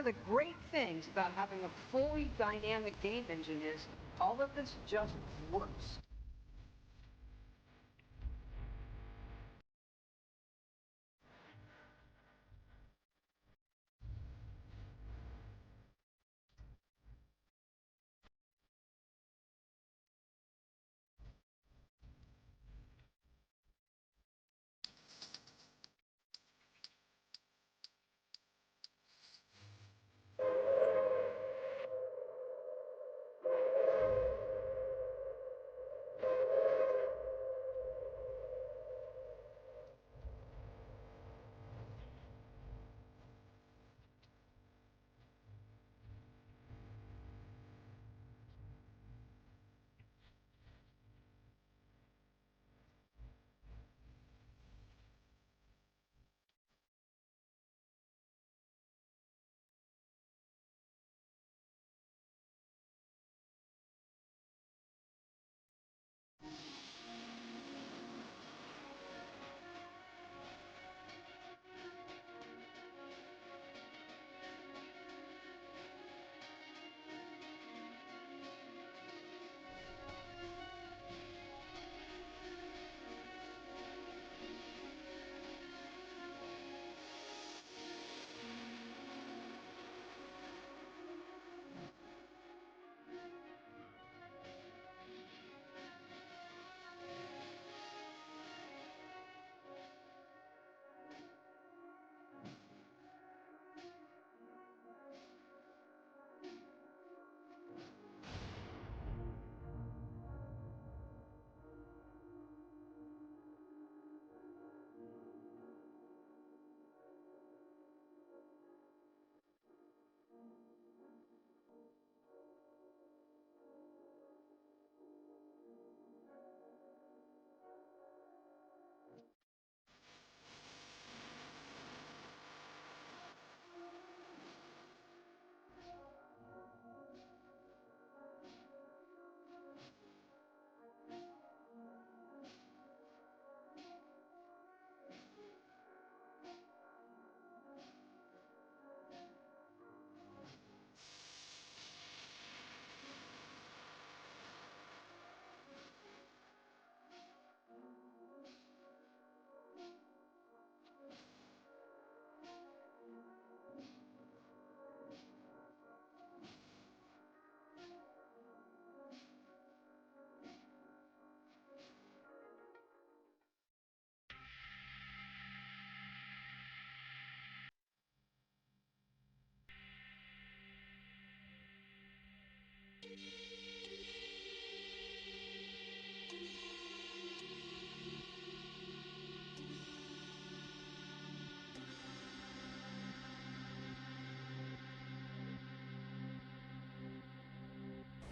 the great things about having a fully dynamic game engine is all of this just works.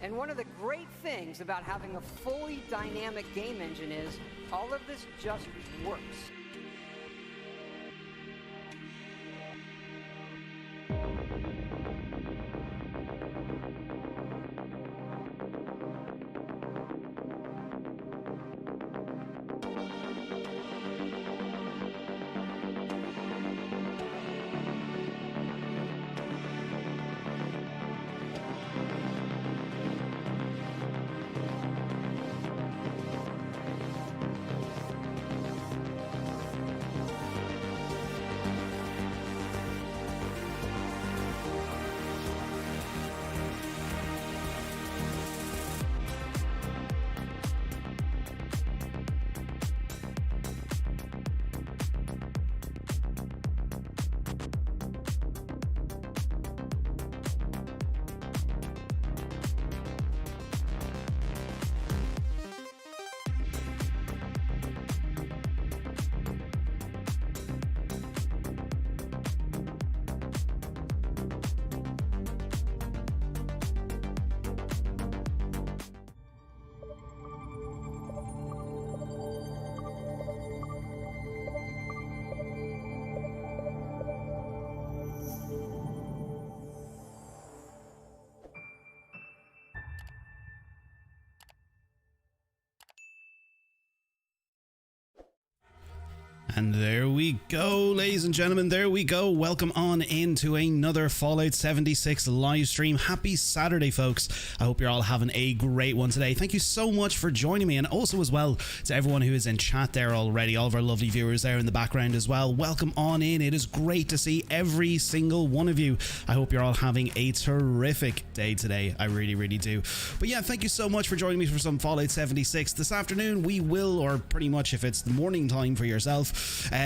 And one of the great things about having a fully dynamic game engine is all of this just works. And there we go, ladies and gentlemen, there we go. Welcome on into another Fallout 76 live stream. Happy Saturday, folks. I hope you're all having a great one today. Thank you so much for joining me, and also as well to everyone who is in chat there already, all of our lovely viewers there in the background as well. Welcome on in. It is great to see every single one of you. I hope you're all having a terrific day today. I really, really do. But yeah, thank you so much for joining me for some Fallout 76. This afternoon we will, or pretty much if it's the morning time for yourself,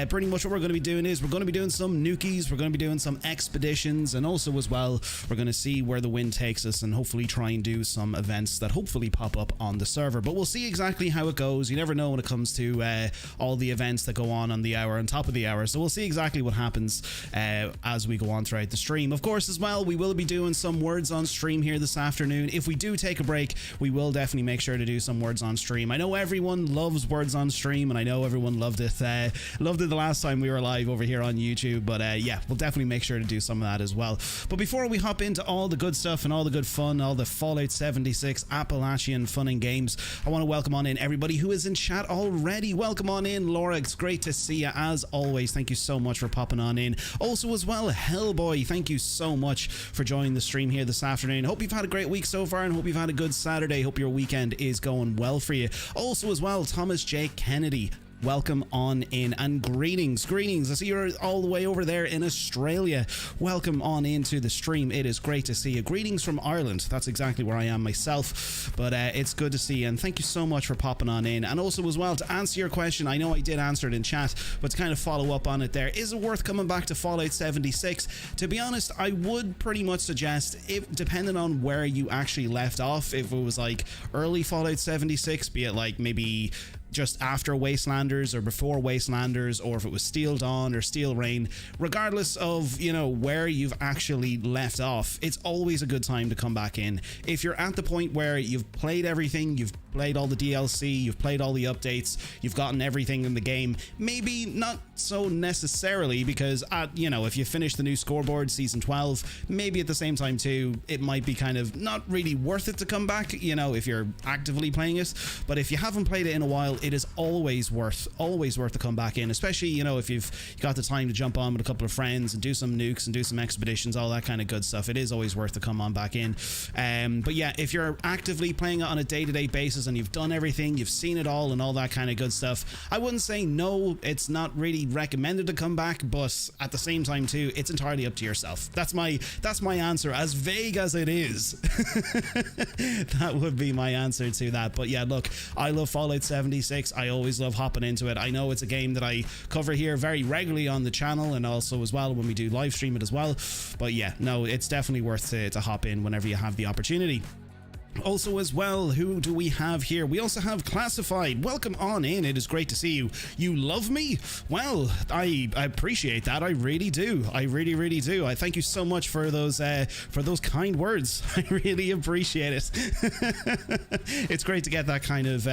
pretty much what we're going to be doing is we're going to be doing some nukies, we're going to be doing some expeditions, and also as well we're going to see where the wind takes us and hopefully try and do some events that hopefully pop up on the server. But we'll see exactly how it goes. You never know when it comes to all the events that go on the hour, on top of the hour, so we'll see exactly what happens as we go on throughout the stream. Of course as well, we will be doing some words on stream here this afternoon. If we do take a break, we will definitely make sure to do some words on stream. I know everyone loves words on stream, and I know everyone loved it the last time we were live over here on YouTube, but yeah, we'll definitely make sure to do some of that as well. But before we hop into all the good stuff and all the good fun, all the Fallout 76 Appalachian fun and games, I want to welcome on in everybody who is in chat already. Welcome on in, Laura. It's great to see you as always. Thank you so much for popping on in. Also as well, Hellboy, thank you so much for joining the stream here this afternoon. Hope you've had a great week so far, and hope you've had a good Saturday. Hope your weekend is going well for you. Also as well, Thomas J. Kennedy, welcome on in, and greetings. I see you're all the way over there in Australia. Welcome on into the stream. It is great to see you. Greetings from Ireland. That's exactly where I am myself, but it's good to see you, and thank you so much for popping on in. And also as well, to answer your question, I know I did answer it in chat, but to kind of follow up on it there, is it worth coming back to Fallout 76? To be honest, I would pretty much suggest, if depending on where you actually left off, if it was like early Fallout 76, be it like maybe just after Wastelanders or before Wastelanders, or if it was Steel Dawn or Steel Rain, regardless of, you know, where you've actually left off, it's always a good time to come back in. If you're at the point where you've played everything, you've played all the DLC, you've played all the updates, you've gotten everything in the game, maybe not so necessarily, because you know, if you finish the new scoreboard season 12, maybe at the same time too, it might be kind of not really worth it to come back, you know, if you're actively playing it. But if you haven't played it in a while, it is always worth to come back in, especially, you know, if you've got the time to jump on with a couple of friends and do some nukes and do some expeditions, all that kind of good stuff. It is always worth to come on back in. But yeah, if you're actively playing it on a day-to-day basis and you've done everything, you've seen it all and all that kind of good stuff, I wouldn't say no, it's not really recommended to come back, but at the same time too, it's entirely up to yourself. That's my answer, as vague as it is. That would be my answer to that. But yeah, look, I love Fallout 76. I always love hopping into it. I know it's a game that I cover here very regularly on the channel, and also as well when we do live stream it as well. But yeah, no, it's definitely worth to hop in whenever you have the opportunity. Also as well, who do we have here? We also have Classified. Welcome on in. It is great to see you. You love me? Well, I appreciate that. I really do. I really, really do. I thank you so much for those kind words. I really appreciate it. It's great to get that kind of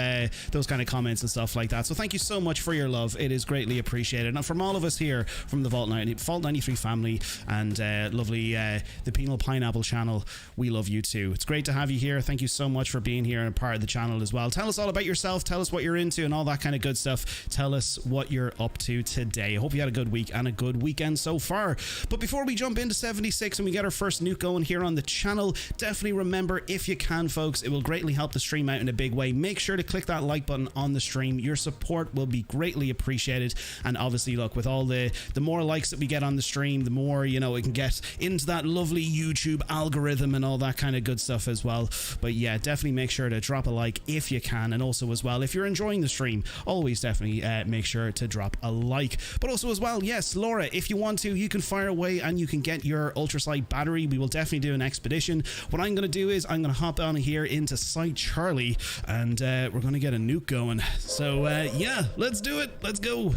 those kind of comments and stuff like that. So thank you so much for your love. It is greatly appreciated. And from all of us here from the Vault 93 family and lovely the P3nAlPineapple channel, we love you too. It's great to have you here. Thank you so much for being here and part of the channel as well. Tell us all about yourself. Tell us what you're into and all that kind of good stuff. Tell us what you're up to today. I hope you had a good week and a good weekend so far. But before we jump into 76 and we get our first nuke going here on the channel, definitely remember, if you can, folks, it will greatly help the stream out in a big way. Make sure to click that like button on the stream. Your support will be greatly appreciated. And obviously, look, with all the more likes that we get on the stream, the more, you know, it can get into that lovely YouTube algorithm and all that kind of good stuff as well. But yeah, definitely make sure to drop a like if you can. And also as well, if you're enjoying the stream, always definitely make sure to drop a like. But also as well, yes, Laura, if you want to, you can fire away and you can get your ultrasonic battery. We will definitely do an expedition. What I'm going to do is I'm going to hop on here into Site Charlie, and we're going to get a nuke going. So yeah, let's do it. Let's go.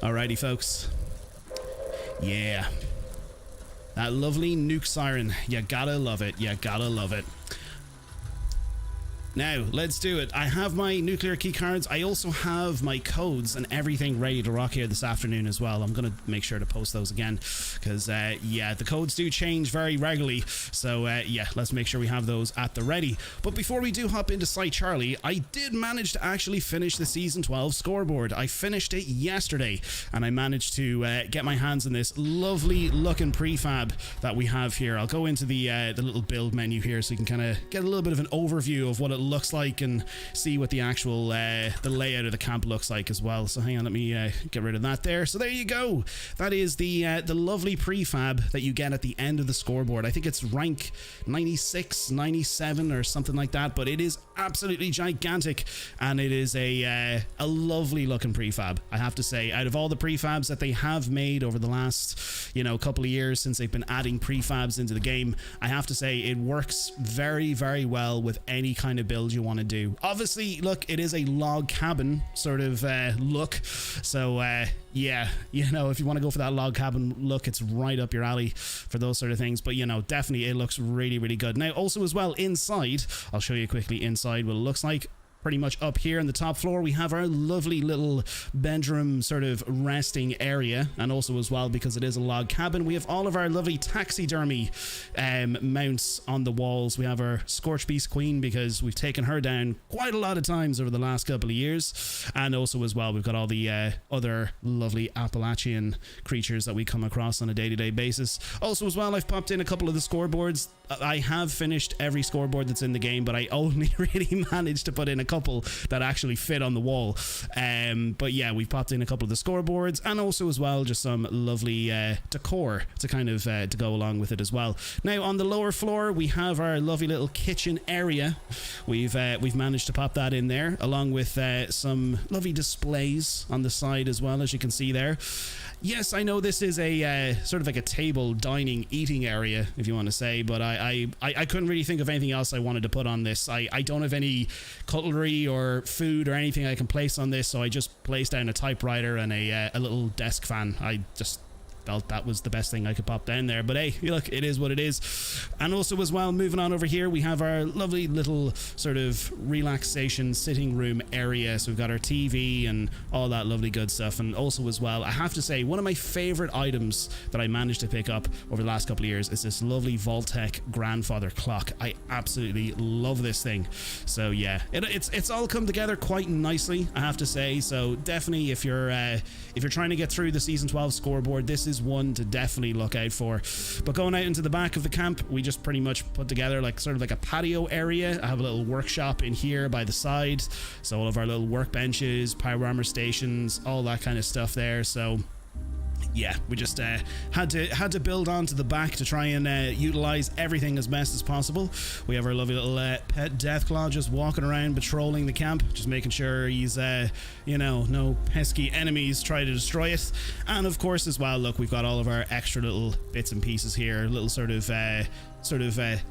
Alrighty, folks. Yeah. That lovely nuke siren. You gotta love it. You gotta love it. Now, let's do it. I have my nuclear key cards. I also have my codes and everything ready to rock here this afternoon as well. I'm going to make sure to post those again because, yeah, the codes do change very regularly. So, yeah, let's make sure we have those at the ready. But before we do hop into Site Charlie, I did manage to actually finish the Season 12 scoreboard. I finished it yesterday, and I managed to get my hands on this lovely looking prefab that we have here. I'll go into the little build menu here so you can kind of get a little bit of an overview of what it looks like and see what the actual the layout of the camp looks like as well. So hang on, let me get rid of that there. So there you go. That is the lovely prefab that you get at the end of the scoreboard. I think it's rank 96, 97 or something like that, but it is absolutely gigantic, and it is a lovely looking prefab. I have to say, out of all the prefabs that they have made over the last, you know, couple of years since they've been adding prefabs into the game, I have to say it works very, very well with any kind of build you want to do. Obviously, look, it is a log cabin sort of look, so yeah, you know, if you want to go for that log cabin look, it's right up your alley for those sort of things. But, you know, definitely it looks really, really good. Now, also as well, inside, I'll show you quickly inside what it looks like. Pretty much up here on the top floor, we have our lovely little bedroom sort of resting area, and also as well, because it is a log cabin, we have all of our lovely taxidermy mounts on the walls. We have our Scorch Beast Queen because we've taken her down quite a lot of times over the last couple of years, and also as well, we've got all the other lovely Appalachian creatures that we come across on a day-to-day basis. Also as well, I've popped in a couple of the scoreboards. I have finished every scoreboard that's in the game, but I only really managed to put in a couple that actually fit on the wall. But yeah, we've popped in a couple of the scoreboards, and also as well just some lovely decor to kind of to go along with it as well. Now on the lower floor, we have our lovely little kitchen area. We've managed to pop that in there, along with some lovely displays on the side as well, as you can see there. Yes, I know this is a sort of like a table dining eating area, if you want to say, but I couldn't really think of anything else I wanted to put on this. I don't have any cutlery or food or anything I can place on this, so I just placed down a typewriter and a little desk fan. I just felt that was the best thing I could pop down there, but hey, look, it is what it is. And also as well, moving on over here, we have our lovely little sort of relaxation sitting room area. So we've got our TV and all that lovely good stuff. And also as well, I have to say, one of my favorite items that I managed to pick up over the last couple of years is this lovely Vault-Tec grandfather clock. I absolutely love this thing. So yeah, it's all come together quite nicely, I have to say. So definitely, if you're trying to get through the Season 12 scoreboard, this is one to definitely look out for. But going out into the back of the camp, we just pretty much put together like sort of like a patio area. I have a little workshop in here by the side, so all of our little workbenches, power armor stations, all that kind of stuff there. So yeah, we just had to build onto the back to try and utilize everything as best as possible. We have our lovely little pet Deathclaw just walking around patrolling the camp, just making sure he's you know, no pesky enemies try to destroy it. And of course as well, look, we've got all of our extra little bits and pieces here, little sort of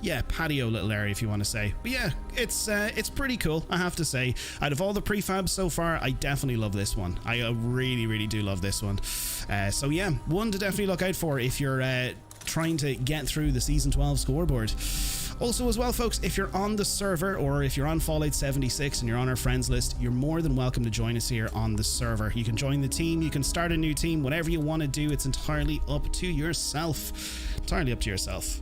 yeah, patio little area, if you want to say. But yeah, it's pretty cool, I have to say. Out of all the prefabs so far, I definitely love this one. I really do love this one. So yeah, one to definitely look out for if you're trying to get through the Season 12 scoreboard. Also as well, folks, if you're on the server or if you're on Fallout 76 and you're on our friends list, you're more than welcome to join us here on the server. You can join the team, you can start a new team, whatever you want to do. It's entirely up to yourself. Entirely up to yourself.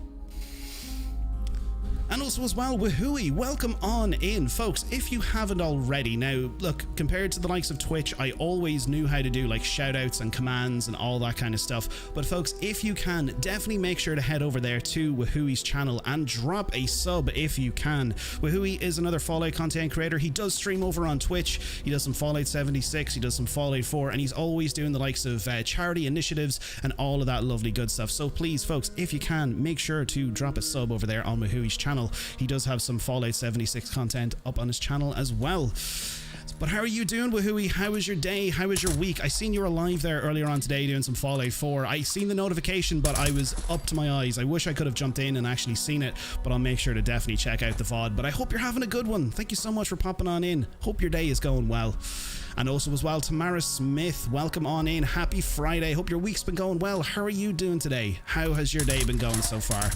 And also as well, Wahooey, welcome on in, folks, if you haven't already. Now, look, compared to the likes of Twitch, I always knew how to do like shoutouts and commands and all that kind of stuff. But folks, if you can, definitely make sure to head over there to Wahooey's channel and drop a sub if you can. Wahooey is another Fallout content creator. He does stream over on Twitch. He does some Fallout 76, he does some Fallout 4, and he's always doing the likes of charity initiatives and all of that lovely good stuff. So please, folks, if you can, make sure to drop a sub over there on Wahooey's channel. He does have some Fallout 76 content up on his channel as well. But how are you doing, Wahooey? How was your day? How was your week? I seen you were live there earlier on today doing some Fallout 4. I seen the notification, but I was up to my eyes. I wish I could have jumped in and actually seen it, but I'll make sure to definitely check out the VOD. But I hope you're having a good one. Thank you so much for popping on in. Hope your day is going well. And also as well, Tamara Smith, welcome on in. Happy Friday. Hope your week's been going well. How are you doing today? How has your day been going so far?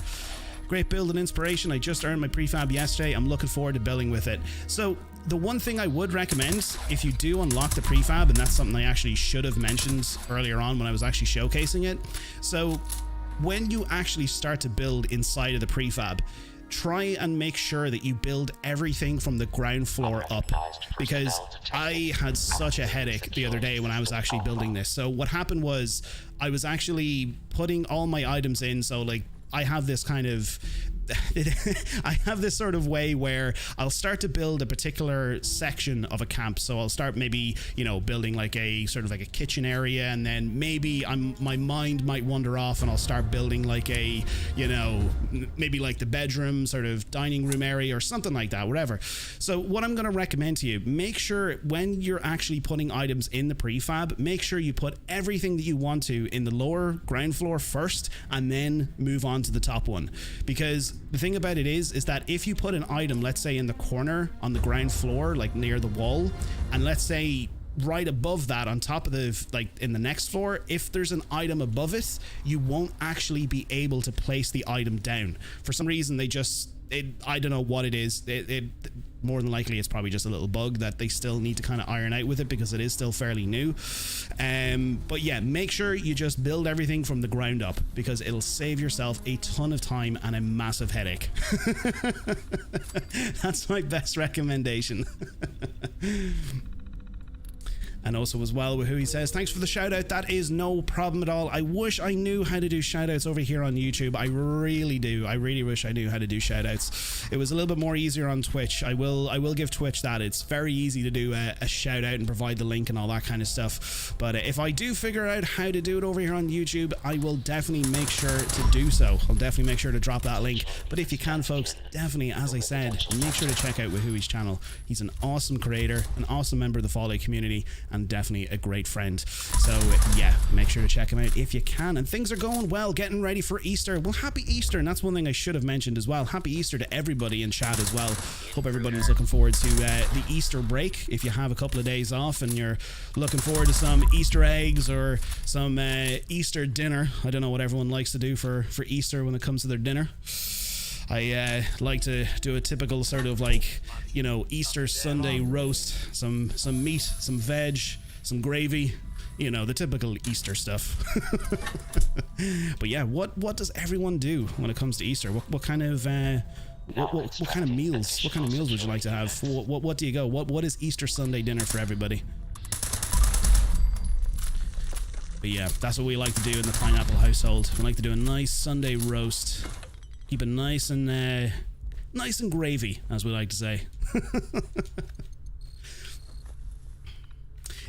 Great build and inspiration. I just earned my prefab yesterday. I'm looking forward to building with it. So the one thing I would recommend, if you do unlock the prefab, and that's something I actually should have mentioned earlier on when I was actually showcasing it. So when you actually start to build inside of the prefab, try and make sure that you build everything from the ground floor up, because I had such a headache the other day when I was actually building this. So what happened was I was actually putting all my items in. So like I have this kind of I have this sort of way where I'll start to build a particular section of a camp. So I'll start maybe, you know, building like a sort of like a kitchen area, and then maybe my mind might wander off and I'll start building like a, you know, maybe like the bedroom sort of dining room area or something like that, whatever. So what I'm going to recommend to you, make sure when you're actually putting items in the prefab, make sure you put everything that you want to in the lower ground floor first, and then move on to the top one. Because the thing about it is that if you put an item, let's say in the corner on the ground floor, like near the wall, and let's say right above that on top of the, like in the next floor, if there's an item above it, you won't actually be able to place the item down. For some reason, they just, I don't know what it is. More than likely it's probably just a little bug that they still need to kind of iron out with it, because it is still fairly new. But yeah, make sure you just build everything from the ground up, because it'll save yourself a ton of time and a massive headache. That's my best recommendation. And also as well, who he says, thanks for the shout out. That is no problem at all. I wish I knew how to do shout outs over here on YouTube. I really do. I really wish I knew how to do shout outs. It was a little bit more easier on Twitch. I will give Twitch that. It's very easy to do a shout out and provide the link and all that kind of stuff. But if I do figure out how to do it over here on YouTube, I will definitely make sure to do so. I'll definitely make sure to drop that link. But if you can, folks, definitely, as I said, make sure to check out Wahooey's channel. He's an awesome creator, an awesome member of the Fallout community, and definitely a great friend. So yeah, make sure to check him out if you can. And things are going well, getting ready for Easter. Well, happy Easter, and that's one thing I should have mentioned as well. Happy Easter to everybody in chat as well. Hope everybody's looking forward to the Easter break. If you have a couple of days off and you're looking forward to some Easter eggs or some Easter dinner. I don't know what everyone likes to do for Easter when it comes to their dinner. I like to do a typical sort of like, you know, Easter Sunday roast, some meat, some veg, some gravy, you know, the typical Easter stuff. But yeah, what does everyone do when it comes to Easter? What kind of what kind of meals? What kind of meals would you like to have? What do you go? What is Easter Sunday dinner for everybody? But yeah, that's what we like to do in the Pineapple household. We like to do a nice Sunday roast. Keep it nice and gravy, as we like to say.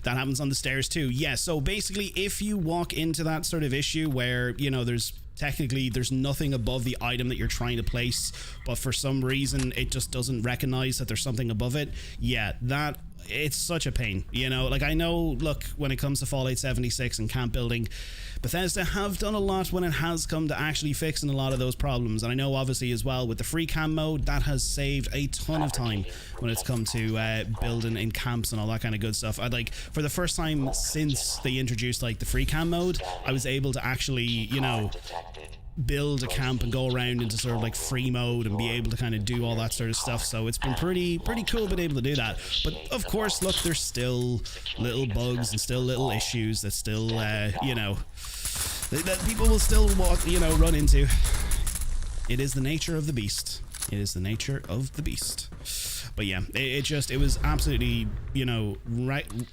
That happens on the stairs too. Yeah, so basically if you walk into that sort of issue where, you know, there's nothing above the item that you're trying to place, but for some reason it just doesn't recognize that there's something above it, yeah, it's such a pain, you know. Like, I know, look, when it comes to Fallout 76 and camp building, Bethesda have done a lot when it has come to actually fixing a lot of those problems. And I know obviously as well with the free cam mode, that has saved a ton of time when it's come to building in camps and all that kind of good stuff. Like, for the first time since they introduced like the free cam mode, I was able to actually, you know, build a camp and go around into sort of like free mode and be able to kind of do all that sort of stuff. So it's been pretty cool being able to do that. But of course, look, there's still little bugs and still little issues that still you know, that people will still run into. It is the nature of the beast. It is the nature of the beast. But yeah, it was absolutely, you know,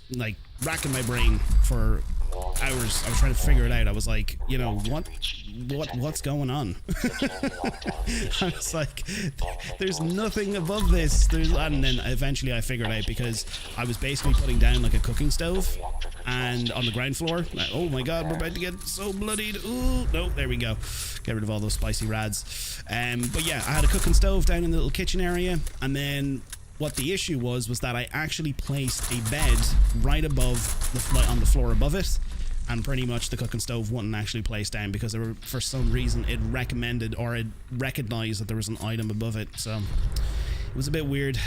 like racking my brain for hours. I was trying to figure it out. I was like, you know, what's going on? I was like, there's nothing above this. And then eventually I figured out, because I was basically putting down like a cooking stove and on the ground floor. Oh my god, we're about to get so bloodied. Ooh, no, there we go. Get rid of all those spicy rads. But yeah, I had a cooking stove down in the little kitchen area, and then what the issue was that I actually placed a bed right above on the floor above it, and pretty much the cooking stove wouldn't actually place down because there were, for some reason, it recommended or it recognized that there was an item above it. So it was a bit weird,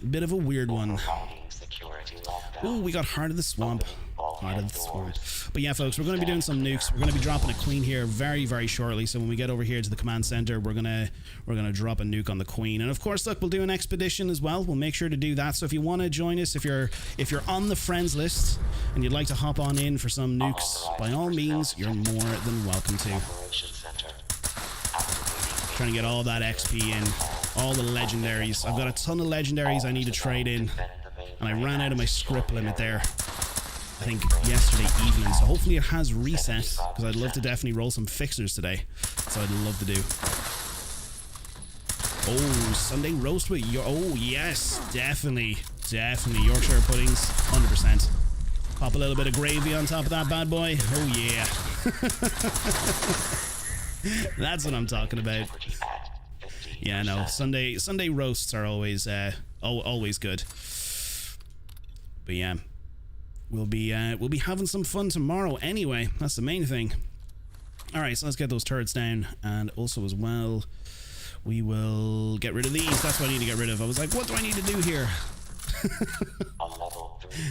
a bit of a weird one. Ooh, we got Heart of the Swamp. Heart of the Swarm. But yeah, folks, we're going to be doing some nukes. We're going to be dropping a queen here very, very shortly. So when we get over here to the command center, we're gonna drop a nuke on the queen. And of course, look, we'll do an expedition as well. We'll make sure to do that. So if you want to join us, if you're on the friends list and you'd like to hop on in for some nukes, by all means, you're more than welcome to. Trying to get all that XP in, all the legendaries. I've got a ton of legendaries I need to trade in, and I ran out of my script limit there, I think, yesterday evening. So hopefully it has reset, because I'd love to definitely roll some fixers today. So I'd love to do. Oh, Sunday roast with your... Oh, yes, definitely. Definitely. Yorkshire puddings, 100%. Pop a little bit of gravy on top of that bad boy. Oh, yeah. That's what I'm talking about. Yeah, no, Sunday roasts are always always good. But yeah, we'll be having some fun tomorrow anyway. That's the main thing. All right, so let's get those turrets down, and also as well, we will get rid of these. That's what I need to get rid of. I was like, what do I need to do here?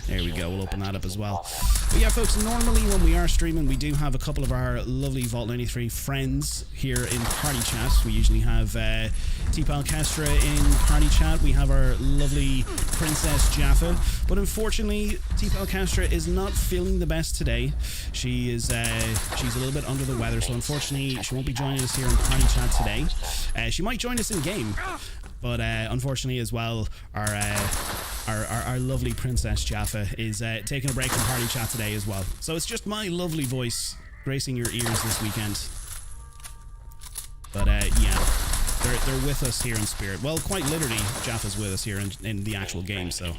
There we go, we'll open that up as well. But yeah, folks, normally when we are streaming, we do have a couple of our lovely Vault 93 friends here in party chat. We usually have P3nAlPineapple in party chat. We have our lovely Princess Jaffa, but unfortunately P3nAlPineapple is not feeling the best today. She is she's a little bit under the weather, so unfortunately she won't be joining us here in party chat today. She might join us in game, but unfortunately as well, our lovely Princess Jaffa is taking a break from party chat today as well. So it's just my lovely voice gracing your ears this weekend. But yeah, they're with us here in spirit. Well, quite literally, Jaffa's with us here in the actual game, so.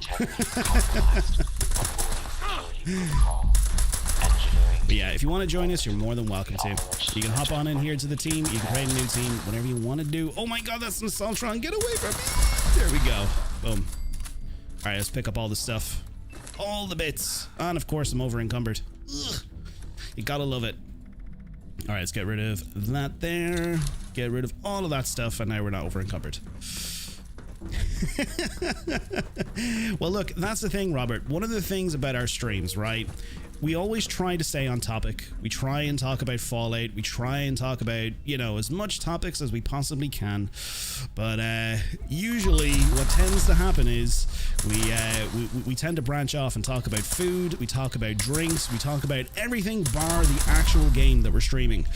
But yeah, if you want to join us, you're more than welcome to. You can hop on in here to the team. You can create a new team, whatever you want to do. Oh my god, that's an Assaultron. Get away from me. There we go. Boom. All right, let's pick up all the stuff. All the bits. And of course, I'm over encumbered. Ugh. You gotta love it. All right, let's get rid of that there. Get rid of all of that stuff, and now we're not over encumbered. Well, look, that's the thing, Robert. One of the things about our streams, right? We always try to stay on topic. We try and talk about Fallout. We try and talk about, you know, as much topics as we possibly can. But usually what tends to happen is we tend to branch off and talk about food. We talk about drinks. We talk about everything bar the actual game that we're streaming.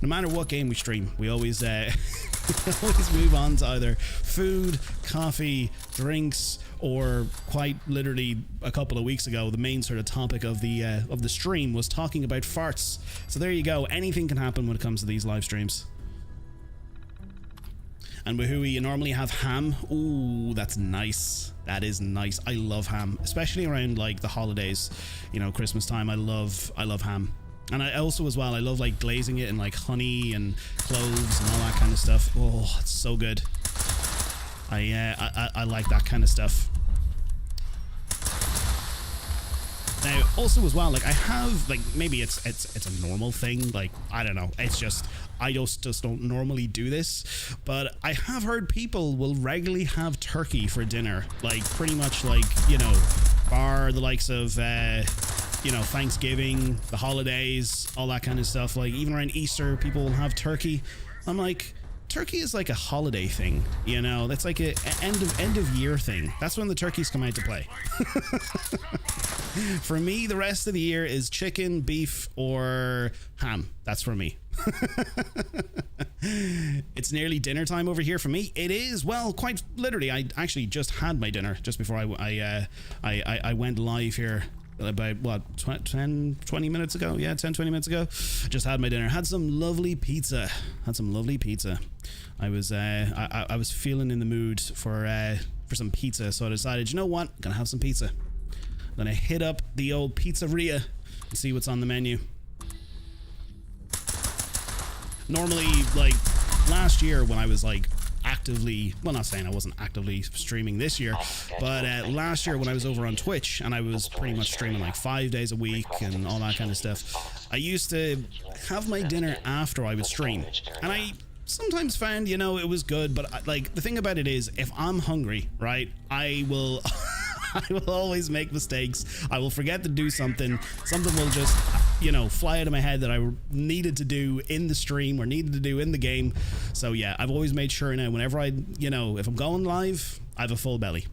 No matter what game we stream, we always always move on to either food, coffee, drinks, or quite literally a couple of weeks ago, the main sort of topic of the stream was talking about farts. So there you go. Anything can happen when it comes to these live streams. And Wahooey, you normally have ham. Ooh, that's nice. That is nice. I love ham, especially around like the holidays. You know, Christmas time. I love ham. And I also as well, I love like glazing it in like honey and cloves and all that kind of stuff. Oh, it's so good. I like that kind of stuff. Now, also as well, like I have like maybe it's a normal thing. Like I don't know. It's just I just don't normally do this, but I have heard people will regularly have turkey for dinner. Like pretty much like, you know, bar the likes of you know, Thanksgiving, the holidays, all that kind of stuff. Like even around Easter, people will have turkey. I'm like, turkey is like a holiday thing, you know. That's like a end of year thing. That's when the turkeys come out to play. For me, the rest of the year is chicken, beef, or ham. That's for me. It's nearly dinner time over here for me. It is, well, quite literally. I actually just had my dinner just before I went live here. About what, 20 minutes ago? Yeah, 10-20 minutes ago. Just had my dinner. Had some lovely pizza. I was feeling in the mood for some pizza, so I decided, you know what, I'm gonna have some pizza. I'm gonna hit up the old pizzeria and see what's on the menu. Normally, like last year when I was like actively, well, not saying I wasn't actively streaming this year, but last year when I was over on Twitch and I was pretty much streaming like 5 days a week and all that kind of stuff, I used to have my dinner after I would stream, and I sometimes found, you know, it was good, but like the thing about it is, if I'm hungry, right, I will I will always make mistakes. I will forget to do something. Something will just, you know, fly out of my head that I needed to do in the stream or needed to do in the game. So yeah, I've always made sure now whenever I, you know, if I'm going live, I have a full belly.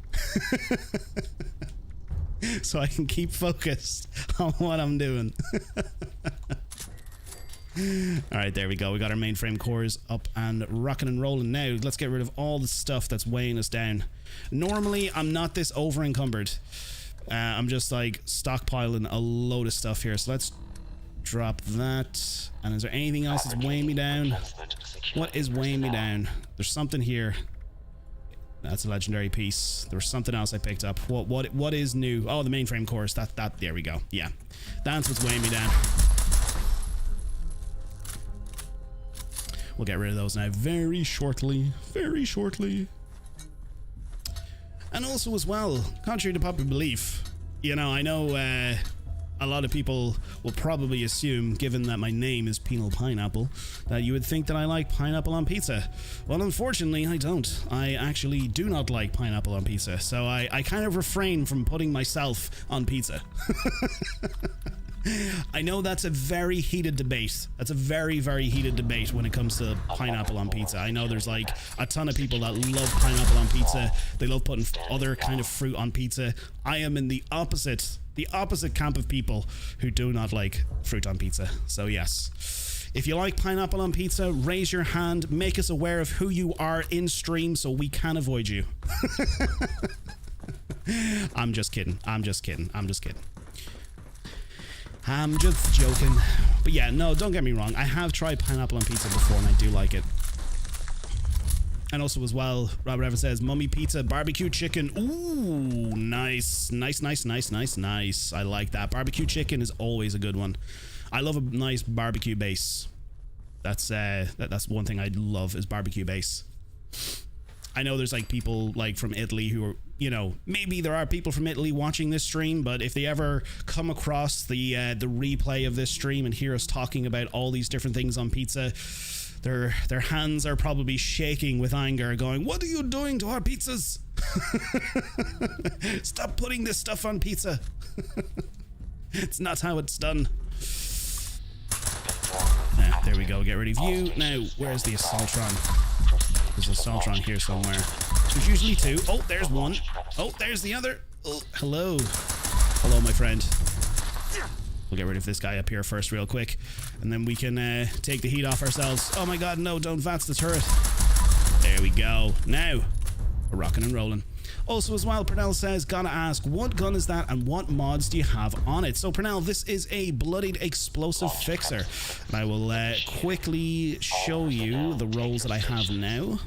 So I can keep focused on what I'm doing. Alright, there we go. We got our mainframe cores up and rocking and rolling now. Let's get rid of all the stuff that's weighing us down. Normally, I'm not this over encumbered. I'm just like stockpiling a load of stuff here. So let's drop that. And is there anything else that's weighing me down? What is weighing me down? There's something here. That's a legendary piece. There was something else I picked up. What is new? Oh, the mainframe cores. That there we go. Yeah. That's what's weighing me down. We'll get rid of those now very shortly. Very shortly. And also as well, contrary to popular belief, you know, I know a lot of people will probably assume, given that my name is P3nAlPineapple, that you would think that I like pineapple on pizza. Well, unfortunately, I don't. I actually do not like pineapple on pizza, so I kind of refrain from putting myself on pizza. I know that's a very heated debate. That's a very, very heated debate when it comes to pineapple on pizza. I know there's like a ton of people that love pineapple on pizza. They love putting other kind of fruit on pizza. I am in the opposite camp of people who do not like fruit on pizza. So yes, if you like pineapple on pizza, raise your hand, make us aware of who you are in stream so we can avoid you. I'm just kidding. I'm just kidding. I'm just kidding. I'm just joking. But yeah, no, don't get me wrong. I have tried pineapple on pizza before and I do like it. And also as well, Robert Evans says, Mummy Pizza, barbecue chicken. Ooh, nice. Nice, nice, nice, nice, nice. I like that. Barbecue chicken is always a good one. I love a nice barbecue base. That's one thing I love is barbecue base. I know there's like people like from Italy who are, you know, maybe there are people from Italy watching this stream, but if they ever come across the replay of this stream and hear us talking about all these different things on pizza, their hands are probably shaking with anger, going, "What are you doing to our pizzas? Stop putting this stuff on pizza. It's not how it's done." There we go. Get rid of you. Now, where's the Assaultron? There's an Assaultron here somewhere. There's usually two. Oh, there's one. Oh, there's the other. Oh, hello. Hello, my friend. We'll get rid of this guy up here first real quick, and then we can take the heat off ourselves. Oh my god, no, don't VATS the turret. There we go. Now, we're rocking and rolling. Also as well, P3nAl says, gotta ask, what gun is that and what mods do you have on it? So P3nAl, this is a Bloodied explosive fixer. And I will quickly show you the rolls that I have now.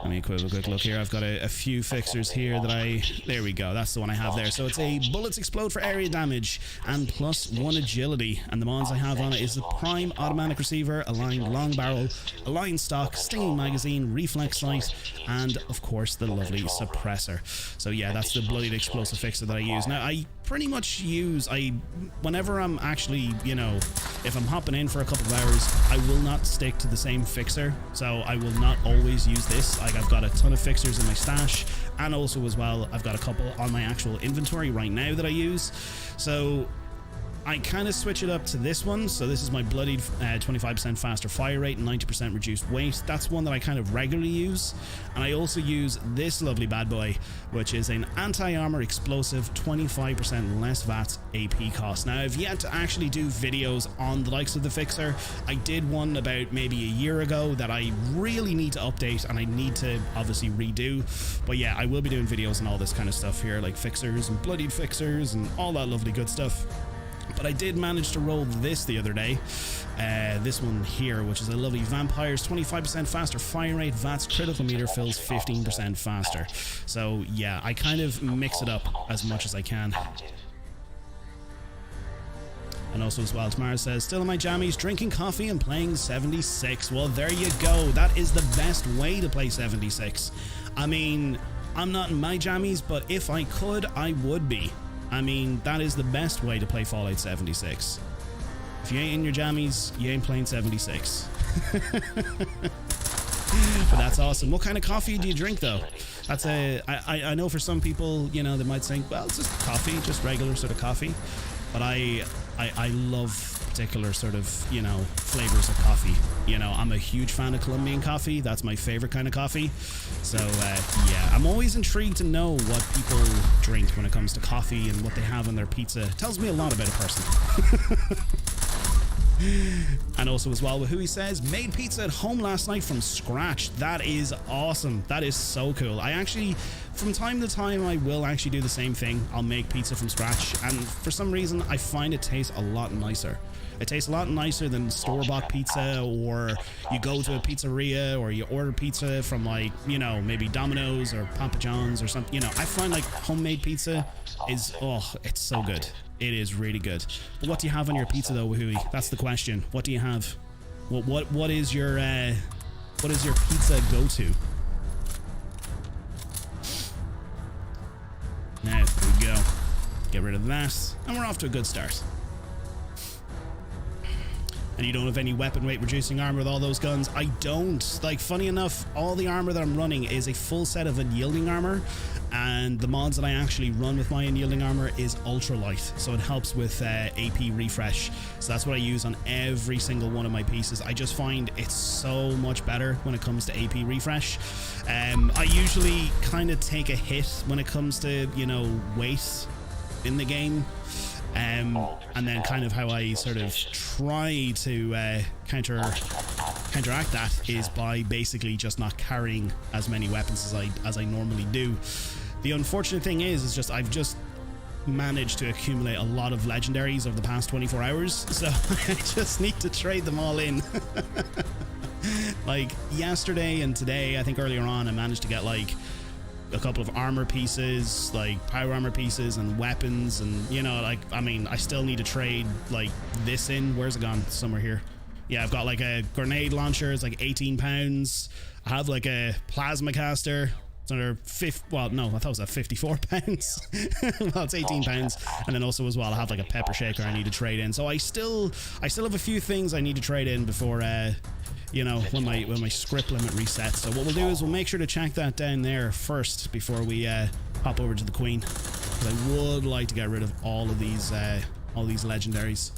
Let me quick look here. I've got a few fixers here that there we go. That's the one I have there. So it's a bullets explode for area damage and +1 agility. And the mods I have on it is the prime automatic receiver, aligned long barrel, aligned stock, stinging magazine, reflex sight, and of course the lovely suppressor. So yeah, that's the Bloodied explosive fixer that I use. Now I pretty much use, whenever I'm actually, you know, if I'm hopping in for a couple of hours, I will not stick to the same fixer. So I will not always use this. Like, I've got a ton of fixers in my stash, and also as well, I've got a couple on my actual inventory right now that I use. So I kind of switch it up to this one. So this is my Bloodied 25% faster fire rate and 90% reduced weight. That's one that I kind of regularly use. And I also use this lovely bad boy, which is an anti-armor explosive, 25% less VATS AP cost. Now, I've yet to actually do videos on the likes of the fixer. I did one about maybe a year ago that I really need to update and I need to obviously redo. But yeah, I will be doing videos on all this kind of stuff here, like fixers and Bloodied fixers and all that lovely good stuff. But I did manage to roll this the other day. This one here, which is a lovely Vampires 25% faster fire rate, VATS critical meter fills 15% faster. So yeah, I kind of mix it up as much as I can. And also as well, Tamara says, still in my jammies, drinking coffee and playing 76. Well, there you go. That is the best way to play 76. I mean, I'm not in my jammies, but if I could, I would be. I mean, that is the best way to play Fallout 76. If you ain't in your jammies, you ain't playing 76. But that's awesome. What kind of coffee do you drink, though? That's I know for some people, you know, they might think, well, it's just coffee, just regular sort of coffee. But I love particular sort of, you know, flavors of coffee. You know, I'm a huge fan of Colombian coffee. That's my favorite kind of coffee. So yeah, I'm always intrigued to know what people drink when it comes to coffee and what they have on their pizza. It tells me a lot about a person. And also as well, who he says made pizza at home last night from scratch. That is awesome. That is so cool. I actually, from time to time, I will actually do the same thing. I'll make pizza from scratch, and for some reason I find it tastes a lot nicer. It tastes a lot nicer than store-bought pizza, or you go to a pizzeria, or you order pizza from, like, you know, maybe Domino's or Papa John's or something. You know, I find like homemade pizza is, oh, it's so good. It is really good. But what do you have on your pizza though, Wahooey? That's the question. What do you have? What is your pizza go-to? Now, there we go. Get rid of that, and we're off to a good start. And you don't have any weapon weight reducing armor with all those guns? I don't. Like, funny enough, all the armor that I'm running is a full set of unyielding armor, and the mods that I actually run with my unyielding armor is ultralight, so it helps with AP refresh. So that's what I use on every single one of my pieces. I just find it's so much better when it comes to AP refresh. I usually kind of take a hit when it comes to, you know, weight in the game. And then kind of how I sort of try to counteract that is by basically just not carrying as many weapons as I normally do. The unfortunate thing is just I've just managed to accumulate a lot of legendaries over the past 24 hours, so I just need to trade them all in. Like yesterday and today, I think earlier on, I managed to get like a couple of armor pieces, like power armor pieces and weapons, and you know, like, I mean, I still need to trade like this in. Where's it gone? Somewhere here. Yeah, I've got like a grenade launcher. It's like 18 pounds. I have like a plasma caster. It's under well, no, I thought it was at 54 pounds. Well, it's 18 pounds. And then also as well, I have like a pepper shaker I need to trade in. So I still have a few things I need to trade in before you know, when my script limit resets. So what we'll do is we'll make sure to check that down there first before we hop over to the Queen, because I would like to get rid of all these legendaries.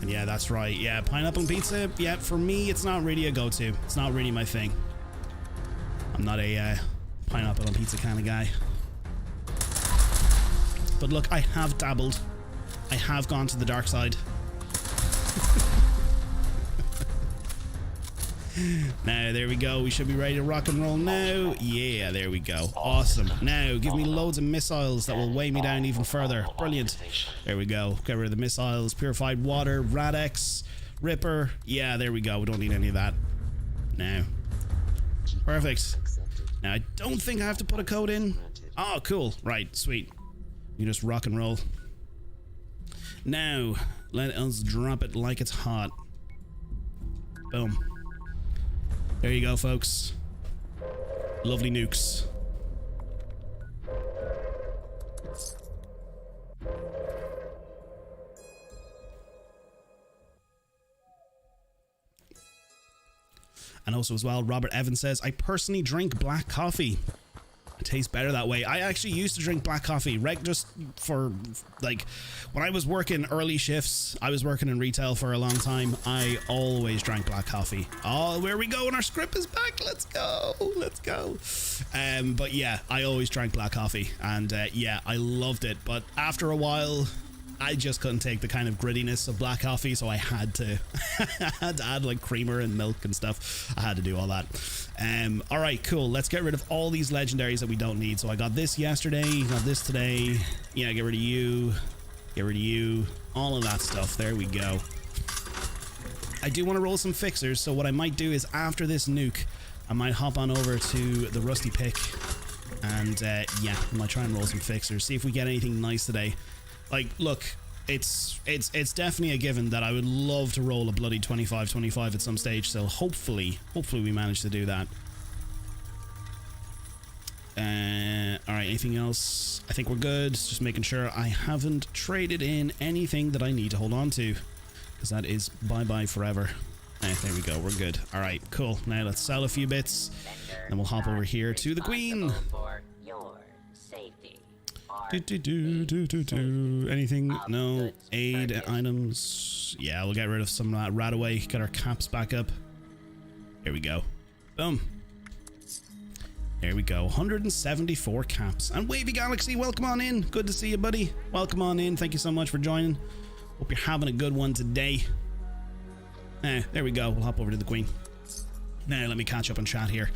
And yeah, that's right. Yeah, pineapple pizza. Yeah, for me, it's not really a go-to. It's not really my thing. I'm not a pineapple on pizza kind of guy. But look, I have dabbled. I have gone to the dark side. Now, there we go. We should be ready to rock and roll now. Yeah, there we go. Awesome. Now, give me loads of missiles that will weigh me down even further. Brilliant. There we go. Get rid of the missiles. Purified water. Radex. Ripper. Yeah, there we go. We don't need any of that. Now. Perfect. Now, I don't think I have to put a code in. Oh, cool. Right. Sweet. You just rock and roll. Now, let us drop it like it's hot. Boom. There you go, folks. Lovely nukes. And also as well, Robert Evans says, I personally drink black coffee. It tastes better that way. I actually used to drink black coffee, right? Just for, like, when I was working early shifts, I was working in retail for a long time, I always drank black coffee. Oh, where we go, and our script is back. Let's go. Let's go. But yeah, I always drank black coffee, and yeah, I loved it. But after a while, I just couldn't take the kind of grittiness of black coffee, so I had to add like creamer and milk and stuff. I had to do all that. All right, cool. Let's get rid of all these legendaries that we don't need. So I got this yesterday, got this today. Yeah, get rid of you. Get rid of you. All of that stuff. There we go. I do want to roll some fixers, so what I might do is after this nuke, I might hop on over to the Rusty Pick, and yeah, I might try and roll some fixers. See if we get anything nice today. Like, look, it's definitely a given that I would love to roll a Bloodied 25-25 at some stage, so hopefully we manage to do that. Alright, anything else? I think we're good. Just making sure I haven't traded in anything that I need to hold on to, because that is bye-bye forever. There we go. We're good. All right, cool. Now let's sell a few bits, and we'll hop over here to the queen. Anything? No. Aid items. Yeah, we'll get rid of some of that right away. Get our caps back up. Here we go. Boom. There we go. 174 caps. And Wavy Galaxy, welcome on in. Good to see you, buddy. Welcome on in. Thank you so much for joining. Hope you're having a good one today. There we go. We'll hop over to the queen. Now let me catch up on chat here.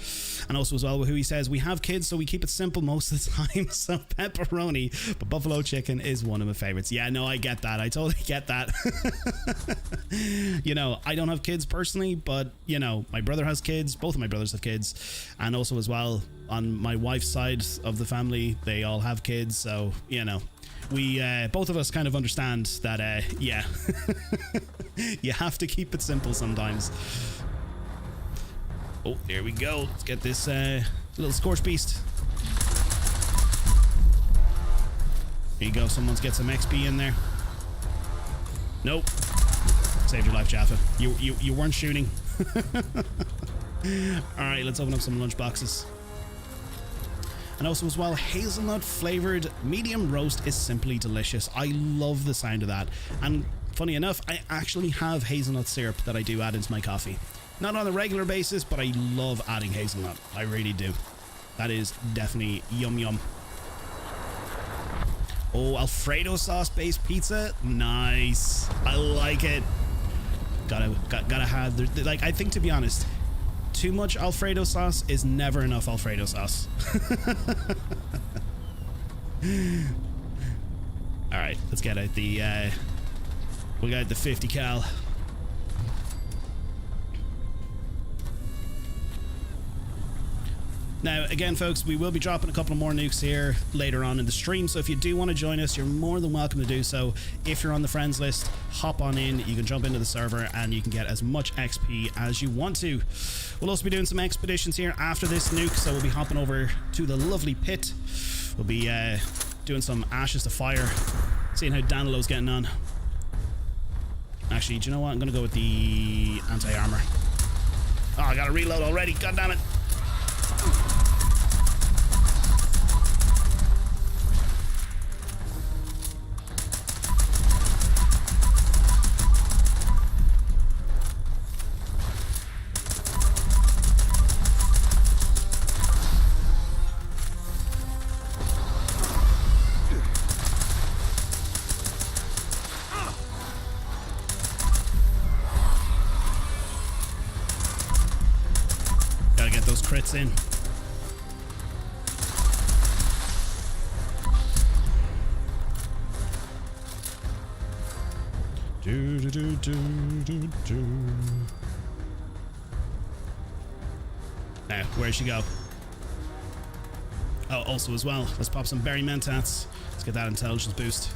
And also as well, who he says, we have kids, so we keep it simple most of the time. So pepperoni, but buffalo chicken is one of my favorites. Yeah, no, I get that. I totally get that. You know, I don't have kids personally, but you know, my brother has kids. Both of my brothers have kids. And also as well, on my wife's side of the family, they all have kids. So, you know, we both of us kind of understand that yeah, you have to keep it simple sometimes. Oh, there we go. Let's get this little scorch beast. There you go. Someone's get some XP in there. Nope. Saved your life, Jaffa. You weren't shooting. All right, let's open up some lunch boxes. And also as well, hazelnut flavored medium roast is simply delicious. I love the sound of that. And funny enough, I actually have hazelnut syrup that I do add into my coffee. Not on a regular basis, but I love adding hazelnut. I really do. That is definitely yum yum. Oh, Alfredo sauce based pizza. Nice. I like it. Gotta have, like, I think, to be honest, too much Alfredo sauce is never enough Alfredo sauce. All right, let's get out the we got the 50 cal. Now, again, folks, we will be dropping a couple more nukes here later on in the stream, so if you do want to join us, you're more than welcome to do so. If you're on the friends list, hop on in, you can jump into the server, and you can get as much XP as you want to. We'll also be doing some expeditions here after this nuke, so we'll be hopping over to the lovely pit. We'll be doing some Ashes to Fire, seeing how Danilo's getting on. Actually, do you know what? I'm going to go with the anti-armor. Oh, I got to reload already. God damn it. Crits in. Now, where'd she go? Oh, also as well, let's pop some berry mentats. Let's get that intelligence boost.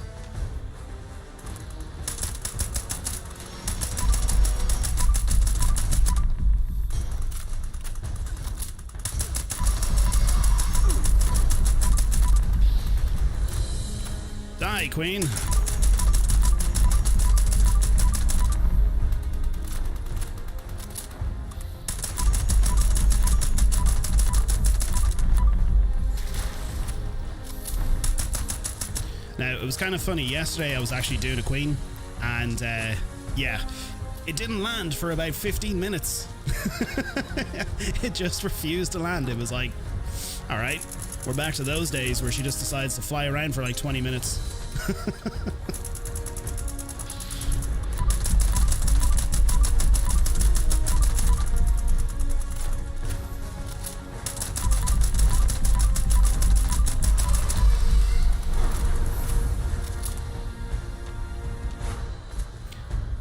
Die, Queen. Now, it was kind of funny. Yesterday, I was actually doing a Queen, and yeah, it didn't land for about 15 minutes. It just refused to land. It was like, all right, we're back to those days where she just decides to fly around for like 20 minutes.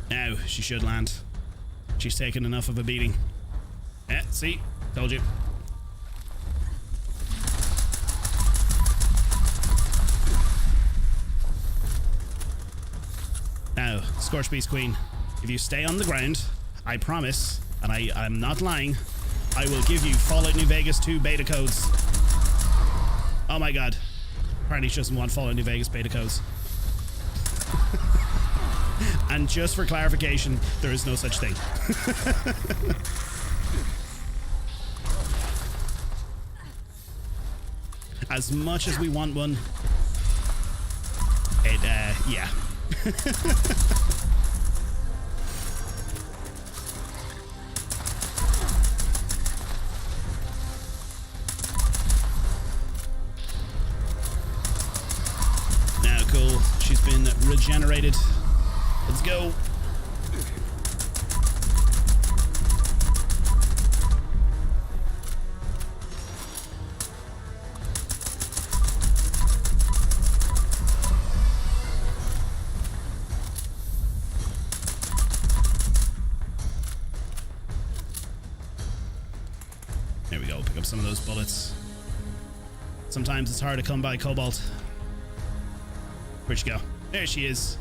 Now she should land. She's taken enough of a beating. Yeah, see? Told you. Now, Scorch Beast Queen, if you stay on the ground, I promise, and I'm not lying, I will give you Fallout New Vegas 2 beta codes. Oh my god. Apparently she doesn't want Fallout New Vegas beta codes. And just for clarification, there is no such thing. As much as we want one, it, yeah. Now, cool. She's been regenerated. Let's go. There we go. Pick up some of those bullets. Sometimes it's hard to come by Cobalt. Where'd she go? There she is.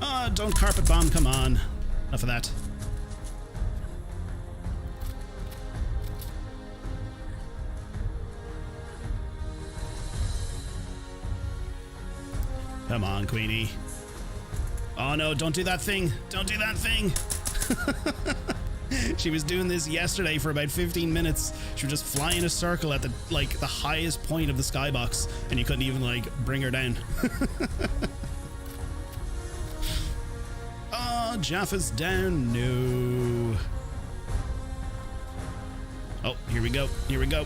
Oh, don't carpet bomb. Come on. Enough of that. Come on, Queenie. Oh no, don't do that thing. Don't do that thing. She was doing this yesterday for about 15 minutes. She would just fly in a circle at the highest point of the skybox, and you couldn't even bring her down. Oh, Jaffa's down. No. Oh, here we go. Here we go.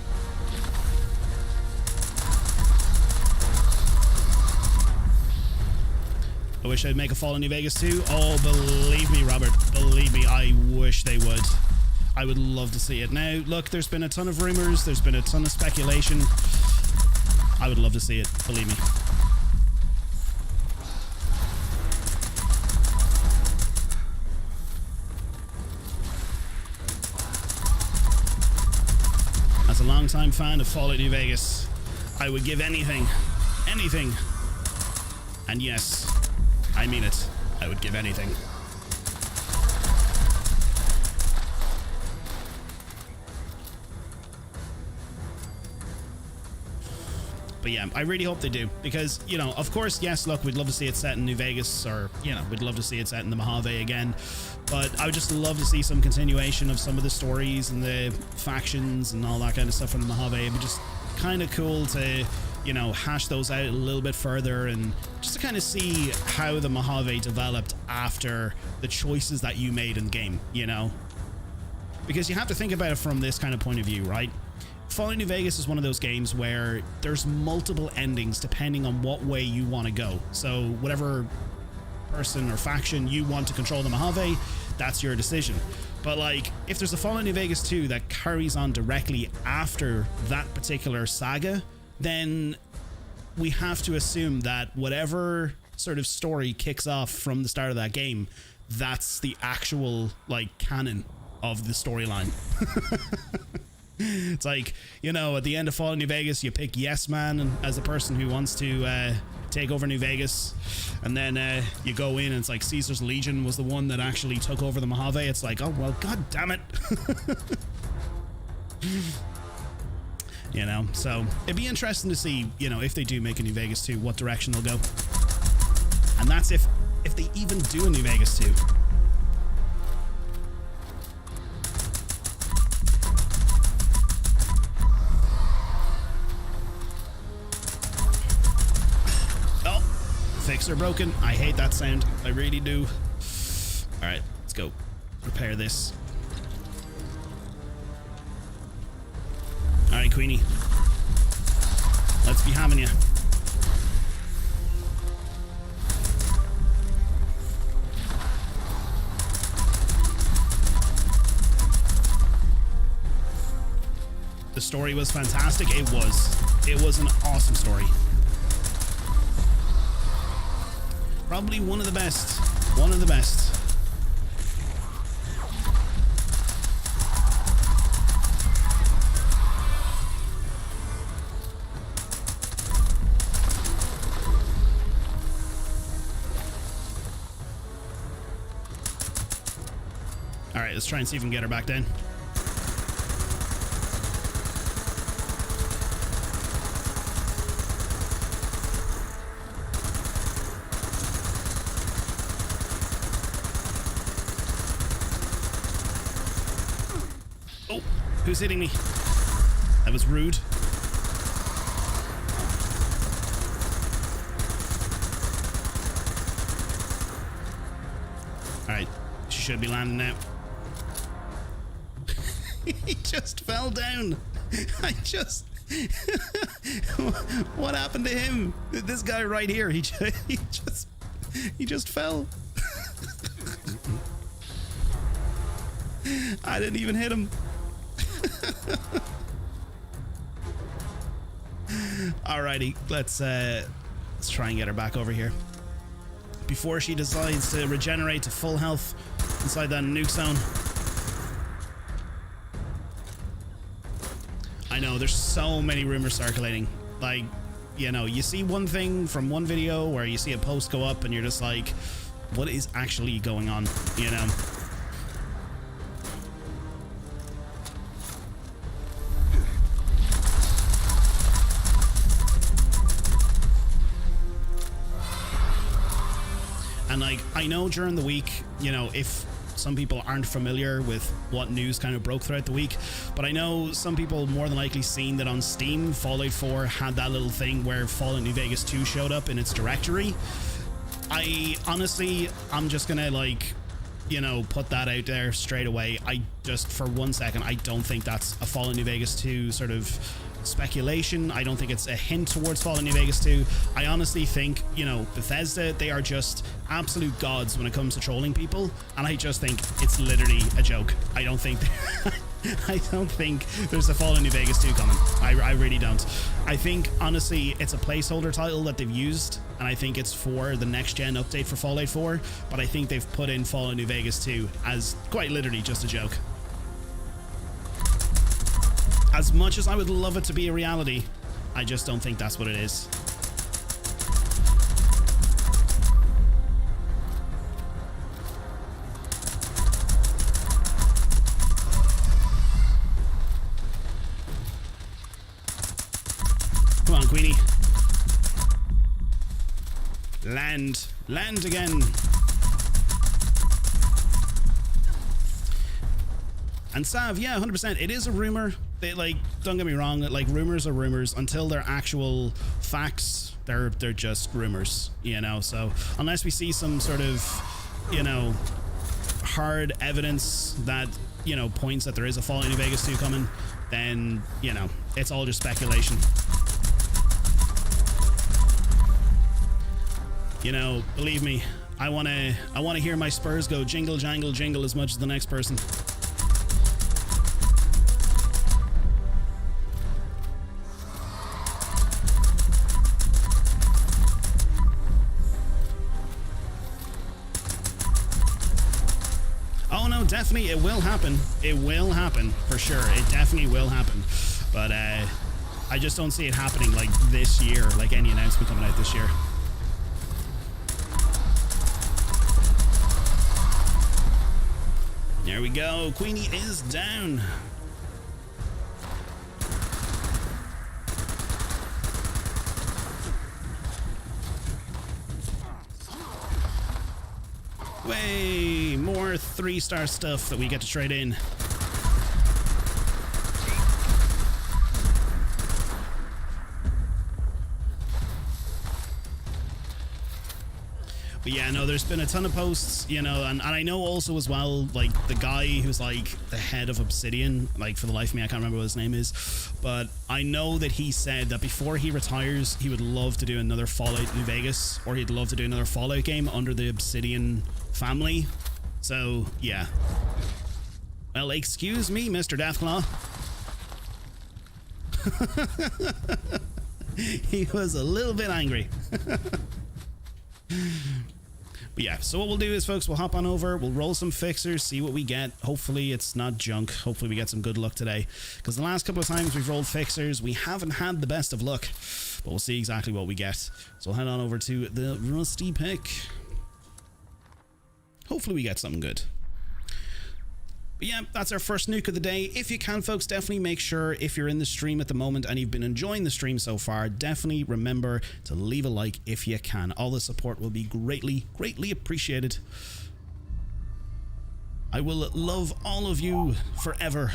I wish I'd make a Fallout New Vegas too. Oh, believe me, Robert. Believe me, I wish they would. I would love to see it. Now, look, there's been a ton of rumors. There's been a ton of speculation. I would love to see it. Believe me. As a longtime fan of Fallout New Vegas, I would give anything, and yes, I mean it, I would give anything. But yeah, I really hope they do, because, you know, of course, yes, look, we'd love to see it set in New Vegas, or, you know, we'd love to see it set in the Mojave again, but I would just love to see some continuation of some of the stories and the factions and all that kind of stuff from the Mojave. It'd be just kind of cool to, you know, hash those out a little bit further, and just to kind of see how the Mojave developed after the choices that you made in the game, you know? Because you have to think about it from this kind of point of view, right? Fallout New Vegas is one of those games where there's multiple endings depending on what way you want to go. So whatever person or faction you want to control the Mojave, that's your decision. But like, if there's a Fallout New Vegas 2 that carries on directly after that particular saga, then we have to assume that whatever sort of story kicks off from the start of that game, that's the actual like canon of the storyline. It's like, you know, at the end of Fallout New Vegas, you pick Yes Man as the person who wants to take over New Vegas, and then you go in and it's like Caesar's Legion was the one that actually took over the Mojave. It's like, oh well, god damn it. You know, so it'd be interesting to see, you know, if they do make a New Vegas 2, what direction they'll go. And that's if they even do a New Vegas 2. Fixer broken. I hate that sound. I really do. All right, let's go repair this. All right, Queenie. Let's be having you. The story was fantastic. It was an awesome story. Probably one of the best. One of the best. All right, let's try and see if we can get her back down. Who's hitting me? That was rude. Alright, she should be landing now. He just fell down. What happened to him? This guy right here, he just fell. I didn't even hit him. Alrighty, let's try and get her back over here before she decides to regenerate to full health inside that nuke zone. I know there's so many rumors circulating. Like, you know, you see one thing from one video where you see a post go up and you're just like, what is actually going on, you know? And like, I know during the week, you know, if some people aren't familiar with what news kind of broke throughout the week, but I know some people more than likely seen that on Steam, Fallout 4 had that little thing where Fallout New Vegas 2 showed up in its directory. I honestly, I'm just gonna like, you know, put that out there straight away. I just, for 1 second, I don't think that's a Fallout New Vegas 2 sort of speculation. I don't think it's a hint towards Fallout New Vegas 2. I honestly think, you know, Bethesda, they are just absolute gods when it comes to trolling people, and I just think it's literally a joke. I don't think I don't think there's a Fallout New Vegas 2 coming. I really don't. I think honestly it's a placeholder title that they've used, and I think it's for the next gen update for Fallout 4, but I think they've put in Fallout New Vegas 2 as quite literally just a joke. As much as I would love it to be a reality, I just don't think that's what it is. Come on, Queenie. Land. Land again. And Sav, yeah, 100%. It is a rumor. They, like, don't get me wrong, like, rumors are rumors until they're actual facts. They're just rumors, you know. So unless we see some sort of, you know, hard evidence that, you know, points that there is a Fallout New Vegas 2 coming, then, you know, it's all just speculation. You know, believe me, I wanna hear my Spurs go jingle jangle jingle as much as the next person. Definitely, it will happen. It will happen for sure. It definitely will happen. But I just don't see it happening like this year, like any announcement coming out this year. There we go. Queenie is down. Way more 3-star stuff that we get to trade in. But yeah, no, there's been a ton of posts, you know, and I know also as well, like, the guy who's like the head of Obsidian, like, for the life of me, I can't remember what his name is, but I know that he said that before he retires, he would love to do another Fallout New Vegas, or he'd love to do another Fallout game under the Obsidian family. So, yeah. Well, excuse me, Mr. Deathclaw. He was a little bit angry. But yeah, so what we'll do is, folks, we'll hop on over, we'll roll some fixers, see what we get. Hopefully it's not junk. Hopefully we get some good luck today, because the last couple of times we've rolled fixers, we haven't had the best of luck, but we'll see exactly what we get. So we'll head on over to the rusty pick. Hopefully we get something good. But yeah, that's our first nuke of the day. If you can, folks, definitely make sure, if you're in the stream at the moment and you've been enjoying the stream so far, definitely remember to leave a like if you can. All the support will be greatly, greatly appreciated. I will love all of you forever.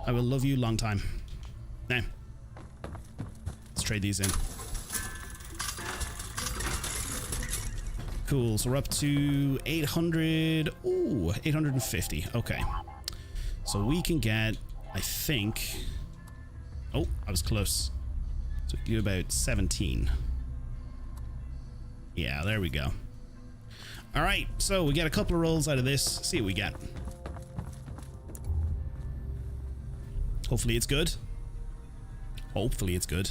I will love you long time. Now, let's trade these in. Cool, so we're up to 800. Ooh, 850. Okay. So we can get, I think... Oh, I was close. So we can do about 17. Yeah, there we go. Alright, so we get a couple of rolls out of this. See what we get. Hopefully it's good. Hopefully it's good.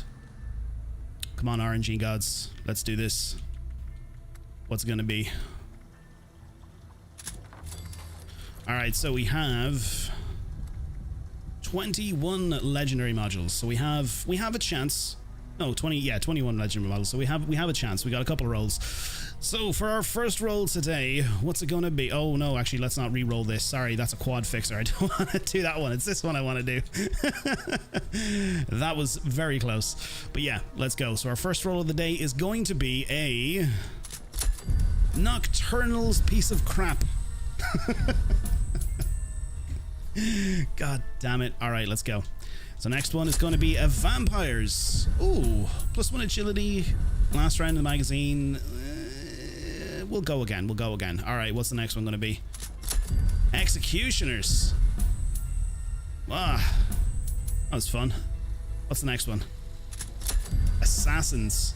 Come on, RNG gods. Let's do this. What's it gonna be? Alright, so we have 21 legendary modules. So we have a chance. No, 21 legendary modules. So we have a chance. We got a couple of rolls. So for our first roll today, what's it gonna be? Oh no, actually let's not re-roll this. Sorry, that's a quad fixer. I don't want to do that one. It's this one I want to do. That was very close. But yeah, let's go. So our first roll of the day is going to be a Nocturnal's piece of crap. God damn it. Alright, let's go. So next one is going to be a Vampires. Ooh, +1 agility. Last round of the magazine. We'll go again. We'll go again. Alright, what's the next one going to be? Executioners. Ah, that was fun. What's the next one? Assassins.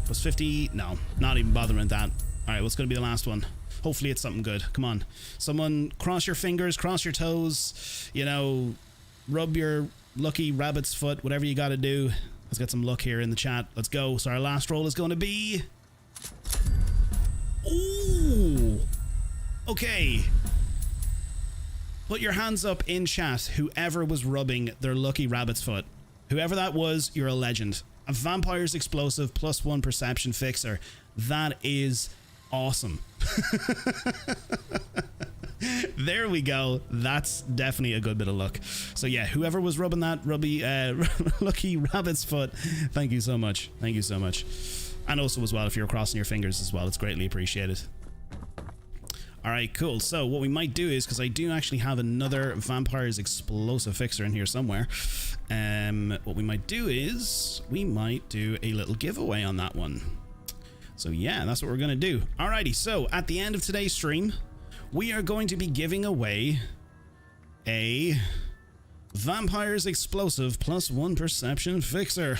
+50. No, not even bothering with that. Alright, what's going to be the last one? Hopefully it's something good. Come on. Someone cross your fingers, cross your toes, you know, rub your lucky rabbit's foot, whatever you got to do. Let's get some luck here in the chat. Let's go. So our last roll is going to be... Ooh. Okay. Put your hands up in chat, whoever was rubbing their lucky rabbit's foot. Whoever that was, you're a legend. A Vampire's Explosive +1 Perception Fixer. That is awesome. There we go. That's definitely a good bit of luck. So yeah, whoever was rubbing that lucky rabbit's foot, thank you so much. Thank you so much. And also as well, if you're crossing your fingers as well, it's greatly appreciated. Alright, cool. So what we might do is, because I do actually have another Vampire's Explosive Fixer in here somewhere, what we might do is we might do a little giveaway on that one. So yeah, that's what we're gonna do. Alrighty, so at the end of today's stream, we are going to be giving away a Vampire's Explosive +1 Perception Fixer.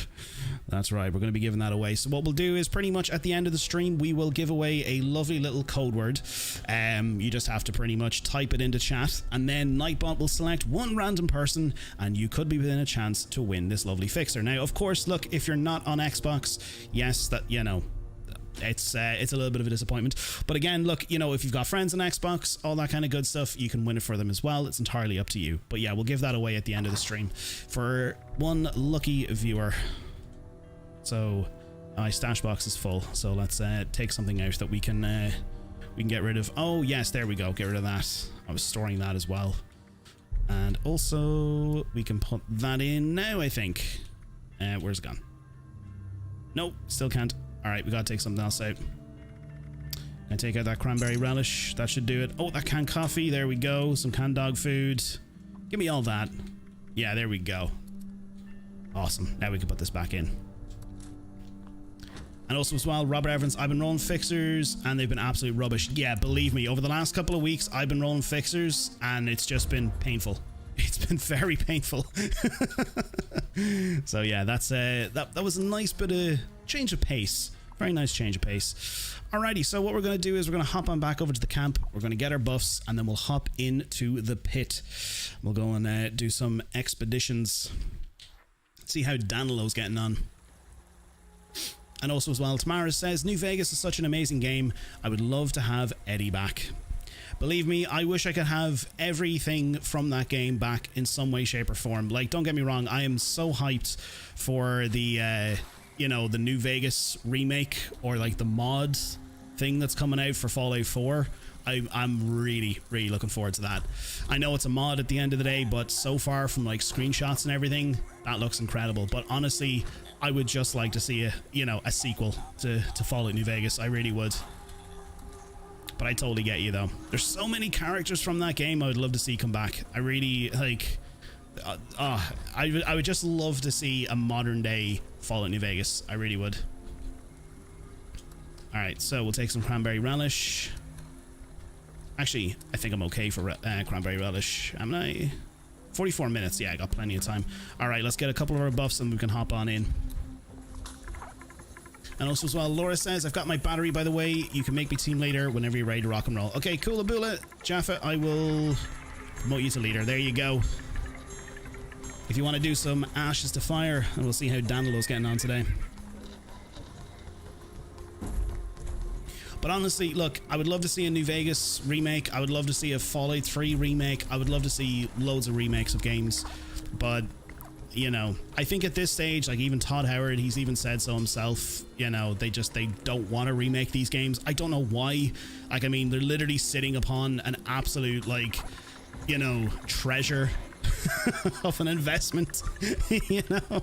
That's right, we're going to be giving that away. So what we'll do is pretty much at the end of the stream, we will give away a lovely little code word. You just have to pretty much type it into chat, and then Nightbot will select one random person, and you could be within a chance to win this lovely fixer. Now, of course, look, if you're not on Xbox, yes, that, you know, it's a little bit of a disappointment, but again, look, you know, if you've got friends on Xbox, all that kind of good stuff, you can win it for them as well. It's entirely up to you. But yeah, we'll give that away at the end of the stream for one lucky viewer. So my stash box is full, so let's take something out that we can get rid of. Oh yes, there we go, get rid of that. I was storing that as well. And also we can put that in now, I think. Where's it gone? Nope, still can't. Alright, we gotta take something else out. And take out that cranberry relish. That should do it. Oh, that canned coffee. There we go. Some canned dog food. Give me all that. Yeah, there we go. Awesome. Now we can put this back in. And also as well, Robert Evans, I've been rolling fixers and they've been absolute rubbish. Yeah, believe me, over the last couple of weeks, I've been rolling fixers and it's just been painful. It's been very painful. So yeah, that's that was a nice bit of change of pace. Very nice change of pace. Alrighty, so what we're going to do is we're going to hop on back over to the camp. We're going to get our buffs and then we'll hop into the pit. We'll go and do some expeditions. See how Danilo's getting on. And also as well, Tamara says, New Vegas is such an amazing game. I would love to have Eddie back. Believe me, I wish I could have everything from that game back in some way, shape or form. Like, don't get me wrong, I am so hyped for the, you know, the New Vegas remake or like the mod thing that's coming out for Fallout 4. I'm really, really looking forward to that. I know it's a mod at the end of the day, but so far from like screenshots and everything, that looks incredible. But honestly, I would just like to see a sequel to Fallout New Vegas. I really would. But I totally get you though. There's so many characters from that game I would love to see come back. I really, like, I would just love to see a modern day Fallout New Vegas. I really would. All right, so we'll take some cranberry relish. Actually, I think I'm okay for cranberry relish. Am I? 44 minutes. Yeah, I got plenty of time. All right, let's get a couple of our buffs and we can hop on in. And also as well, Laura says, I've got my battery, by the way. You can make me team leader whenever you're ready to rock and roll. Okay, cool, Abula. Jaffa, I will promote you to leader. There you go. If you want to do some ashes to fire, and we'll see how Danilo's getting on today. But honestly, look, I would love to see a New Vegas remake. I would love to see a Fallout 3 remake. I would love to see loads of remakes of games. But, you know, I think at this stage, like even Todd Howard, he's even said so himself, you know, they don't want to remake these games. I don't know why. Like, I mean, they're literally sitting upon an absolute, like, you know, treasure of an investment. You know,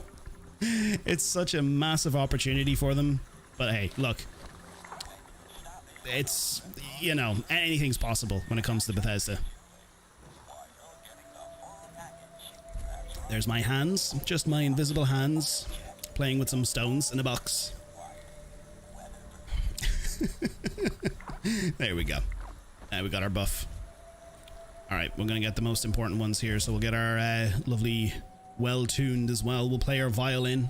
it's such a massive opportunity for them. But hey, look. It's, you know, anything's possible when it comes to Bethesda. There's my hands, just my invisible hands, playing with some stones in a box. There we go. We got our buff. Alright, we're going to get the most important ones here, so we'll get our lovely well-tuned as well. We'll play our violin.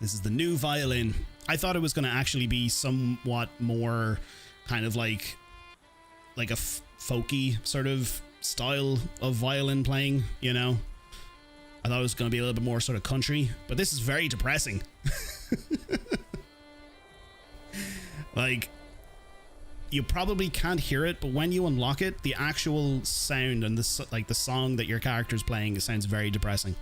This is the new violin. I thought it was going to actually be somewhat more kind of like a folky sort of style of violin playing, you know. I thought it was going to be a little bit more sort of country, but this is very depressing. Like, you probably can't hear it, but when you unlock it, the actual sound and the song that your character's playing, it sounds very depressing.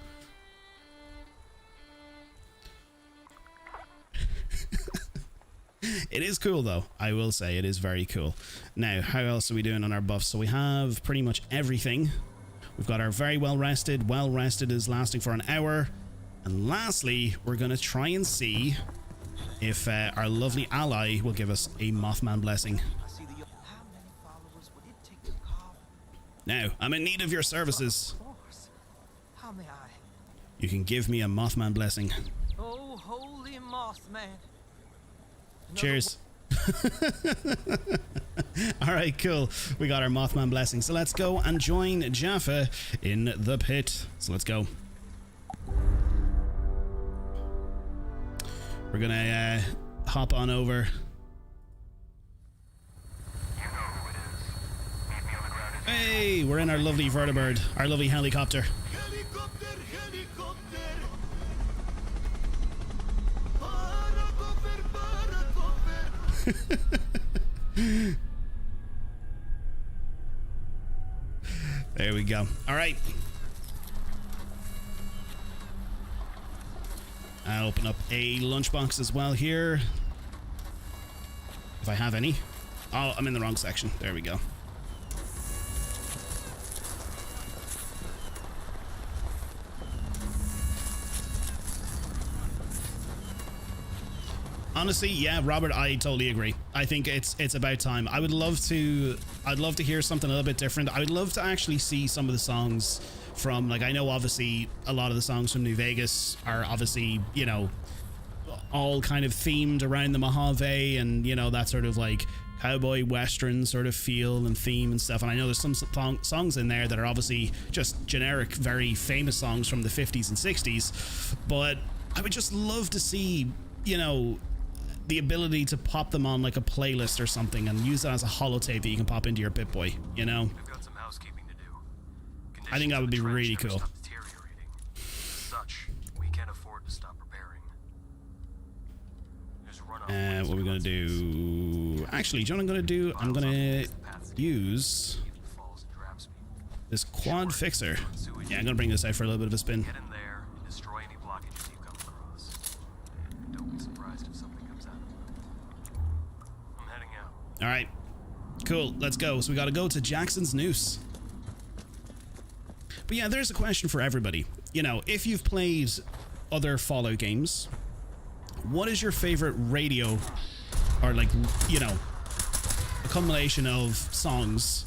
It is cool though, I will say it is very cool. Now, how else are we doing on our buffs? So we have pretty much everything. We've got our very well rested. Well rested is lasting for an hour. And lastly, we're going to try and see if our lovely ally will give us a Mothman blessing. Now, I'm in need of your services. How may I? You can give me a Mothman blessing. Oh, holy Mothman. Cheers. Alright, cool. We got our Mothman blessing. So let's go and join Jaffa in the pit. So let's go. We're gonna hop on over. Hey, we're in our lovely vertibird, our lovely helicopter. There we go. All right. I'll open up a lunchbox as well here. If I have any. Oh, I'm in the wrong section. There we go. Honestly, yeah, Robert, I totally agree. I think it's about time. I'd love to hear something a little bit different. I would love to actually see some of the songs from, like, I know obviously a lot of the songs from New Vegas are obviously, you know, all kind of themed around the Mojave and, you know, that sort of like cowboy western sort of feel and theme and stuff. And I know there's some songs in there that are obviously just generic, very famous songs from the 50s and 60s. But I would just love to see, you know, the ability to pop them on like a playlist or something and use that as a holotape that you can pop into your Pip-Boy, you know? We've got some housekeeping to do. I think that would be really cool. Such, we can't afford to stop repairing. What are we gonna do? Actually, do you know what I'm gonna do? I'm gonna use this quad fixer. Yeah, I'm gonna bring this out for a little bit of a spin. Get in there and destroy any blockages you come across. Don't be surprised if something comes out. I'm heading out. All right, cool. Let's go. So we got to go to Jackson's Noose. But yeah, there's a question for everybody. You know, if you've played other Fallout games, what is your favorite radio, or like, you know, a combination of songs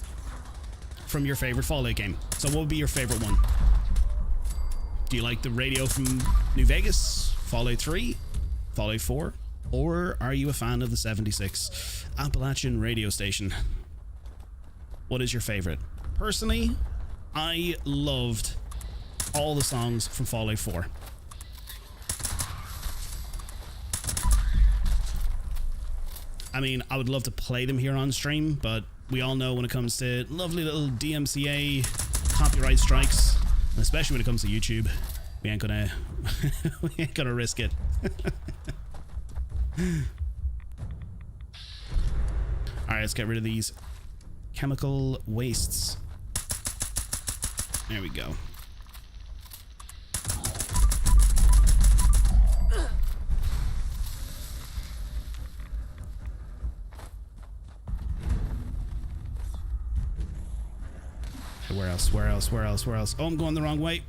from your favorite Fallout game. So what would be your favorite one? Do you like the radio from New Vegas, Fallout 3, Fallout 4, or are you a fan of the 76 Appalachian radio station? What is your favorite? Personally, I loved all the songs from Fallout 4. I mean, I would love to play them here on stream, but we all know when it comes to lovely little DMCA copyright strikes, and especially when it comes to YouTube, we ain't gonna we ain't gonna risk it. Alright, let's get rid of these chemical wastes. There we go. Where else? Where else? Where else? Where else? Oh, I'm going the wrong way.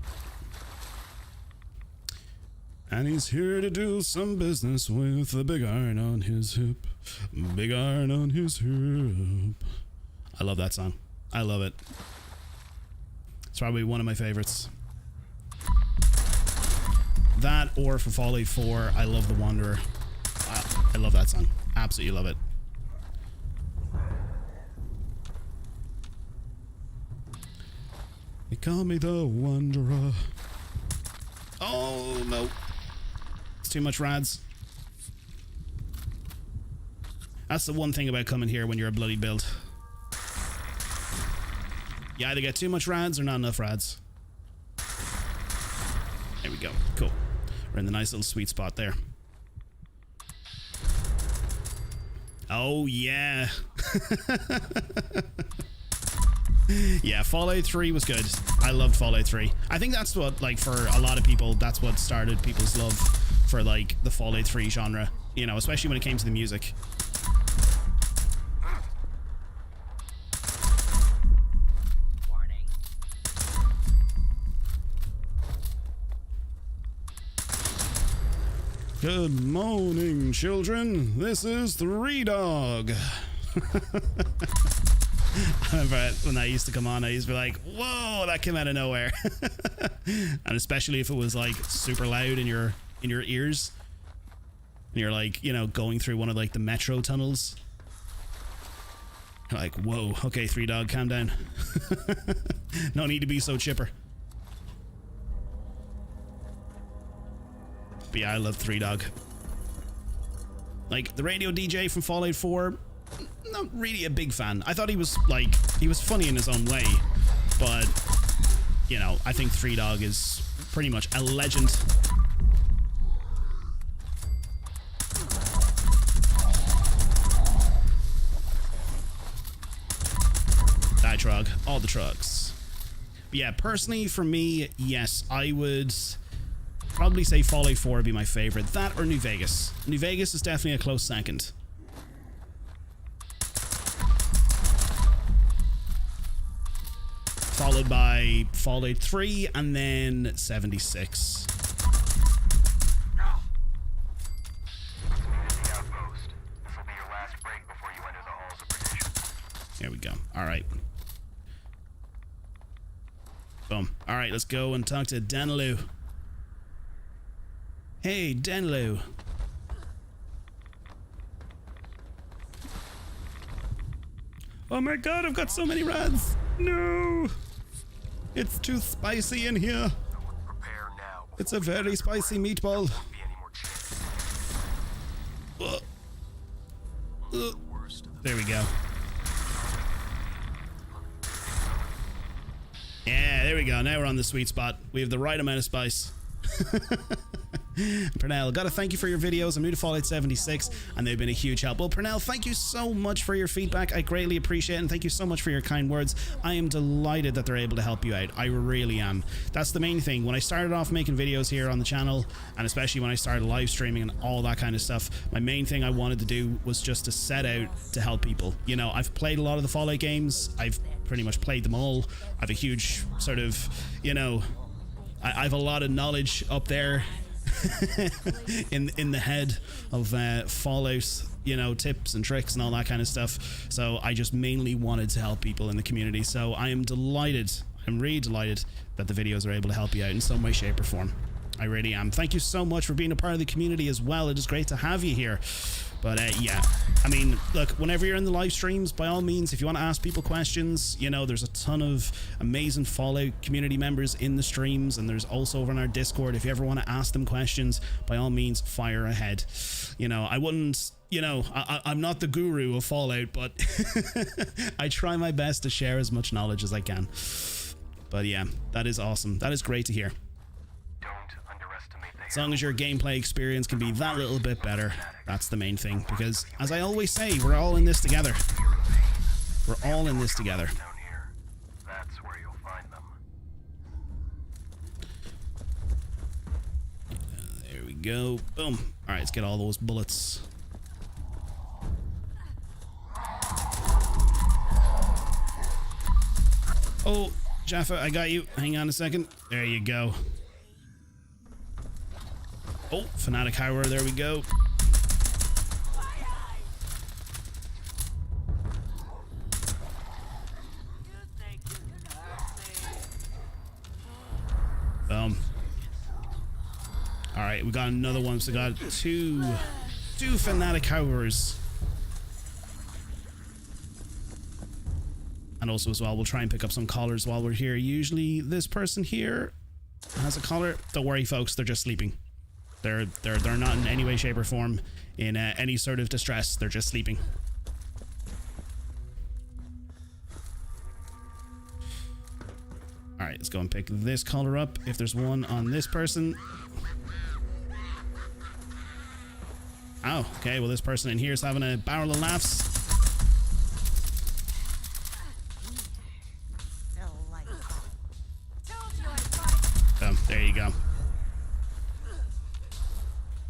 And he's here to do some business with a big iron on his hip. Big iron on his hip. I love that song. I love it. It's probably one of my favorites. That or for Fallout 4, I love The Wanderer. I love that song. Absolutely love it. They call me the Wanderer. Oh, no. It's too much rads. That's the one thing about coming here when you're a Bloodied build. You either get too much rads or not enough rads. There we go. Cool. We're in the nice little sweet spot there. Oh, yeah. Yeah, Fallout 3 was good. I loved Fallout 3. I think that's what, like, for a lot of people, that's what started people's love for, like, the Fallout 3 genre. You know, especially when it came to the music. Warning. Good morning, children. This is 3Dog. I remember when I used to come on, I used to be like, whoa, that came out of nowhere. And especially if it was like super loud in your ears. And you're like, you know, going through one of like the metro tunnels. You're like, whoa, okay, 3Dog, calm down. No need to be so chipper. But yeah, I love 3Dog. Like the radio DJ from Fallout 4, not really a big fan. I thought he was like, he was funny in his own way, but you know, I think 3Dog is pretty much a legend. Die Trug, all the trugs. But yeah, personally for me, yes, I would probably say Fallout 4 would be my favorite. That or New Vegas. New Vegas is definitely a close second. Followed by Fallout 3 and then 76. There we go. Alright. Boom. Alright, let's go and talk to Danilou. Hey, Danilou. Oh my god, I've got so many rads. No. It's too spicy in here. It's a very spicy meatball. There we go. Yeah, there we go. Now we're on the sweet spot. We have the right amount of spice. P3nAl, gotta thank you for your videos. I'm new to Fallout 76 and they've been a huge help. Well, P3nAl, thank you so much for your feedback. I greatly appreciate it, and thank you so much for your kind words. I am delighted that they're able to help you out. I really am. That's the main thing. When I started off making videos here on the channel, and especially when I started live streaming and all that kind of stuff, my main thing I wanted to do was just to set out to help people. You know, I've played a lot of the Fallout games. I've pretty much played them all. I have a huge sort of, you know, I have a lot of knowledge up there in the head of Fallout, you know, tips and tricks and all that kind of stuff. So I just mainly wanted to help people in the community. So I am delighted, I'm really delighted that the videos are able to help you out in some way, shape or form. I really am. Thank you so much for being a part of the community as well. It is great to have you here. But yeah, I mean, look, whenever you're in the live streams, by all means, if you want to ask people questions, you know, there's a ton of amazing Fallout community members in the streams, and there's also over on our Discord. If you ever want to ask them questions, by all means, fire ahead. You know, I wouldn't, you know, I'm not the guru of Fallout, but I try my best to share as much knowledge as I can. But yeah, that is awesome. That is great to hear. As long as your gameplay experience can be that little bit better, that's the main thing. Because, as I always say, we're all in this together. We're all in this together. That's where you'll find them. There we go. Boom. All right, let's get all those bullets. Oh, Jaffa, I got you. Hang on a second. There you go. Oh, Fanatic Howler, there we go. Alright, we got another one, so we got two Fanatic Howlers. And also as well, we'll try and pick up some collars while we're here. Usually this person here has a collar. Don't worry folks, they're just sleeping. They're not in any way, shape, or form in any sort of distress. They're just sleeping. All right, let's go and pick this collar up. If there's one on this person. Oh, okay. Well, this person in here is having a barrel of laughs. There you go.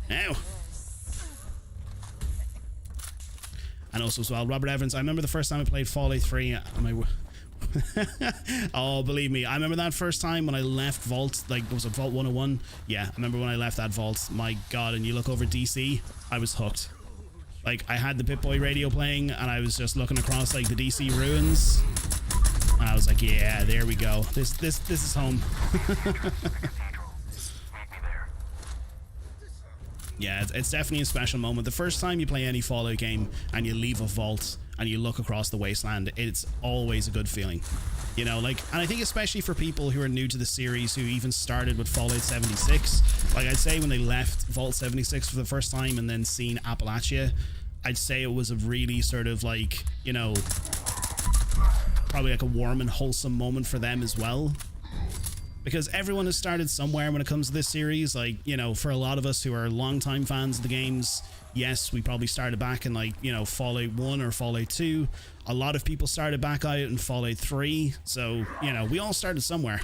Now. And also as well, Robert Evans, I remember the first time I played Fallout 3. Oh, believe me, I remember that first time when I left Vault, like, was it Vault 101? Yeah, I remember when I left that Vault. My God, and you look over DC, I was hooked. Like, I had the Pip-Boy radio playing, and I was just looking across, like, the DC ruins. And I was like, yeah, there we go. This is home. Yeah, it's definitely a special moment. The first time you play any Fallout game and you leave a vault and you look across the wasteland, it's always a good feeling. You know, like, and I think especially for people who are new to the series, who even started with Fallout 76, like I'd say when they left Vault 76 for the first time and then seen Appalachia, I'd say it was a really sort of like, you know, probably like a warm and wholesome moment for them as well. Because everyone has started somewhere when it comes to this series. Like, you know, for a lot of us who are longtime fans of the games, yes, we probably started back in, like, you know, Fallout 1 or Fallout 2. A lot of people started back out in Fallout 3. So, you know, we all started somewhere.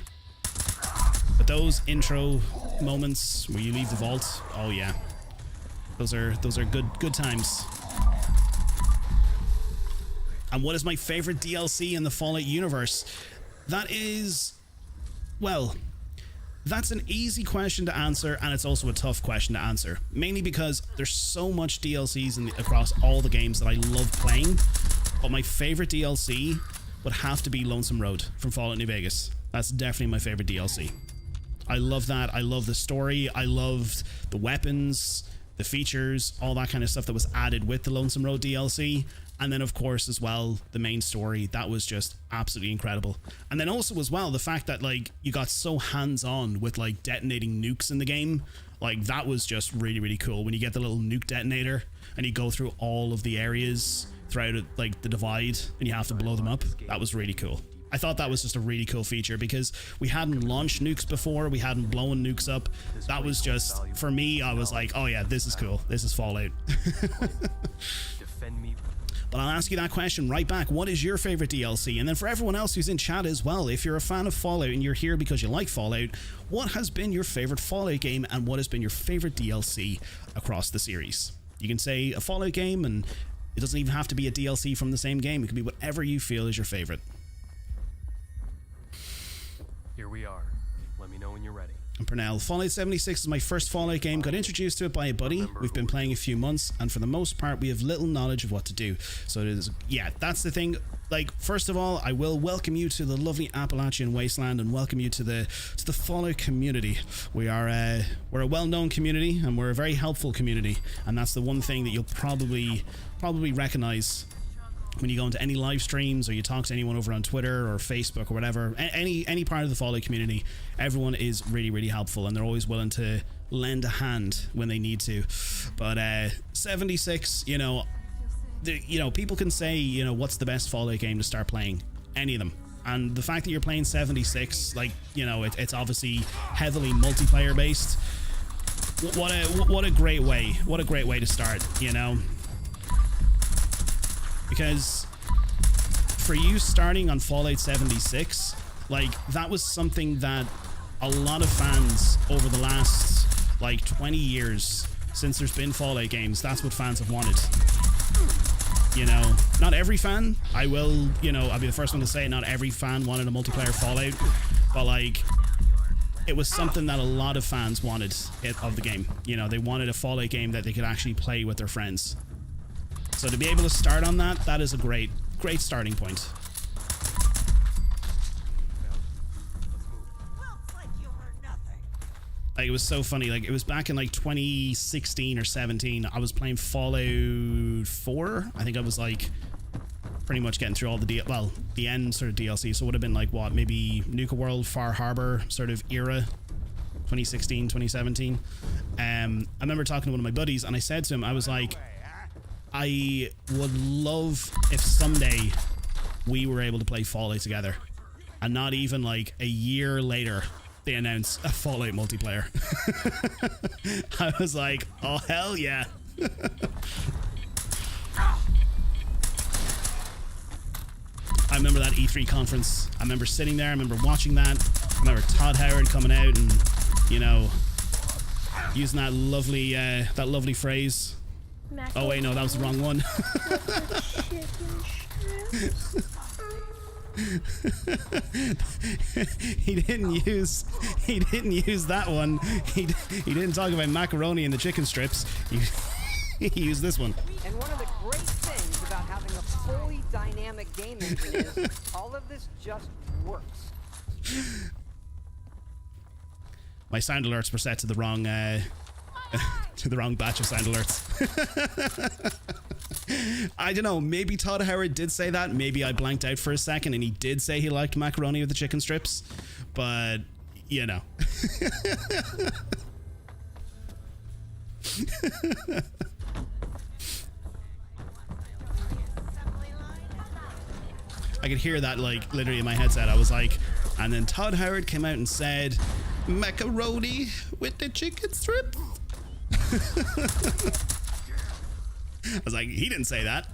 But those intro moments where you leave the vault, oh yeah. Those are good times. And what is my favorite DLC in the Fallout universe? That is... Well, that's an easy question to answer, and it's also a tough question to answer. Mainly because there's so much DLCs across all the games that I love playing. But my favorite DLC would have to be Lonesome Road from Fallout New Vegas. That's definitely my favorite DLC. I love that. I love the story. I loved the weapons, the features, all that kind of stuff that was added with the Lonesome Road DLC. And then, of course, as well, the main story, that was just absolutely incredible. And then also, as well, the fact that, like, you got so hands-on with, like, detonating nukes in the game. Like, that was just really, really cool. When you get the little nuke detonator and you go through all of the areas throughout, like, the divide and you have to blow them up. That was really cool. I thought that was just a really cool feature because we hadn't launched nukes before. We hadn't blown nukes up. That was just, for me, I was like, oh, yeah, this is cool. This is Fallout. Defend me. But I'll ask you that question right back. What is your favorite DLC? And then for everyone else who's in chat as well, if you're a fan of Fallout and you're here because you like Fallout, what has been your favorite Fallout game and what has been your favorite DLC across the series? You can say a Fallout game, and it doesn't even have to be a DLC from the same game. It can be whatever you feel is your favorite. Here we are. Let me know when you're ready. P3nAl. Fallout 76 is my first Fallout game. Got introduced to it by a buddy. We've been playing a few months, and for the most part, we have little knowledge of what to do. So it is, yeah, that's the thing. Like, first of all, I will welcome you to the lovely Appalachian wasteland and welcome you to the Fallout community. We're a well-known community, and we're a very helpful community, and that's the one thing that you'll probably recognize when you go into any live streams or you talk to anyone over on Twitter or Facebook or whatever. Any part of the Fallout community, everyone is really, really helpful, and they're always willing to lend a hand when they need to. But 76, you know, people can say, what's the best Fallout game to start playing? Any of them. And the fact that you're playing 76, like, it's obviously heavily multiplayer based. What a great way. What a great way to start, Because for you starting on Fallout 76, like, that was something that a lot of fans over the last, 20 years since there's been Fallout games, that's what fans have wanted. Not every fan, I'll be the first one to say not every fan wanted a multiplayer Fallout, but it was something that a lot of fans wanted of the game. They wanted a Fallout game that they could actually play with their friends. So to be able to start on that is a great starting point. It was so funny. It was back in 2016 or 17. I was playing Fallout 4. I think I was pretty much getting through all the end sort of DLC. So it would have been what, maybe Nuka World, Far Harbor sort of era, 2016, 2017. I remember talking to one of my buddies, and I said to him, I was like, I would love if someday we were able to play Fallout together, and not even a year later they announced a Fallout multiplayer. I was like, oh hell yeah. I remember that E3 conference. I remember sitting there. I remember watching that. I remember Todd Howard coming out and, using that lovely phrase. Oh wait, no, that was the wrong one. he didn't use that one. He didn't talk about macaroni and the chicken strips. He used this one. And one of the great things about having a fully dynamic game engine is all of this just works. My sound alerts were set to the wrong to the wrong batch of sound alerts. I don't know, maybe Todd Howard did say that. Maybe I blanked out for a second and he did say he liked macaroni with the chicken strips, but I could hear that literally in my headset. I was like, and then Todd Howard came out and said macaroni with the chicken strips. I was like, he didn't say that.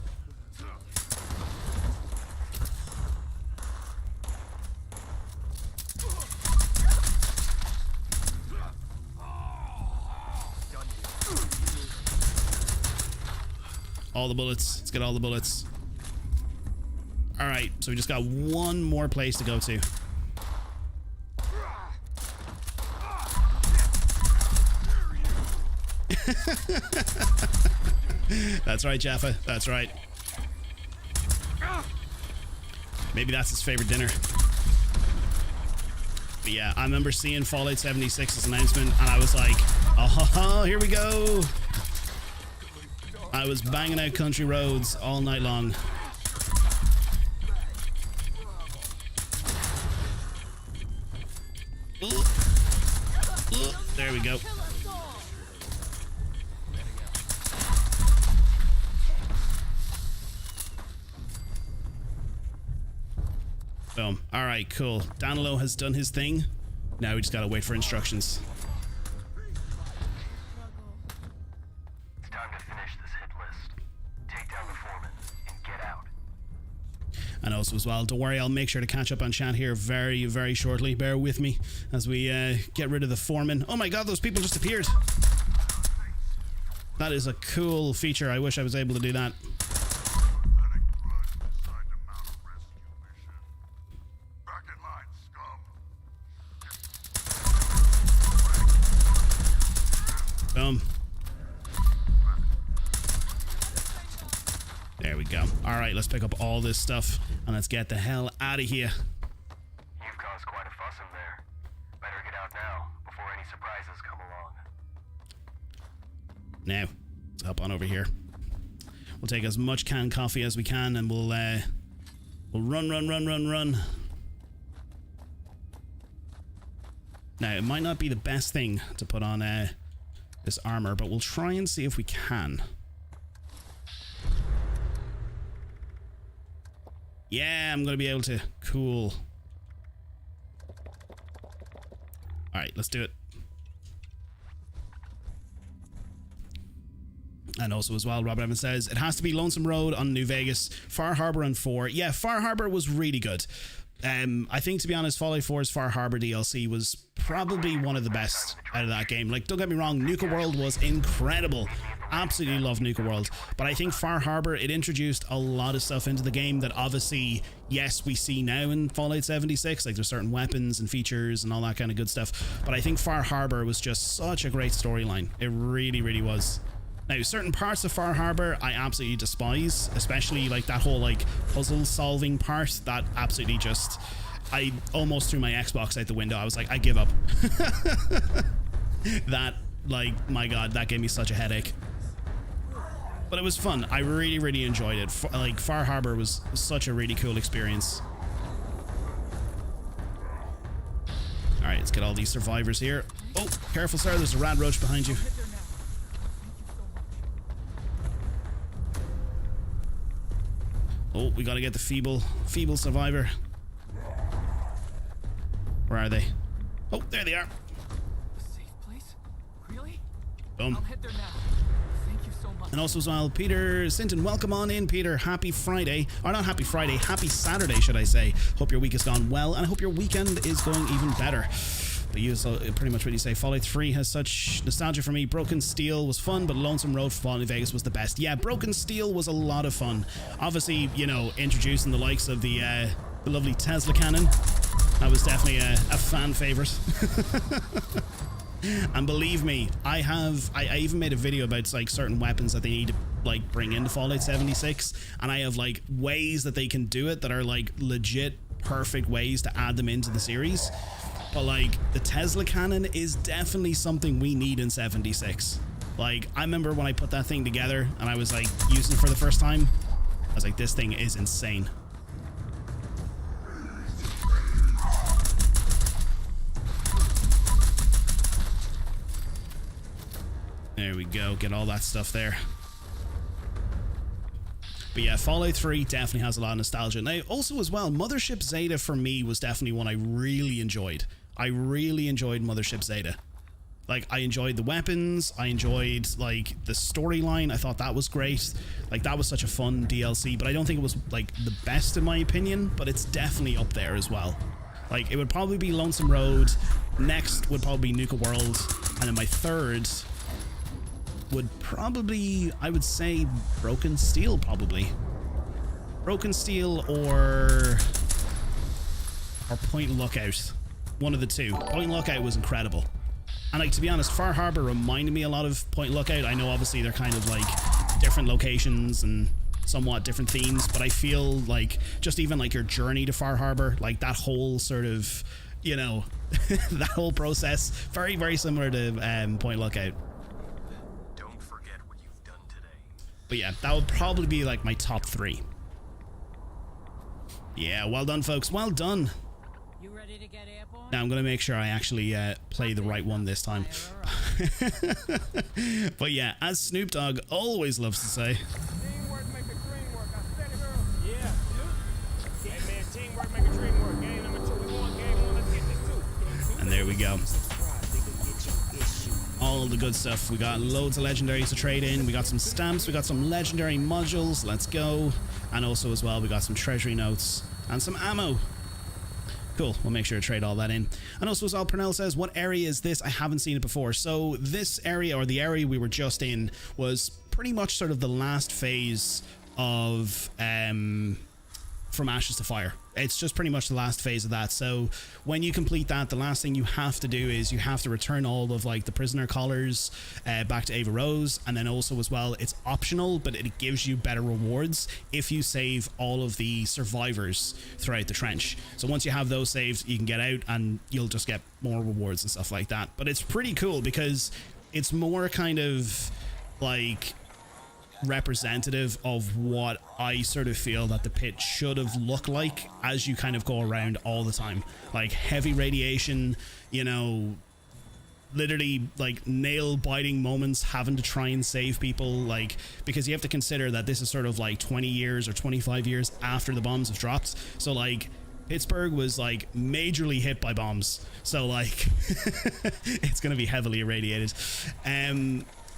All the bullets. Let's get all the bullets. Alright, so we just got one more place to go to. That's right, Jaffa. That's right. Maybe that's his favorite dinner. But yeah, I remember seeing Fallout 76's announcement and I was like, oh, here we go. I was banging out country roads all night long. There we go. Boom. Alright, cool. Danilo has done his thing. Now we just gotta wait for instructions. It's time to finish this hit list. Take down the foreman and get out. And also as well, don't worry, I'll make sure to catch up on chat here very, very shortly. Bear with me as we get rid of the foreman. Oh my god, those people just appeared. That is a cool feature. I wish I was able to do that. Boom. There we go. Alright, let's pick up all this stuff and let's get the hell out of here. You've caused quite a fuss in there. Better get out now, before any surprises come along. Now, let's hop on over here. We'll take as much canned coffee as we can and we'll run. Now, it might not be the best thing to put on this armor, but we'll try and see if we can. Yeah, I'm going to be able to. Cool. Alright, let's do it. And also as well, Robert Evans says, it has to be Lonesome Road on New Vegas, Far Harbor and 4. Yeah, Far Harbor was really good. I think, to be honest, Fallout 4's Far Harbor DLC was probably one of the best out of that game. Like, don't get me wrong, Nuka World was incredible. Absolutely love Nuka World. But I think Far Harbor, it introduced a lot of stuff into the game that obviously, yes, we see now in Fallout 76. Like, there's certain weapons and features and all that kind of good stuff. But I think Far Harbor was just such a great storyline. It really, really was. Now, certain parts of Far Harbor I absolutely despise, especially like that whole like puzzle solving part. That absolutely just, I almost threw my Xbox out the window. I was like, I give up. That, like, my god, that gave me such a headache. But it was fun. I really, really enjoyed it. Like, Far Harbor was such a really cool experience. Alright, let's get all these survivors here. Oh, careful, sir. There's a rad roach behind you. Oh, we gotta get the feeble survivor. Where are they? Oh, there they are. A safe place? Really? Boom. I'll head there now. Thank you so much. And also as well, Peter Sinton, welcome on in, Peter. Happy Friday. Or not happy Friday, happy Saturday, should I say. Hope your week has gone well, and I hope your weekend is going even better. But you pretty much what you say. Fallout 3 has such nostalgia for me. Broken Steel was fun, but Lonesome Road for Fallout New Vegas was the best. Yeah, Broken Steel was a lot of fun. Obviously, you know, introducing the likes of the lovely Tesla cannon. That was definitely a fan favorite. And believe me, I even made a video about like certain weapons that they need to like bring into Fallout 76, and I have like ways that they can do it that are like legit perfect ways to add them into the series. But like the Tesla cannon is definitely something we need in 76. Like, I remember when I put that thing together and I was like using it for the first time, I was like, this thing is insane. There we go, get all that stuff there. But yeah, Fallout 3 definitely has a lot of nostalgia. Now, also as well, Mothership Zeta for me was definitely one I really enjoyed. I really enjoyed Mothership Zeta. Like, I enjoyed the weapons, I enjoyed, like, the storyline. I thought that was great. Like, that was such a fun DLC, but I don't think it was, like, the best in my opinion, but it's definitely up there as well. Like, it would probably be Lonesome Road, next would probably be Nuka World, and then my third would probably, I would say, Broken Steel, probably. Broken Steel or Point Lookout. One of the two. Point Lookout was incredible. And like, to be honest, Far Harbor reminded me a lot of Point Lookout. I know obviously they're kind of like different locations and somewhat different themes, but I feel like just even like your journey to Far Harbor, like that whole sort of, you know, that whole process, very, very similar to Point Lookout. Don't forget what you've done today. But yeah, that would probably be like my top 3. Yeah, well done, folks. Well done. You ready to get airborne? Now I'm going to make sure I actually play the right one this time. But yeah, as Snoop Dogg always loves to say. Teamwork make the dream work. I said it, girl. Yeah, Snoop. Hey, man, teamwork make a dream work. Game number 2. We won game 1. Let's get this 2. And there we go. All the good stuff. We got loads of legendaries to trade in. We got some stamps. We got some legendary modules. Let's go. And also as well, we got some treasury notes and some ammo. Cool, we'll make sure to trade all that in. And also as well, Pernell says, what area is this? I haven't seen it before. So this area, or the area we were just in, was pretty much sort of the last phase of from ashes to fire. It's just pretty much the last phase of that. So when you complete that, the last thing you have to do is you have to return all of like the prisoner collars back to Ava Rose, and then also as well, it's optional, but it gives you better rewards if you save all of the survivors throughout the trench. So once you have those saved, you can get out and you'll just get more rewards and stuff like that. But it's pretty cool because it's more kind of like representative of what I sort of feel that the pit should have looked like as you kind of go around all the time. Like heavy radiation, you know, literally like nail biting moments having to try and save people, like, because you have to consider that this is sort of like 20 years or 25 years after the bombs have dropped. So like Pittsburgh was like majorly hit by bombs, so like it's going to be heavily irradiated.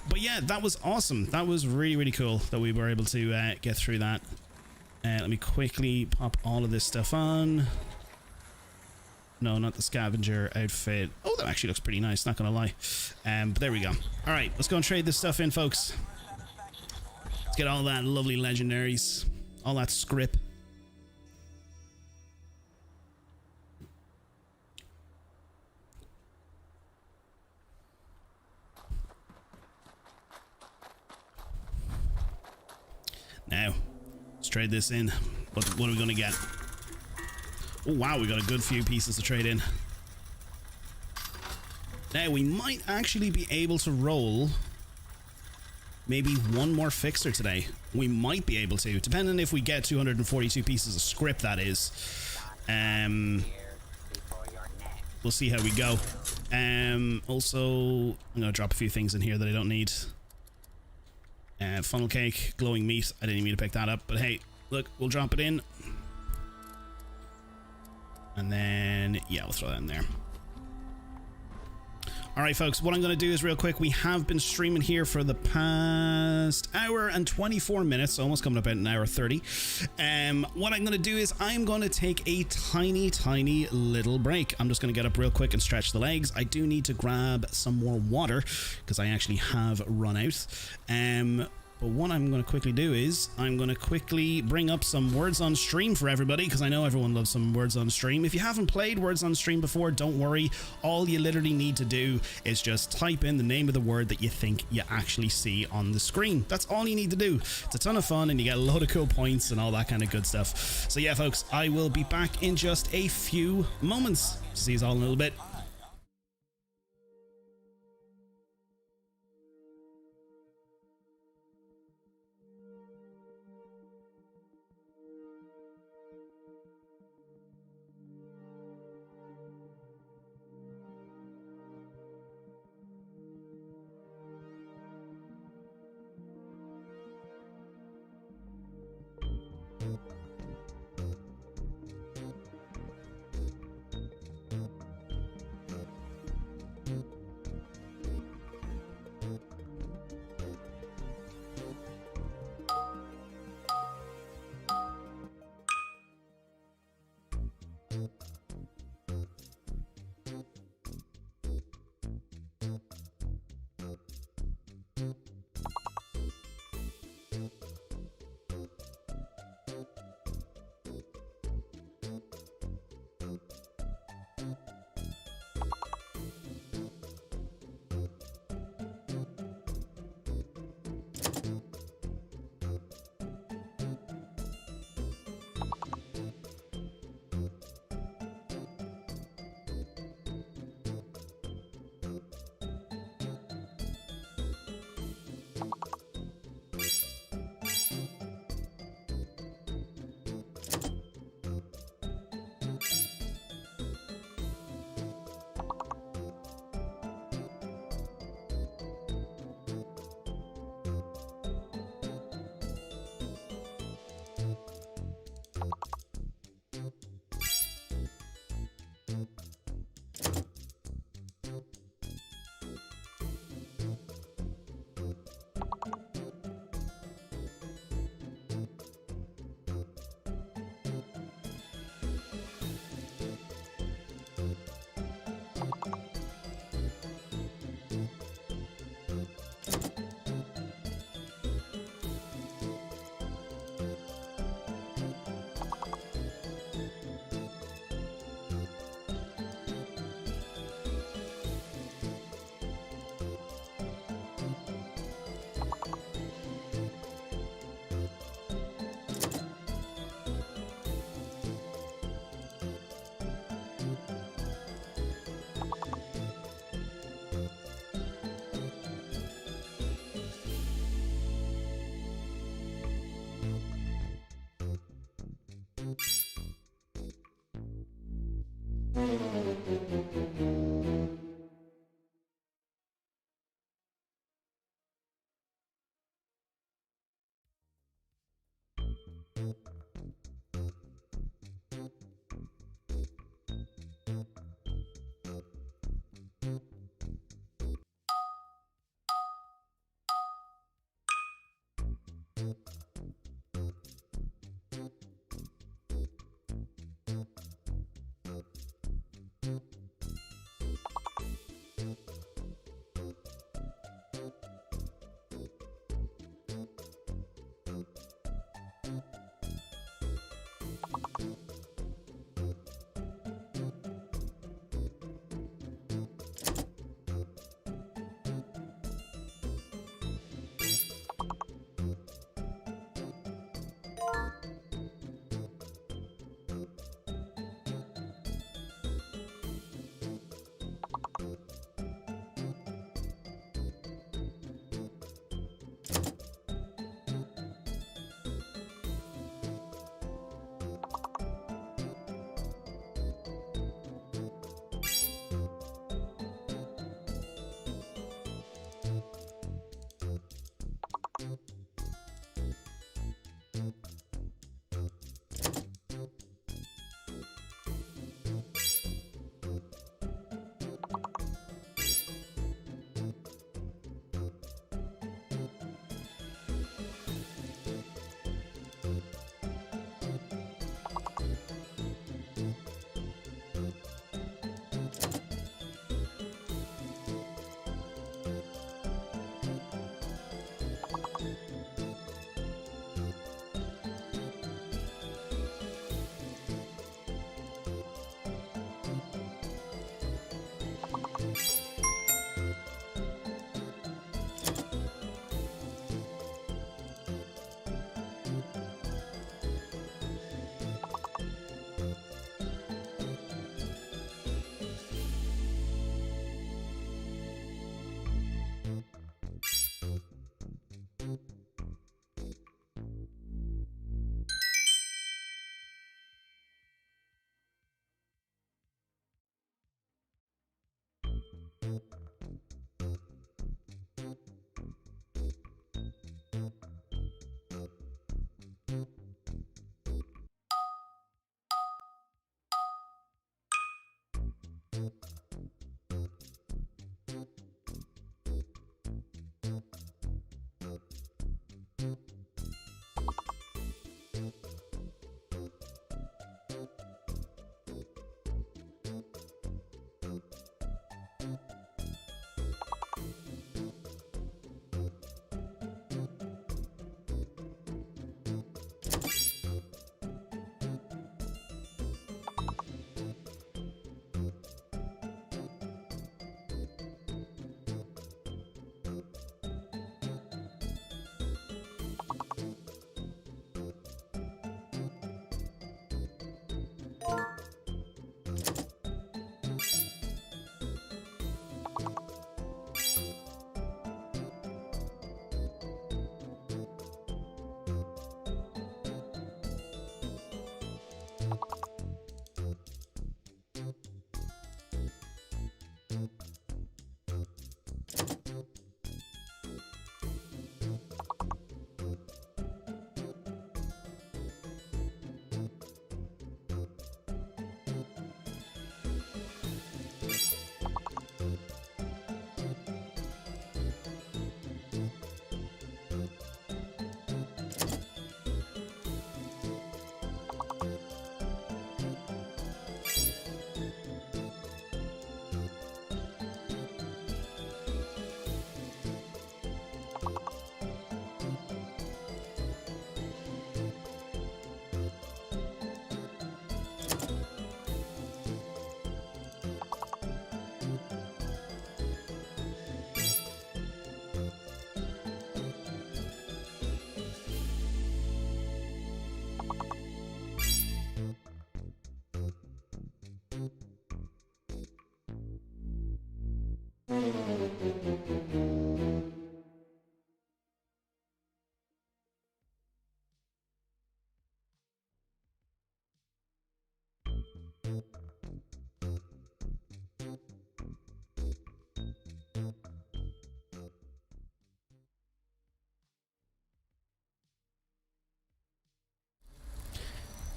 But yeah, that was awesome. That was really, really cool that we were able to get through that. Let me quickly pop all of this stuff on. No, not the scavenger outfit. Oh, that actually looks pretty nice, not gonna lie. But there we go. All right, let's go and trade this stuff in, folks. Let's get all that lovely legendaries, all that script. Now, let's trade this in. What are we going to get? Oh, wow, we got a good few pieces to trade in. Now, we might actually be able to roll maybe one more fixer today. We might be able to, depending if we get 242 pieces of script, that is. We'll see how we go. Also, I'm going to drop a few things in here that I don't need. Funnel cake, glowing meat. I didn't even mean to pick that up, but hey, look, we'll drop it in. And then, yeah, we'll throw that in there. All right, folks, what I'm going to do is real quick. We have been streaming here for the past hour and 24 minutes, almost coming up at an hour 30. What I'm going to do is I'm going to take a tiny little break. I'm just going to get up real quick and stretch the legs. I do need to grab some more water because I actually have run out. But what I'm going to quickly do is I'm going to quickly bring up some words on stream for everybody, because I know everyone loves some words on stream. If you haven't played words on stream before, don't worry. All you literally need to do is just type in the name of the word that you think you actually see on the screen. That's all you need to do. It's a ton of fun and you get a load of cool points and all that kind of good stuff. So yeah, folks, I will be back in just a few moments. See you all in a little bit.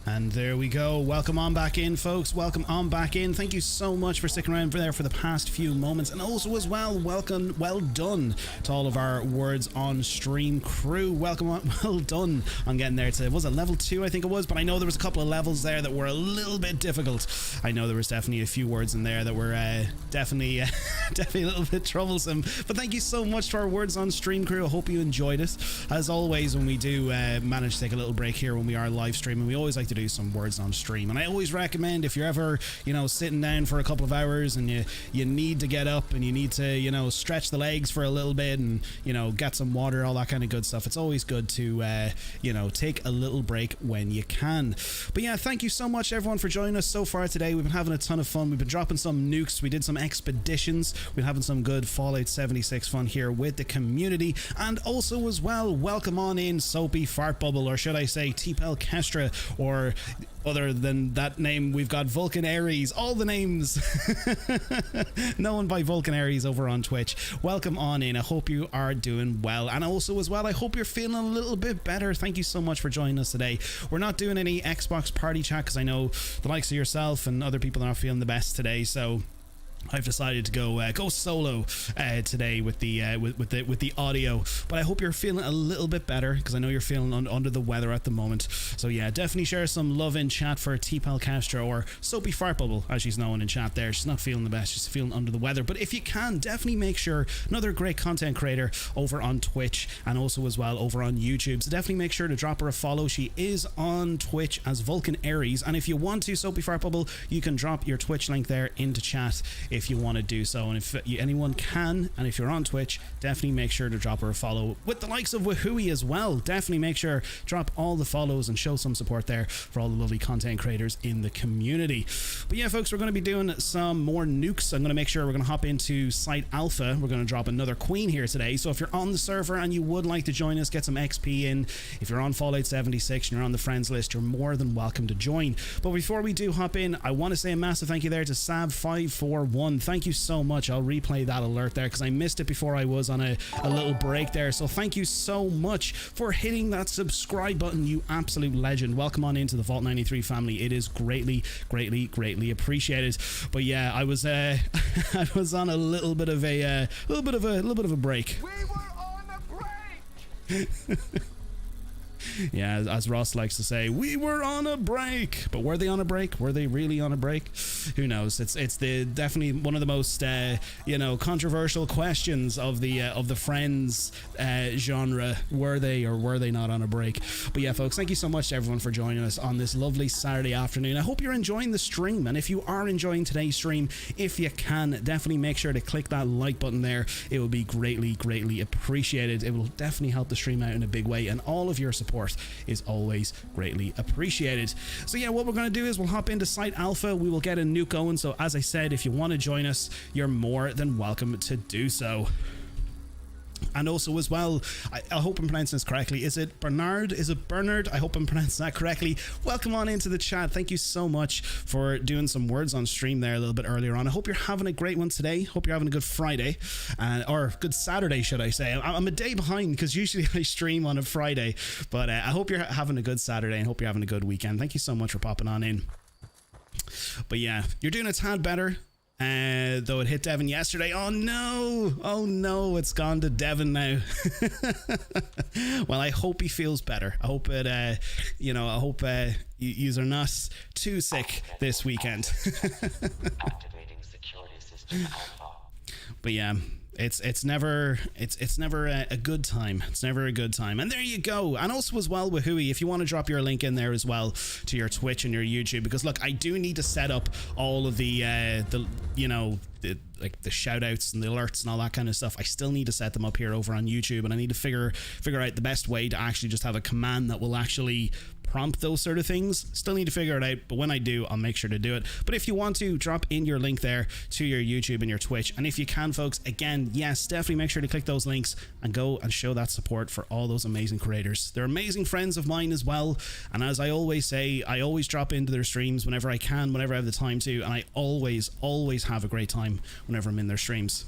And there we go. Welcome on back in, folks. Welcome on back in. Thank you so much for sticking around for the past few moments. And also as well, welcome, well done to all of our Words on Stream crew. Welcome on, well done on getting there to, was it level 2 I think it was? But I know there was a couple of levels there that were a little bit difficult. I know there was definitely a few words in there that were definitely a little bit troublesome. But thank you so much to our Words on Stream crew. I hope you enjoyed it. As always, when we do manage to take a little break here when we are live streaming, we always like to do some words on stream, and I always recommend, if you're ever sitting down for a couple of hours and you need to get up and you need to stretch the legs for a little bit and get some water, all that kind of good stuff, it's always good to take a little break when you can. But yeah, thank you so much everyone for joining us so far today. We've been having a ton of fun. We've been dropping some nukes, we did some expeditions, we've been having some good Fallout 76 fun here with the community. And also as well, welcome on in Soapy Fart Bubble, or should I say T3nAlPineapple, or other than that name, we've got Vulcan Aries, all the names known by Vulcan Aries over on Twitch. Welcome on in. I hope you are doing well, and also as well, I hope you're feeling a little bit better. Thank you so much for joining us today. We're not doing any Xbox party chat because I know the likes of yourself and other people are not feeling the best today, so I've decided to go solo today with the audio. But I hope you're feeling a little bit better, because I know you're feeling under the weather at the moment. So yeah, definitely share some love in chat for T3nAlPineapple, or Soapy Fart Bubble as she's known in chat there. She's not feeling the best, she's feeling under the weather. But if you can, definitely make sure, another great content creator over on Twitch and also as well over on YouTube, so definitely make sure to drop her a follow. She is on Twitch as Vulcan Aries, and if you want to, Soapy Fart Bubble, you can drop your Twitch link there into chat if you want to do so. And if anyone can, and if you're on Twitch, definitely make sure to drop her a follow with the likes of Wahooey as well. Definitely make sure, drop all the follows and show some support there for all the lovely content creators in the community. But yeah, folks, we're going to be doing some more nukes. I'm going to make sure we're going to hop into Site Alpha. We're going to drop another queen here today, so if you're on the server and you would like to join us, get some XP in, if you're on Fallout 76 and you're on the friends list, you're more than welcome to join. But before we do hop in, I want to say a massive thank you there to Sab541. Thank you so much. I'll replay that alert there because I missed it before I was on a little break there. So thank you so much for hitting that subscribe button, you absolute legend. Welcome on into the Vault 93 family. It is greatly appreciated. But yeah, I was I was on a little bit of a break. We were on a break. Yeah, as Ross likes to say, we were on a break. But were they on a break? Were they really on a break? Who knows? It's definitely one of the most controversial questions of the Friends genre. Were they or were they not on a break? But yeah, folks, thank you so much to everyone for joining us on this lovely Saturday afternoon. I hope you're enjoying the stream, and if you are enjoying today's stream, if you can, definitely make sure to click that like button there. It will be greatly appreciated. It will definitely help the stream out in a big way, and all of your support is always greatly appreciated. So yeah, what we're going to do is we'll hop into Site Alpha. We will get a nuke going, so as I said, if you want to join us, you're more than welcome to do so. And also as well, I hope I'm pronouncing this correctly. Is it Bernard? Is it Bernard? I hope I'm pronouncing that correctly. Welcome on into the chat. Thank you so much for doing some words on stream there a little bit earlier on. I hope you're having a great one today. Hope you're having a good Friday, or good Saturday, should I say. I'm a day behind because usually I stream on a Friday, but I hope you're having a good Saturday and hope you're having a good weekend. Thank you so much for popping on in. But yeah, you're doing a tad better. Though it hit Devon yesterday. Oh no, it's gone to Devon now. Well, I hope he feels better. I hope it I hope you are not too sick this weekend. Activating security system alpha. But yeah, it's never a good time. It's never a good time. And there you go. And also as well, Wahooey, if you want to drop your link in there as well to your Twitch and your YouTube, because look, I do need to set up all of the shout outs and the alerts and all that kind of stuff. I still need to set them up here over on YouTube, and I need to figure out the best way to actually just have a command that will actually prompt those sort of things. Still need to figure it out, but when I do, I'll make sure to do it. But if you want to, drop in your link there to your YouTube and your Twitch, and if you can, folks, again, yes, definitely make sure to click those links and go and show that support for all those amazing creators. They're amazing friends of mine as well, and as I always say, I always drop into their streams whenever I can, whenever I have the time to, and I always have a great time whenever I'm in their streams.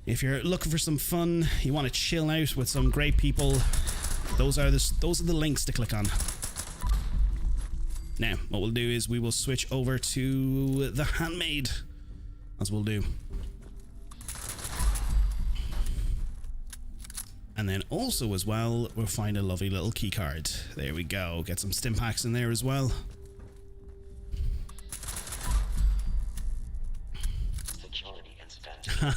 If you're looking for some fun, you want to chill out with some great people, those are the links to click on. Now, what we'll do is we will switch over to the handmaid, as we'll do. And then also as well, we'll find a lovely little key card. There we go. Get some stim packs in there as well.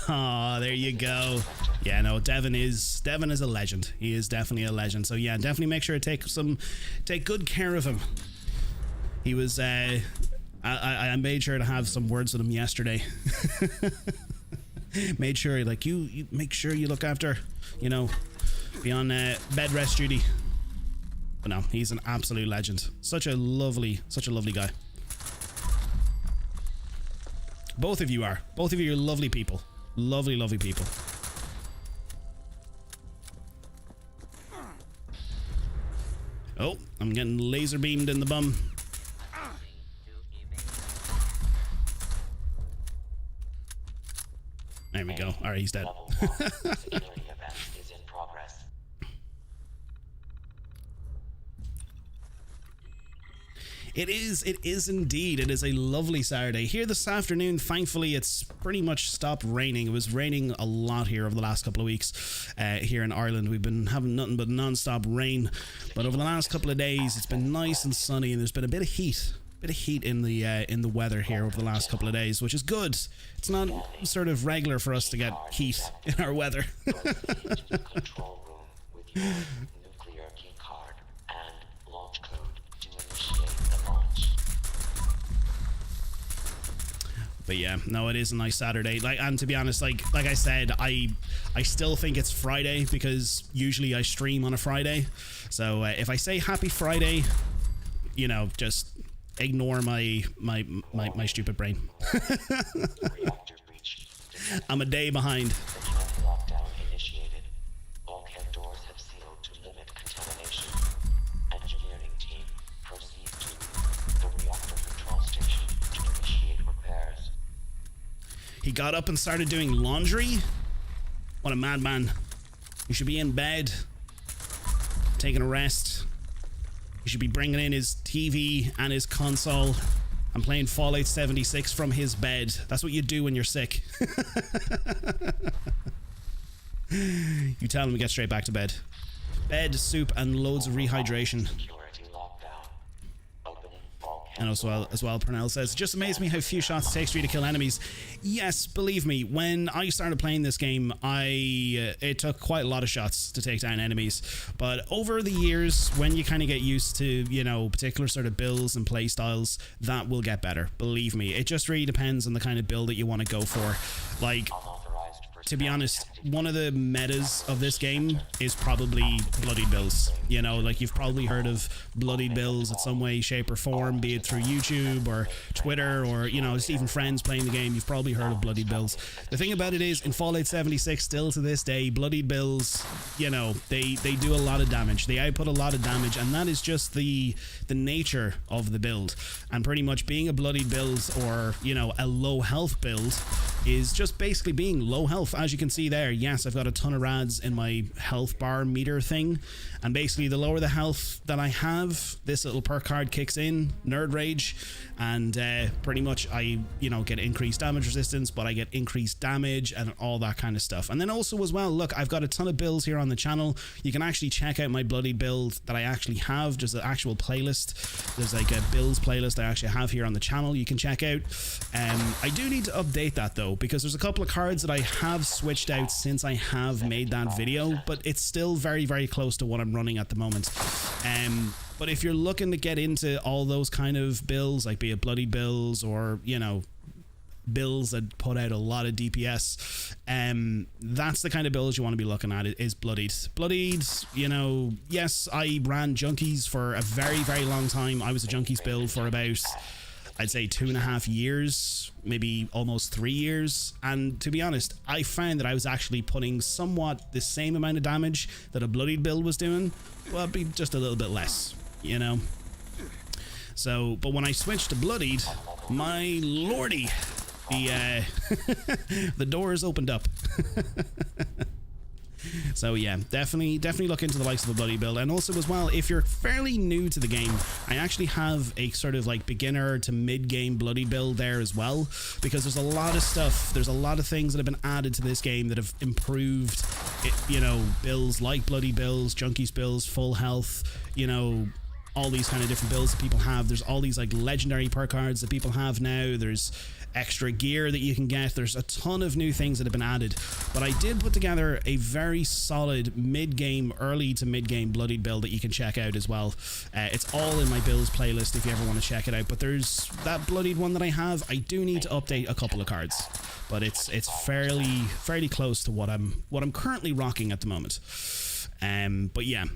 Oh, there you go. Yeah, no, Devin is a legend. He is definitely a legend. So yeah, definitely make sure to take good care of him. He was I made sure to have some words with him yesterday. Made sure, like, you make sure you look after, you know, be on bed rest duty. But no, he's an absolute legend. Such a lovely guy. Both of you are. Both of you are lovely people. Lovely, lovely people. Oh, I'm getting laser beamed in the bum. There we go. Alright, he's dead. Security event is in progress. It is indeed. It is a lovely Saturday. Here this afternoon, thankfully, it's pretty much stopped raining. It was raining a lot here over the last couple of weeks here in Ireland. We've been having nothing but non-stop rain. But over the last couple of days, it's been nice and sunny, and there's been a bit of heat. In the weather here over the last couple of days, which is good. It's not sort of regular for us to get heat in our weather. Control room with your nuclear key card and launch code to initiate the launch. But yeah, no, it is a nice Saturday. And to be honest, like I said, I still think it's Friday because usually I stream on a Friday. So if I say happy Friday, you know, just ignore my stupid brain. I'm a day behind. Security lockdown initiated. Bulkhead doors have sealed to limit contamination. Engineering team, proceed to the reactor control station to initiate repairs. He got up and started doing laundry? What a madman. He should be in bed, taking a rest. He should be bringing in his TV and his console and playing Fallout 76 from his bed. That's what you do when you're sick. You tell him to get straight back to bed. Bed, soup, and loads of rehydration. Security lockdown. Opening bulkhead. And as well, P3nAl says, it just amazed me how few shots it takes for you to kill enemies. Yes, believe me, when I started playing this game, it took quite a lot of shots to take down enemies. But over the years, when you kind of get used to, you know, particular sort of builds and play styles, that will get better. Believe me, it just really depends on the kind of build that you want to go for. Like, to be honest, one of the metas of this game is probably Bloodied builds. You know, like, you've probably heard of Bloodied builds in some way, shape, or form, be it through YouTube or Twitter or, you know, just even friends playing the game. You've probably heard of Bloodied builds. The thing about it is, in Fallout 76, still to this day, Bloodied builds, you know, they do a lot of damage. They output a lot of damage, and that is just the nature of the build. And pretty much being a Bloodied build, or, you know, a low health build, is just basically being low health. As you can see there, yes, I've got a ton of rads in my health bar meter thing, and basically the lower the health that I have, this little perk card kicks in, Nerd Rage, and pretty much I, you know, get increased damage resistance, but I get increased damage and all that kind of stuff. And then also as well, look, I've got a ton of builds here on the channel. You can actually check out my Bloodied build that I actually have, just an actual playlist. There's like a builds playlist I actually have here on the channel you can check out. I do need to update that though, because there's a couple of cards that I have switched out since I have made that video, but it's still very, very close to what I'm running at the moment. But if you're looking to get into all those kind of builds, like be it Bloody builds or, you know, builds that put out a lot of DPS, that's the kind of builds you want to be looking at, is Bloodied. Bloodied, you know, yes, I ran Junkies for a very, very long time. I was a Junkies build for about, I'd say 2.5 years, maybe almost 3 years. And to be honest, I found that I was actually putting somewhat the same amount of damage that a Bloodied build was doing, well, be just a little bit less, you know? So, but when I switched to Bloodied, my lordy, the the doors opened up. So yeah, definitely look into the likes of the Bloody build. And also as well, if you're fairly new to the game, I actually have a sort of like beginner to mid-game Bloody build there as well, because there's a lot of stuff, there's a lot of things that have been added to this game that have improved it, you know, builds like Bloody builds, Junkies builds, full health, you know, all these kind of different builds that people have. There's all these like legendary perk cards that people have now. There's extra gear that you can get. There's a ton of new things that have been added, but I did put together a very solid mid-game, early to mid-game Bloodied build that you can check out as well. It's all in my builds playlist if you ever want to check it out, but there's that Bloodied one that I have. I do need to update a couple of cards, but it's fairly close to what I'm currently rocking at the moment. But yeah,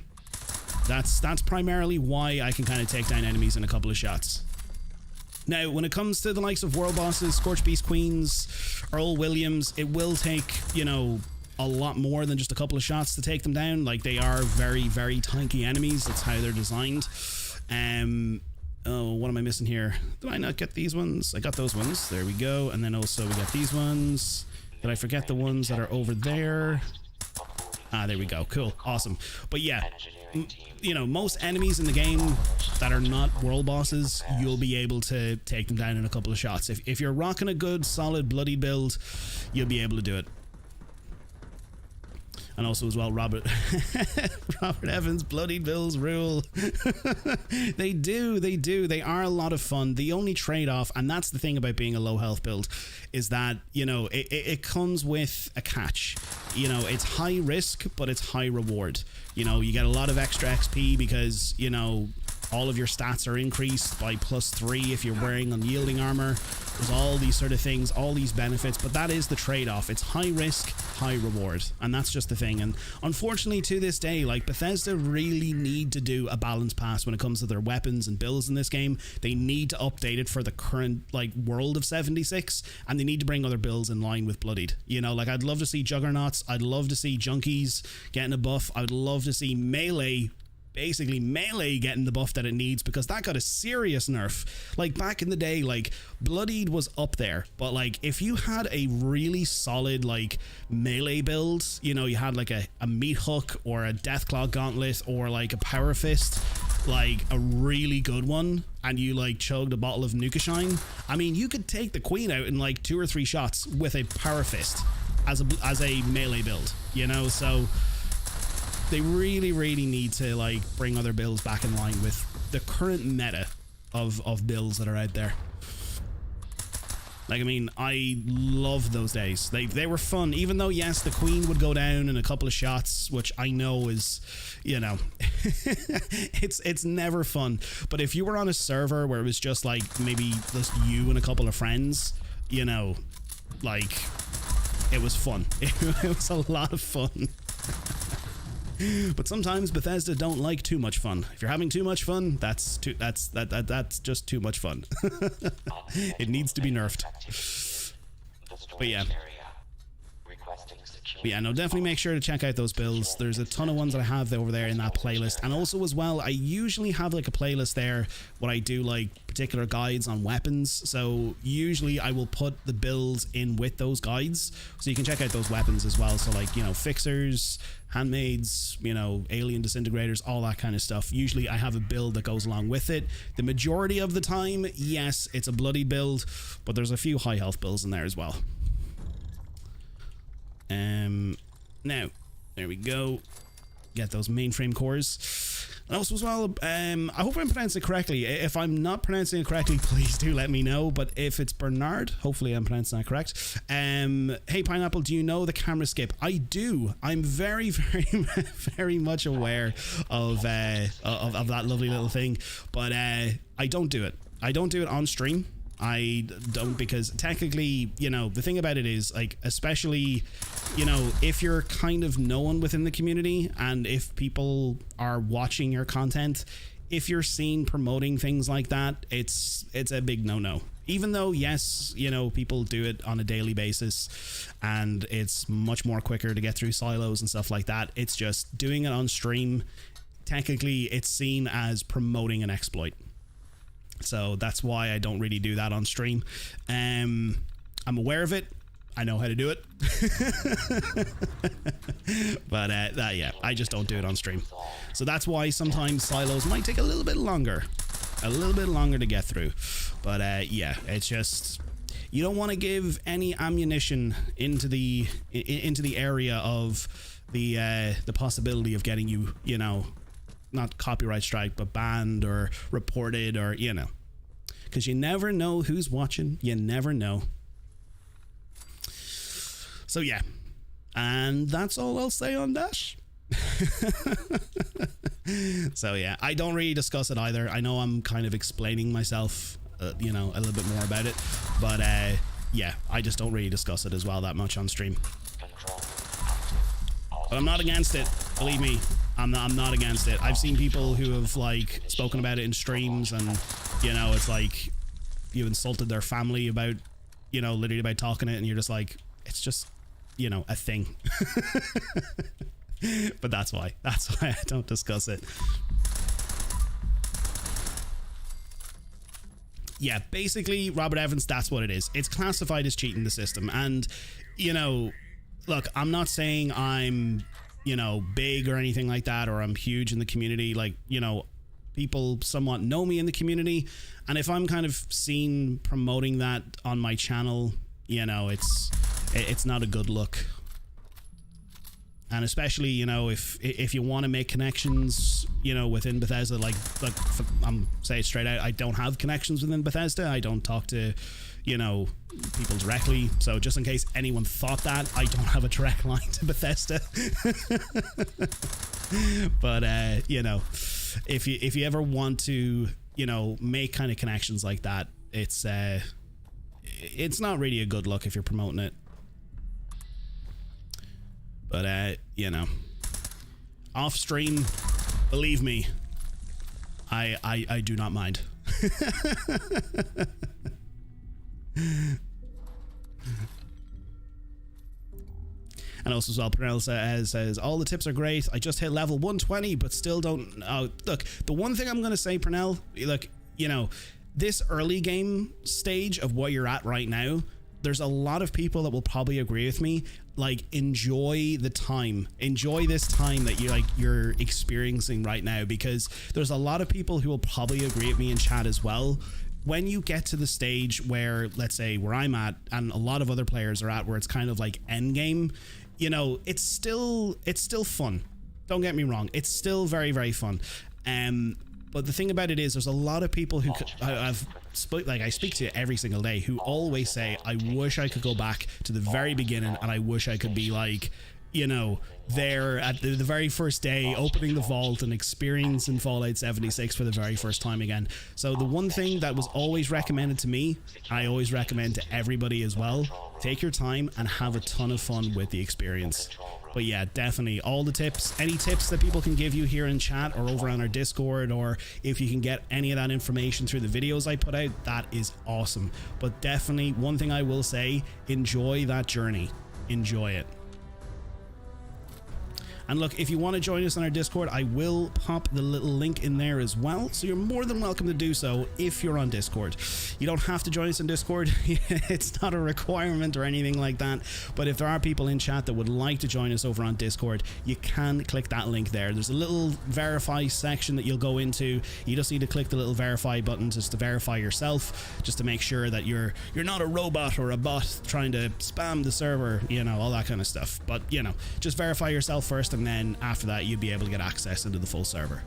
that's primarily why I can kind of take down enemies in a couple of shots. Now, when it comes to the likes of world bosses, Scorch Beast Queens, Earl Williams, it will take, you know, a lot more than just a couple of shots to take them down. Like, they are very, very tanky enemies. That's how they're designed. Oh, what am I missing here? Did I not get these ones? I got those ones. There we go. And then also we got these ones. Did I forget the ones that are over there? Ah, there we go. Cool. Awesome. But yeah, you know, most enemies in the game that are not world bosses, you'll be able to take them down in a couple of shots. If you're rocking a good, solid Bloody build, you'll be able to do it. And also as well, Robert Evans, Bloody builds rule. They do. They are a lot of fun. The only trade-off, and that's the thing about being a low health build, is that, you know, it comes with a catch. You know, it's high risk, but it's high reward. You know, you get a lot of extra XP because, you know, all of your stats are increased by +3 if you're wearing unyielding armor. There's all these sort of things, all these benefits, but that is the trade-off. It's high risk, high reward, and that's just the thing. And unfortunately, to this day, like, Bethesda really need to do a balance pass when it comes to their weapons and builds in this game. They need to update it for the current, like, world of 76, and they need to bring other builds in line with Bloodied. You know, like, I'd love to see Juggernauts, I'd love to see Junkies getting a buff, I would love to see Melee, basically Melee, getting the buff that it needs, because that got a serious nerf. Like, back in the day, like, Bloodied was up there, but like, if you had a really solid like Melee build, you know, you had like a meat hook or a Deathclaw gauntlet or like a power fist, like a really good one, and you like chugged a bottle of Nuka Shine, I mean, you could take the queen out in like 2 or 3 shots with a power fist as a Melee build, you know. So they really need to like bring other builds back in line with the current meta of builds that are out there. Like, I mean, I love those days. They were fun, even though, yes, the queen would go down in a couple of shots, which I know is, you know, it's never fun. But if you were on a server where it was just like maybe just you and a couple of friends, you know, like, it was fun. It was a lot of fun. But sometimes Bethesda don't like too much fun. If you're having too much fun, that's just too much fun. It needs to be nerfed. But yeah. But yeah, no, definitely make sure to check out those builds. There's a ton of ones that I have over there in that playlist. And also as well, I usually have like a playlist there where I do like particular guides on weapons. So usually I will put the builds in with those guides, so you can check out those weapons as well. So like, you know, fixers, handmaids, you know, alien disintegrators, all that kind of stuff. Usually I have a build that goes along with it. The majority of the time, yes, it's a Bloody build, but there's a few high health builds in there as well. Now, there we go. Get those mainframe cores. And also as well, I hope I'm pronouncing it correctly. If I'm not pronouncing it correctly, please do let me know. But if it's Bernard, hopefully I'm pronouncing that correct. Hey Pineapple, do you know the camera skip? I do. I'm very, very much aware of that lovely little thing. But I don't do it. I don't do it on stream. I don't, because technically, you know, the thing about it is, like, especially, you know, if you're kind of known within the community and if people are watching your content, if you're seen promoting things like that, it's a big no-no. Even though, yes, you know, people do it on a daily basis and it's much more quicker to get through silos and stuff like that, it's just doing it on stream. Technically, it's seen as promoting an exploit. So that's why I don't really do that on stream. I'm aware of it. I know how to do it. But yeah, I just don't do it on stream. So that's why sometimes silos might take a little bit longer to get through. But yeah, it's just, you don't want to give any ammunition into the area of the possibility of getting you know, not copyright strike, but banned or reported, or, you know, because you never know who's watching. You never know. So yeah, and that's all I'll say on that. So yeah, I don't really discuss it either. I know I'm kind of explaining myself, you know, a little bit more about it, but yeah, I just don't really discuss it as well that much on stream. But I'm not against it, believe me. I'm not against it. I've seen people who have like spoken about it in streams, and you know, it's like you insulted their family about, you know, literally by talking it, and you're just like, it's just, you know, a thing. But that's why I don't discuss it. Yeah, basically, Robert Evans, that's what it is. It's classified as cheating the system. And, you know, look, I'm not saying I'm, you know, big or anything like that, or I'm huge in the community. Like, you know, people somewhat know me in the community, and if I'm kind of seen promoting that on my channel, you know, it's not a good look. And especially, you know, if you want to make connections, you know, within Bethesda, like I'm saying straight out, I don't have connections within Bethesda. I don't talk to, you know, people directly. So just in case anyone thought that, I don't have a direct line to Bethesda. But you know, if you ever want to, you know, make kind of connections like that, it's not really a good look if you're promoting it. But you know, off stream, believe me, I do not mind. And also as well, P3nAl says all the tips are great. I just hit level 120, but still don't. Oh, look, the one thing I'm gonna say, P3nAl, look, you know, this early game stage of what you're at right now, there's a lot of people that will probably agree with me. Like, enjoy the time, enjoy this time that you're experiencing right now, because there's a lot of people who will probably agree with me in chat as well. When you get to the stage where, let's say where I'm at, and a lot of other players are at, where it's kind of like end game, you know, it's still fun. Don't get me wrong, it's still very, very fun. But the thing about it is, there's a lot of people who I speak to every single day, who always say, I wish I could go back to the very beginning, and I wish I could be like, you know, there at the very first day, opening the vault and experiencing Fallout 76 for the very first time again. So the one thing that was always recommended to me, I always recommend to everybody as well, take your time and have a ton of fun with the experience. But yeah, definitely all the tips, any tips that people can give you here in chat or over on our Discord, or if you can get any of that information through the videos I put out, that is awesome. But definitely one thing I will say, enjoy that journey. Enjoy it. And look, if you want to join us on our Discord, I will pop the little link in there as well. So you're more than welcome to do so if you're on Discord. You don't have to join us on Discord. It's not a requirement or anything like that. But if there are people in chat that would like to join us over on Discord, you can click that link there. There's a little verify section that you'll go into. You just need to click the little verify button just to verify yourself, just to make sure that you're not a robot or a bot trying to spam the server, you know, all that kind of stuff. But, you know, just verify yourself first, and then after that you'll be able to get access into the full server.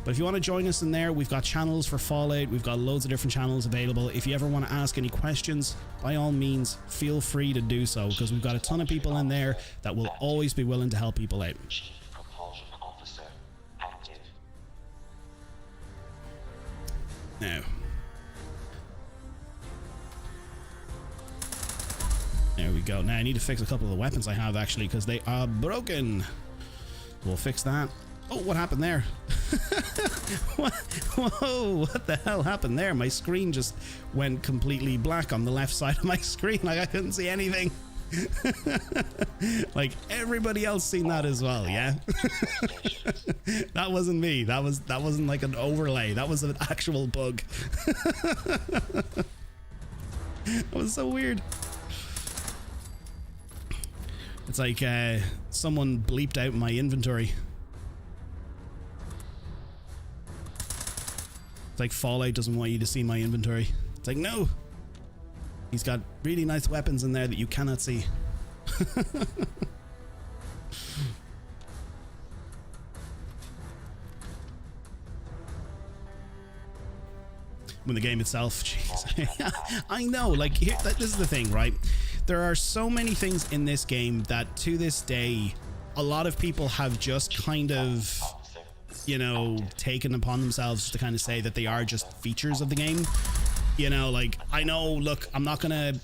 But if you want to join us in there, we've got channels for Fallout, we've got loads of different channels available. If you ever want to ask any questions, by all means feel free to do so, because we've got a ton of people in there that will always be willing to help people out. Chief Propulsion Officer active. Now, there we go. Now I need to fix a couple of the weapons I have, actually, because they are broken. We'll fix that. Oh, what happened there? Whoa, what the hell happened there? My screen just went completely black on the left side of my screen. Like, I couldn't see anything. Like, everybody else seen that as well, yeah? That wasn't me. That wasn't like an overlay. That was an actual bug. That was so weird. It's like someone bleeped out my inventory. It's like Fallout doesn't want you to see my inventory. It's like, no. He's got really nice weapons in there that you cannot see. When the game itself, jeez. I know, like, here, this is the thing, right? There are so many things in this game that to this day, a lot of people have just kind of, you know, taken upon themselves to kind of say that they are just features of the game. You know, like, I know, look, I'm not gonna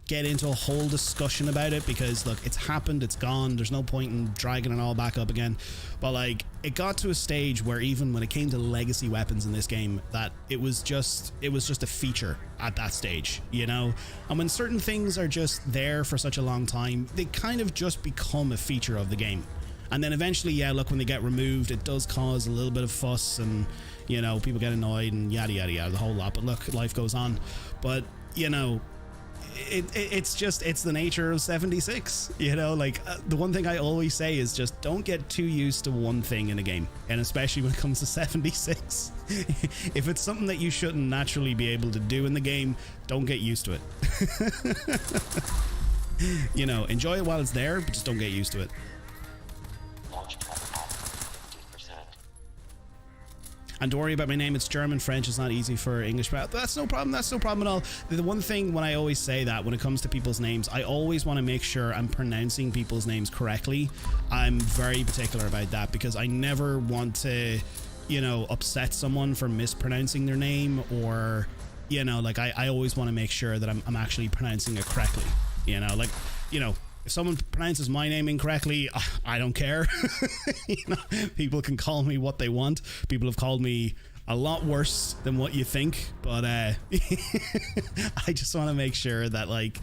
get into a whole discussion about it because, look, it's happened, it's gone, there's no point in dragging it all back up again. But, like, it got to a stage where even when it came to legacy weapons in this game, that it was just a feature at that stage, you know? And when certain things are just there for such a long time, they kind of just become a feature of the game. And then eventually, yeah, look, when they get removed, it does cause a little bit of fuss and, you know, people get annoyed and yada, yada, yada, the whole lot. But look, life goes on. But, you know, it's the nature of 76, you know? Like, the one thing I always say is just don't get too used to one thing in a game. And especially when it comes to 76. If it's something that you shouldn't naturally be able to do in the game, don't get used to it. You know, enjoy it while it's there, but just don't get used to it. And don't worry about my name, it's German. French is not easy for English, but that's no problem. That's no problem at all. The one thing when I always say that when it comes to people's names, I always want to make sure I'm pronouncing people's names correctly. I'm very particular about that because I never want to, you know, upset someone for mispronouncing their name, or, you know, like I always want to make sure that I'm actually pronouncing it correctly. You know, like, you know, if someone pronounces my name incorrectly, I don't care. You know, people can call me what they want. People have called me a lot worse than what you think, but I just want to make sure that, like,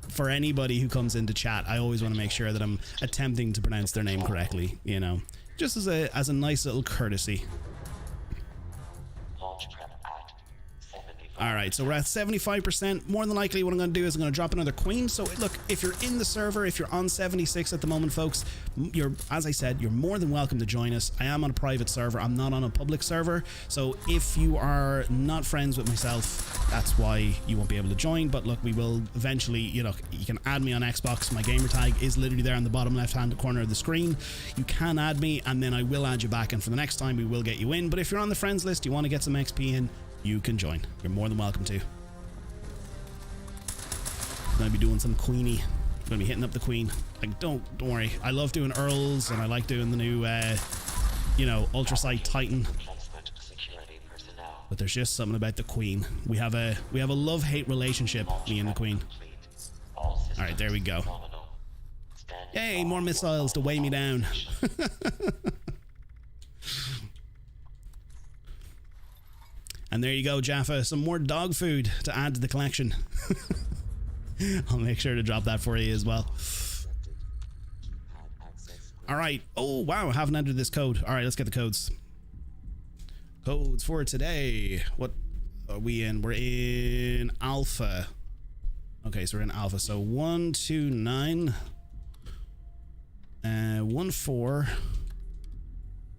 for anybody who comes into chat, I always want to make sure that I'm attempting to pronounce their name correctly, you know, just as a nice little courtesy. Alright, so we're at 75%. More than likely what I'm going to do is I'm going to drop another queen. So look, if you're in the server, if you're on 76 at the moment, folks, as I said, you're more than welcome to join us. I am on a private server. I'm not on a public server. So if you are not friends with myself, that's why you won't be able to join. But look, we will eventually, you know, you can add me on Xbox. My gamer tag is literally there on the bottom left-hand corner of the screen. You can add me and then I will add you back. And for the next time, we will get you in. But if you're on the friends list, you want to get some XP in, you can join. You're more than welcome to. I'm gonna be doing some queenie. I'm gonna be hitting up the queen. Like, don't worry. I love doing Earls and I like doing the new you know, Ultrasight Titan. But there's just something about the queen. We have a love-hate relationship, me and the queen. Alright, there we go. Yay, more missiles to weigh me down. And there you go, Jaffa. Some more dog food to add to the collection. I'll make sure to drop that for you as well. Alright. Oh, wow. I haven't entered this code. Alright, let's get the codes. Codes for today. What are we in? We're in alpha. Okay, so we're in alpha. So 129 14.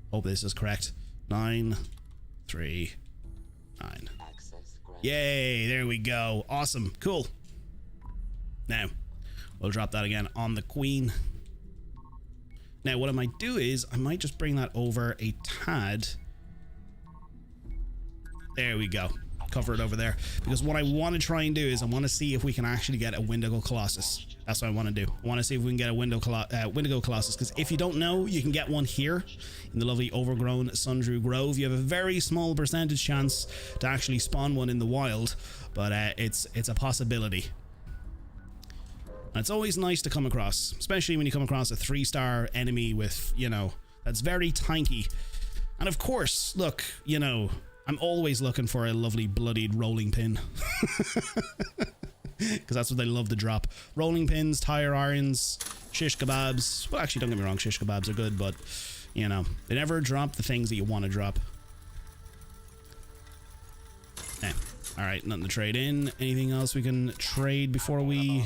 Hope this is correct. 939. Yay, there we go. Awesome. Cool. Now, we'll drop that again on the queen. Now, what I might do is I might just bring that over a tad. There we go. Cover it over there. Because what I want to try and do is I want to see if we can actually get a Wendigo Colossus. That's what I want to do. I want to see if we can get a Wendigo Colossus. Because if you don't know, you can get one here in the lovely overgrown Sundrew Grove. You have a very small percentage chance to actually spawn one in the wild. But it's a possibility. And it's always nice to come across. Especially when you come across a 3-star enemy with, you know, that's very tanky. And of course, look, you know, I'm always looking for a lovely bloodied rolling pin. Because that's what they love to drop. Rolling pins, tire irons, shish kebabs. Well, actually, don't get me wrong, shish kebabs are good, but, you know, they never drop the things that you want to drop. Yeah. Alright, nothing to trade in. Anything else we can trade before we...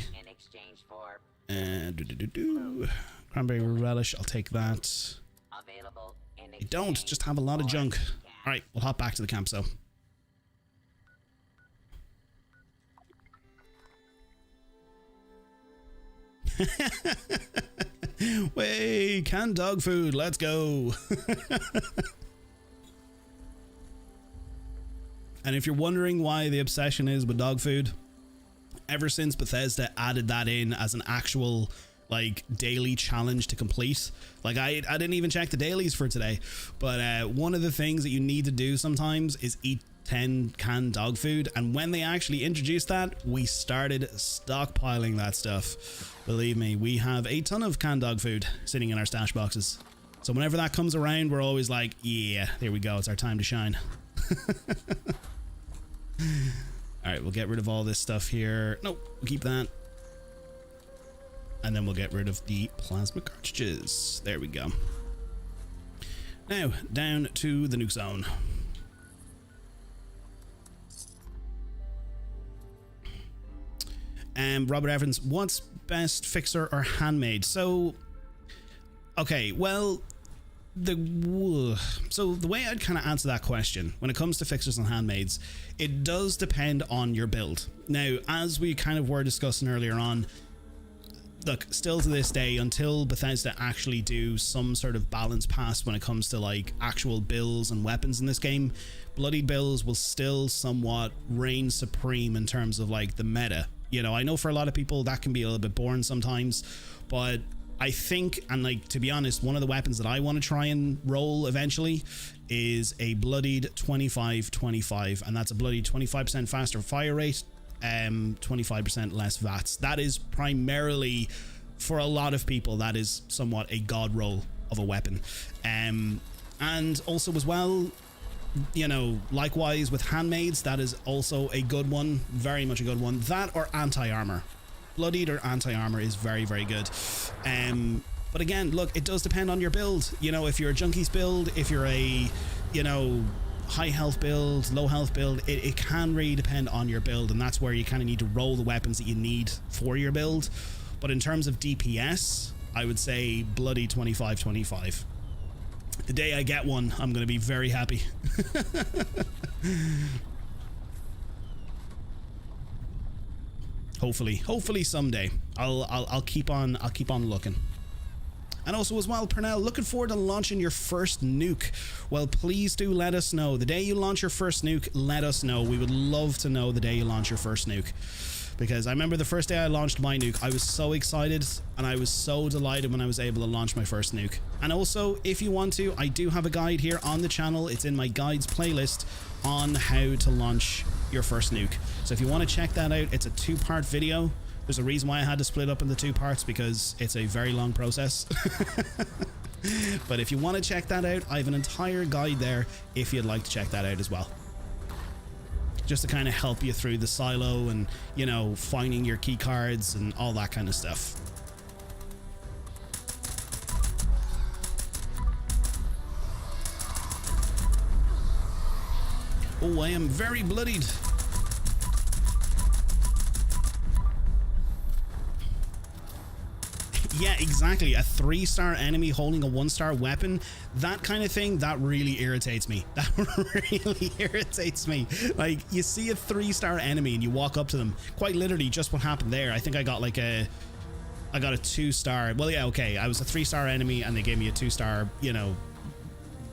Cranberry relish, I'll take that. I don't just have a lot of junk. All right, we'll hop back to the camp. So way canned dog food, let's go. And if you're wondering why the obsession is with dog food, ever since Bethesda added that in as an actual like daily challenge to complete, like I didn't even check the dailies for today, but one of the things that you need to do sometimes is eat 10 canned dog food, and when they actually introduced that, we started stockpiling that stuff. Believe me, we have a ton of canned dog food sitting in our stash boxes, so whenever that comes around, we're always like, yeah, there we go, it's our time to shine. All right, we'll get rid of all this stuff here. Nope, we'll keep that. And then we'll get rid of the plasma cartridges. There we go. Now, down to the nuke zone. Robert Evans, what's best, fixer or handmade? So, okay, well, the way I'd kind of answer that question when it comes to fixers and handmaids, it does depend on your build. Now, as we kind of were discussing earlier on, look, still to this day, until Bethesda actually do some sort of balance pass when it comes to like actual builds and weapons in this game, Bloodied builds will still somewhat reign supreme in terms of like the meta. You know, I know for a lot of people that can be a little bit boring sometimes, but I think, and like, to be honest, one of the weapons that I want to try and roll eventually is a Bloodied 25-25, and that's a Bloodied 25% faster fire rate, 25% less VATs. That is primarily, for a lot of people, that is somewhat a god roll of a weapon. And also as well, you know, likewise with handmaids, that is also a good one, very much a good one. That or anti-armor. Bloodied or anti-armor is very, very good. But again, look, it does depend on your build. You know, if you're a junkies build, if you're a, you know, high health build, low health build, it can really depend on your build, and that's where you kind of need to roll the weapons that you need for your build. But in terms of DPS, I would say Bloody 25-25. The day I get one, I'm going to be very happy. Hopefully someday. I'll keep on looking. And also as well, P3nAl, looking forward to launching your first nuke. Well, please do let us know. The day you launch your first nuke, let us know. We would love to know the day you launch your first nuke. Because I remember the first day I launched my nuke, I was so excited and I was so delighted when I was able to launch my first nuke. And also, if you want to, I do have a guide here on the channel. It's in my guides playlist on how to launch your first nuke. So if you want to check that out, it's a 2-part video. There's a reason why I had to split up into 2 parts, because it's a very long process. But if you want to check that out, I have an entire guide there if you'd like to check that out as well. Just to kind of help you through the silo and, you know, finding your key cards and all that kind of stuff. Oh, I am very bloodied. Yeah, exactly. A 3-star enemy holding a 1-star weapon, that kind of thing, that really irritates me. That really irritates me. Like, you see a 3-star enemy and you walk up to them. Quite literally, just what happened there. I think I got like I got a 2-star. Well, yeah, okay. I was a 3-star enemy and they gave me a 2-star, you know,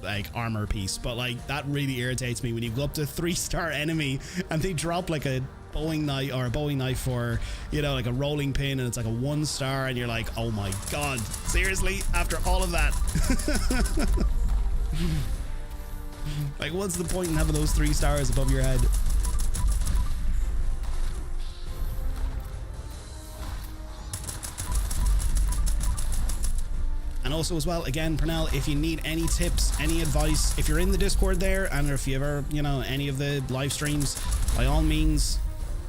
like armor piece. But like, that really irritates me when you go up to a 3-star enemy and they drop like a Boeing knife or a Boeing knife for, you know, like a rolling pin, and it's like a 1-star, and you're like, oh my god, seriously, after all of that? Like, what's the point in having those 3 stars above your head? And also as well, again, P3nAl, if you need any tips, any advice, if you're in the Discord there, and if you ever, you know, any of the live streams, by all means,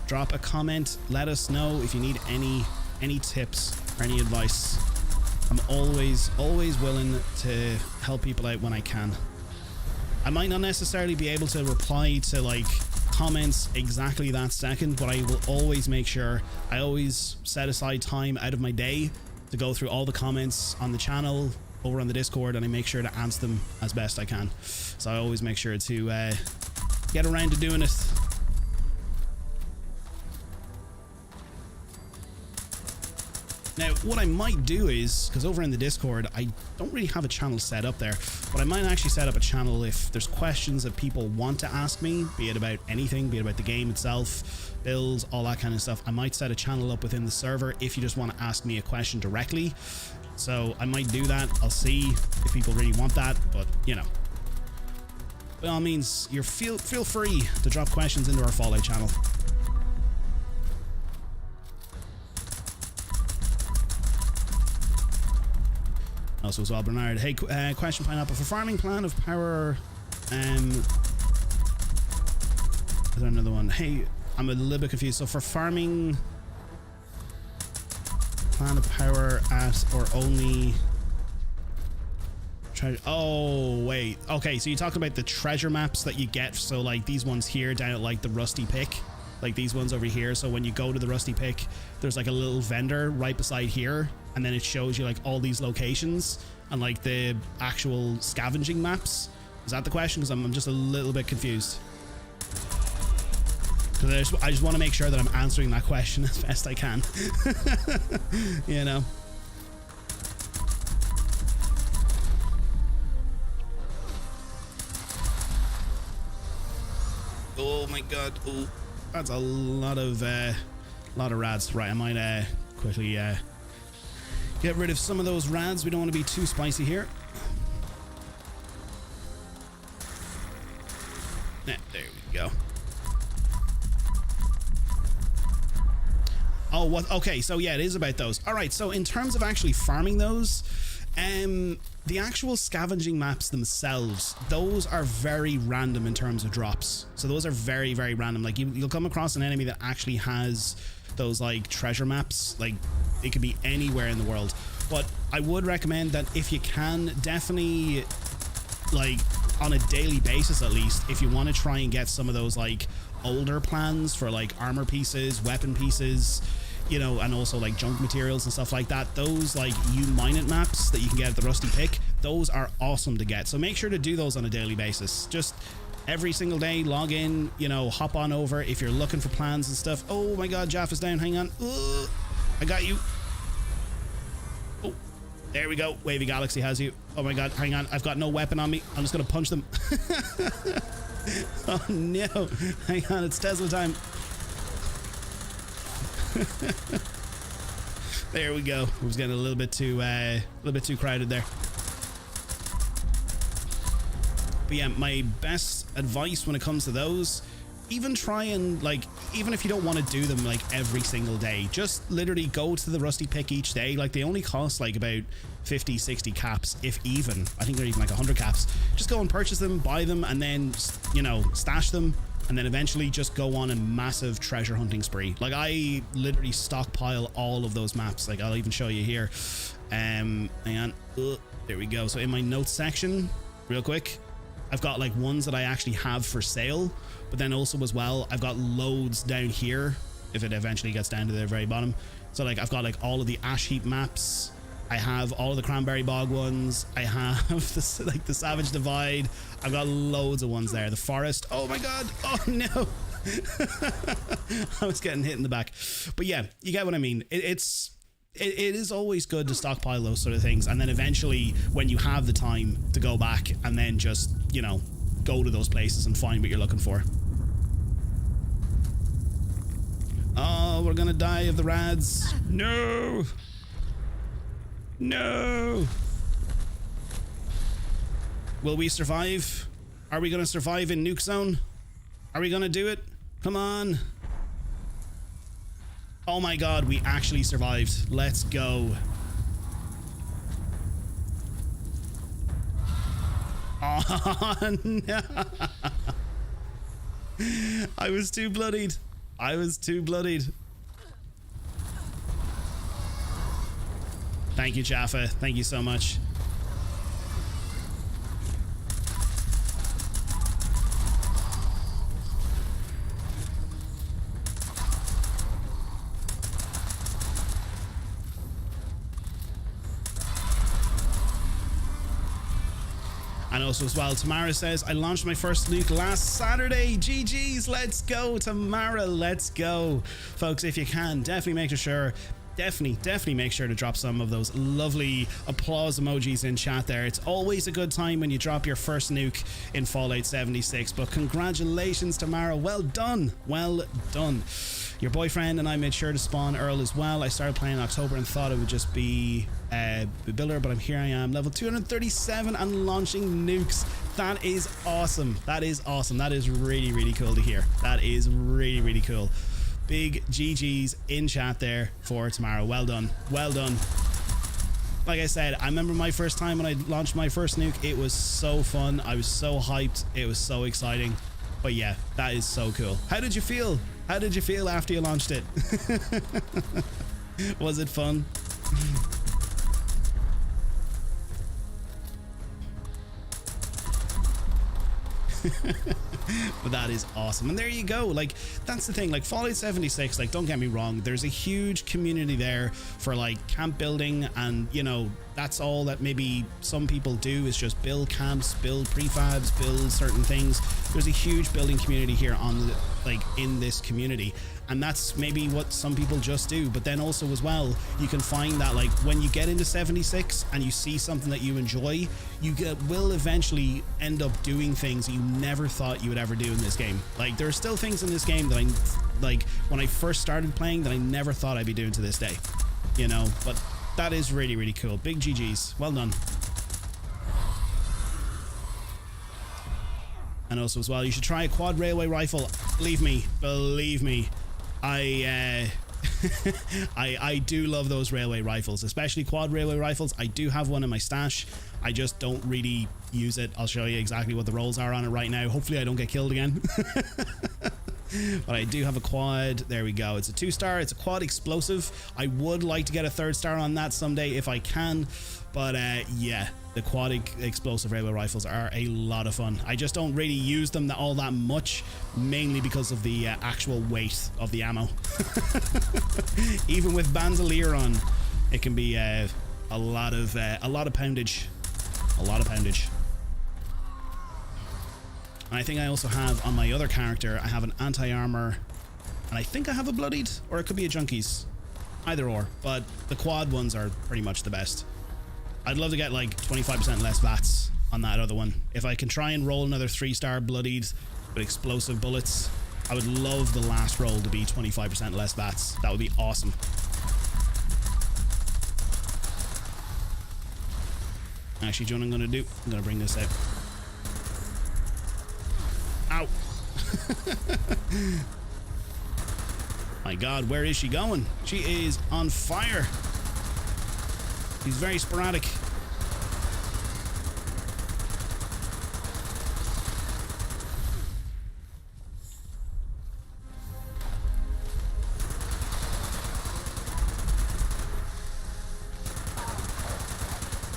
drop a comment. Let us know if you need any tips or any advice. I'm always willing to help people out when I can. I might not necessarily be able to reply to like comments exactly that second, but I will always make sure, I always set aside time out of my day to go through all the comments on the channel, over on the Discord, and I make sure to answer them as best I can. So I always make sure to get around to doing it. Now, what I might do is, because over in the Discord, I don't really have a channel set up there, but I might actually set up a channel if there's questions that people want to ask me, be it about anything, be it about the game itself, builds, all that kind of stuff. I might set a channel up within the server if you just want to ask me a question directly. So I might do that. I'll see if people really want that, but you know, by all means, feel free to drop questions into our Fallout channel. Also as well, Bernard. Hey, question, Pineapple. For farming plan of power, is there another one? Hey, I'm a little bit confused. So for farming plan of power at or only treasure. Oh wait, okay. So you talk about the treasure maps that you get. So like these ones here down at like the Rusty Pick, like these ones over here. So when you go to the Rusty Pick, there's like a little vendor right beside here, and then it shows you like all these locations and like the actual scavenging maps. Is that the question? Because I'm just a little bit confused. Because I just want to make sure that I'm answering that question as best I can. You know. Oh my god. Oh, that's a lot of rads. Right, I might quickly get rid of some of those rads. We don't want to be too spicy here. There we go. Oh, what? Okay, so yeah, it is about those. All right, so in terms of actually farming those, the actual scavenging maps themselves, those are very random in terms of drops. So those are very, very random. Like you'll come across an enemy that actually has those like treasure maps. Like it could be anywhere in the world. But I would recommend that if you can, definitely like on a daily basis at least, if you want to try and get some of those like older plans for like armor pieces, weapon pieces, you know, and also like junk materials and stuff like that, those like Mine It maps that you can get at the Rusty Pick, those are awesome to get. So make sure to do those on a daily basis. Just every single day, log in, you know, hop on over if you're looking for plans and stuff. Oh my god, Jaff is down. Hang on. I got you. Oh, there we go. Wavy Galaxy has you. Oh my god, hang on. I've got no weapon on me. I'm just gonna punch them. Oh no. Hang on, it's Tesla time. There we go. It was getting a little bit too crowded there. But yeah, my best advice when it comes to those, even try and like, even if you don't want to do them like every single day, just literally go to the Rusty Pick each day. Like they only cost like about 50, 60 caps, if even. I think they're even like 100 caps. Just go and purchase them, buy them, and then, you know, stash them, and then eventually just go on a massive treasure hunting spree. Like I literally stockpile all of those maps. Like I'll even show you here. Hang on. There we go. So in my notes section, real quick, I've got like ones that I actually have for sale, but then also as well, I've got loads down here if it eventually gets down to the very bottom. So like I've got like all of the ash heap maps. I have all of the cranberry bog ones. I have this, like the Savage Divide. I've got loads of ones there. The forest. Oh my god. Oh no. I was getting hit in the back. But yeah, you get what I mean. It is always good to stockpile those sort of things, and then eventually when you have the time to go back and then just, you know, go to those places and find what you're looking for. Oh, we're gonna die of the rads. No. No. Will we survive? Are we gonna survive in Nuke Zone? Are we gonna do it? Come on. Oh my god, we actually survived. Let's go. Oh no. I was too bloodied. I was too bloodied. Thank you, Jaffa. Thank you so much. And also as well, Tamara says, I launched my first nuke last Saturday. GG's, let's go, Tamara, let's go. Folks, if you can, definitely make sure to drop some of those lovely applause emojis in chat there. It's always a good time when you drop your first nuke in Fallout 76, but congratulations, Tamara. Well done. Well done. Your boyfriend and I made sure to spawn Earl as well. I started playing in October and thought it would just be a builder, but here I am, level 237 and launching nukes. That is awesome. That is awesome. That is really, really cool to hear. That is really, really cool. Big GG's in chat there for tomorrow. Well done. Well done. Like I said, I remember my first time when I launched my first nuke. It was so fun. I was so hyped. It was so exciting. But yeah, that is so cool. How did you feel? How did you feel after you launched it? Was it fun? But that is awesome. And there you go. Like, that's the thing. Like, Fallout 76, like, don't get me wrong, there's a huge community there for like camp building, and you know, that's all that maybe some people do is just build camps, build prefabs, build certain things. There's a huge building community here on the, like, in this community, and that's maybe what some people just do. But then also as well, you can find that like when you get into 76 and you see something that you enjoy, you will eventually end up doing things that you never thought you would ever do in this game. Like, there are still things in this game that I like when I first started playing that I never thought I'd be doing to this day, you know. But that is really, really cool. Big GG's. Well done. And also as well, you should try a quad railway rifle. Believe me, I I do love those railway rifles, especially quad railway rifles. I do have one in my stash. I just don't really use it. I'll show you exactly what the rolls are on it right now. Hopefully I don't get killed again. But I do have a quad. There we go. It's a 2-star. It's a quad explosive. I would like to get a 3rd star on that someday if I can. But yeah, the quad explosive railway rifles are a lot of fun. I just don't really use them all that much, mainly because of the actual weight of the ammo. Even with bandolier on, it can be a lot of poundage. A lot of poundage. And I think I also have on my other character, I have an anti-armor, and I think I have a Bloodied, or it could be a Junkies. Either or, but the quad ones are pretty much the best. I'd love to get like 25% less VATS on that other one. If I can try and roll another 3-star Bloodied with explosive bullets, I would love the last roll to be 25% less VATS. That would be awesome. Actually, do you know what I'm going to do? I'm going to bring this out. Ow. My God, where is she going? She is on fire. She's very sporadic.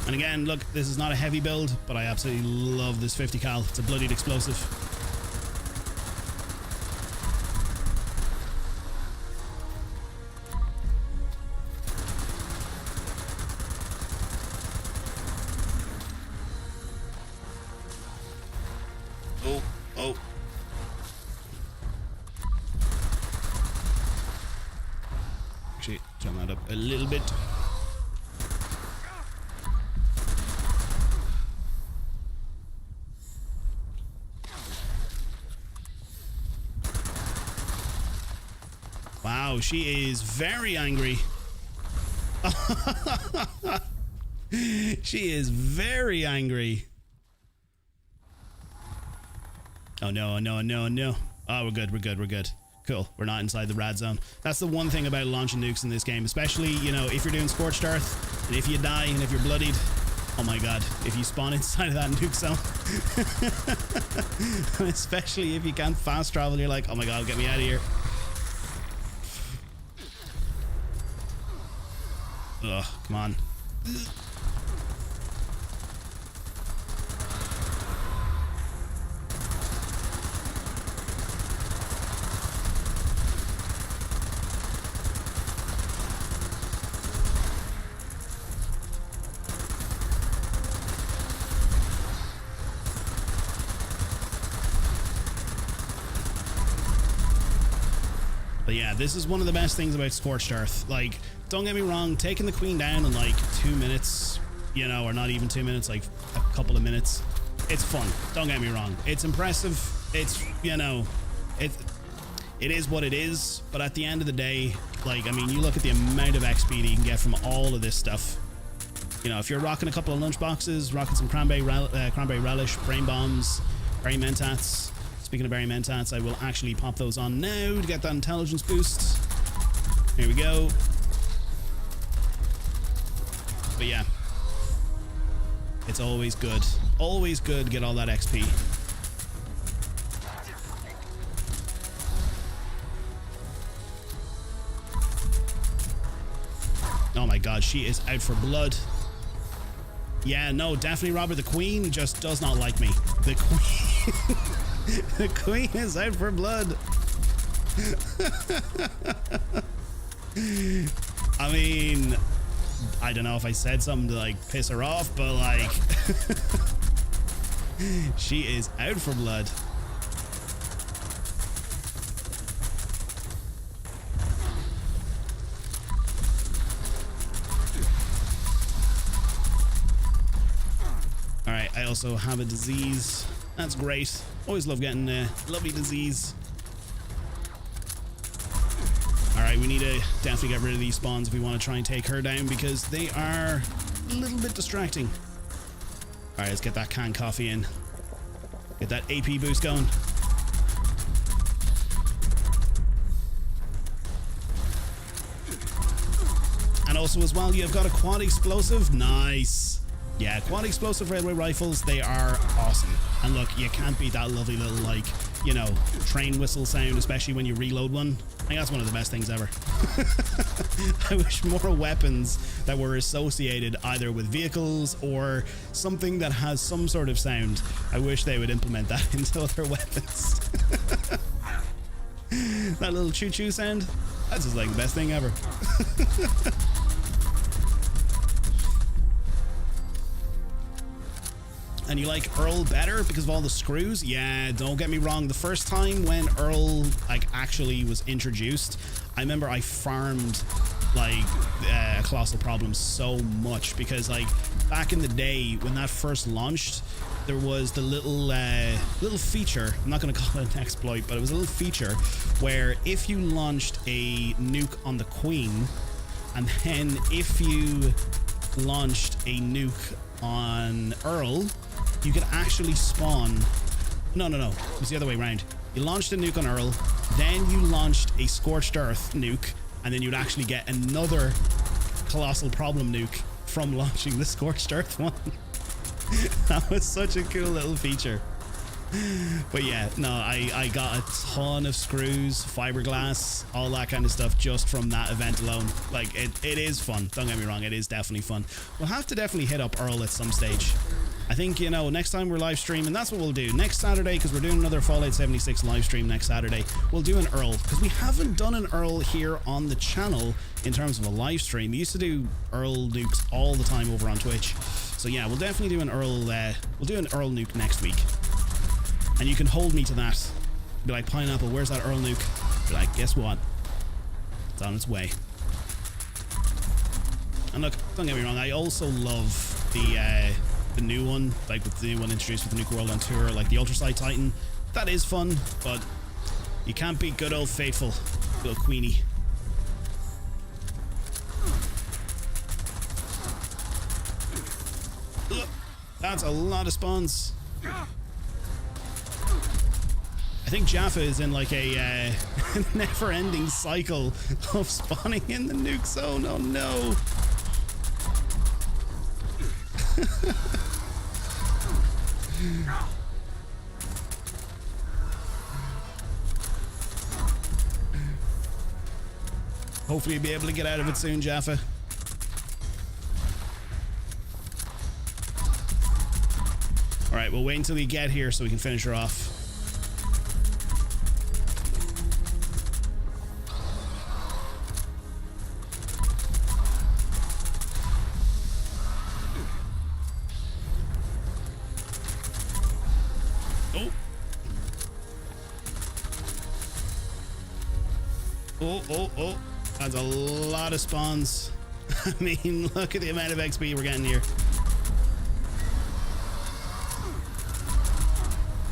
And again, look, this is not a heavy build, but I absolutely love this 50 cal. It's a Bloodied explosive. Oh. Actually, turn that up a little bit. Wow, she is very angry. She is very angry. Oh no, no, no, no. Oh, we're good. Cool. We're not inside the rad zone. That's the one thing about launching nukes in this game, especially, you know, if you're doing Scorched Earth, and if you die, and if you're bloodied. Oh my God, if you spawn inside of that nuke zone. Especially if you can't fast travel, you're like, oh my God, get me out of here. Ugh, come on. But yeah, this is one of the best things about Scorched Earth. Like, don't get me wrong, taking the queen down in like 2 minutes, you know, or not even 2 minutes, like a couple of minutes, it's fun. Don't get me wrong. It's impressive. It's, you know, it is what it is. But at the end of the day, like, I mean, you look at the amount of XP that you can get from all of this stuff. You know, if you're rocking a couple of lunch boxes, rocking some cranberry relish, brain bombs, berry mentats. Speaking of berry mentats, I will actually pop those on now to get that intelligence boost. Here we go. But yeah, it's always good. Always good to get all that XP. Oh my god, she is out for blood. Yeah, no, definitely Robert. The queen just does not like me. The queen... the queen is out for blood. I mean, I don't know if I said something to like piss her off, but like she is out for blood. All right, I also have a disease. That's great. Always love getting a lovely disease. All right, we need to definitely get rid of these spawns if we want to try and take her down, because they are a little bit distracting. All right, let's get that canned coffee in. Get that AP boost going. And also as well, you've got a quad explosive. Nice. Yeah, quad explosive railway rifles, they are awesome. And look, you can't beat that lovely little, like, you know, train whistle sound, especially when you reload one. I think that's one of the best things ever. I wish more weapons that were associated either with vehicles or something that has some sort of sound. I wish they would implement that into other weapons. That little choo-choo sound, that's just like the best thing ever. And you like Earl better because of all the screws? Yeah, don't get me wrong. The first time when Earl like actually was introduced, I remember I farmed like Colossal Problem so much, because like back in the day when that first launched, there was the little feature. I'm not going to call it an exploit, but it was a little feature where if you launched a nuke on the Queen, and then if you launched a nuke on Earl, you could actually spawn... No. It was the other way around. You launched a nuke on Earl, then you launched a Scorched Earth nuke, and then you'd actually get another Colossal Problem nuke from launching the Scorched Earth one. That was such a cool little feature. But yeah, no, I got a ton of screws, fiberglass, all that kind of stuff just from that event alone. Like, it is fun. Don't get me wrong, it is definitely fun. We'll have to definitely hit up Earl at some stage. I think, you know, next time we're live streaming, that's what we'll do. Next Saturday, because we're doing another Fallout 76 live stream next Saturday, we'll do an Earl, because we haven't done an Earl here on the channel in terms of a live stream. We used to do Earl nukes all the time over on Twitch. So yeah, we'll definitely do an Earl, we'll do an Earl nuke next week. And you can hold me to that. Be like, Pineapple, where's that Earl nuke? Be like, guess what? It's on its way. And look, don't get me wrong, I also love the new one, like with the new one introduced with the Nuka World on Tour, like the Ultraside Titan. That is fun, but you can't beat good old faithful little Queenie. Look, that's a lot of spawns. I think Jaffa is in like a never-ending cycle of spawning in the nuke zone. Oh no. Hopefully you'll be able to get out of it soon, Jaffa. Alright, we'll wait until we get here so we can finish her off. Oh. That's a lot of spawns. I mean, look at the amount of XP we're getting here.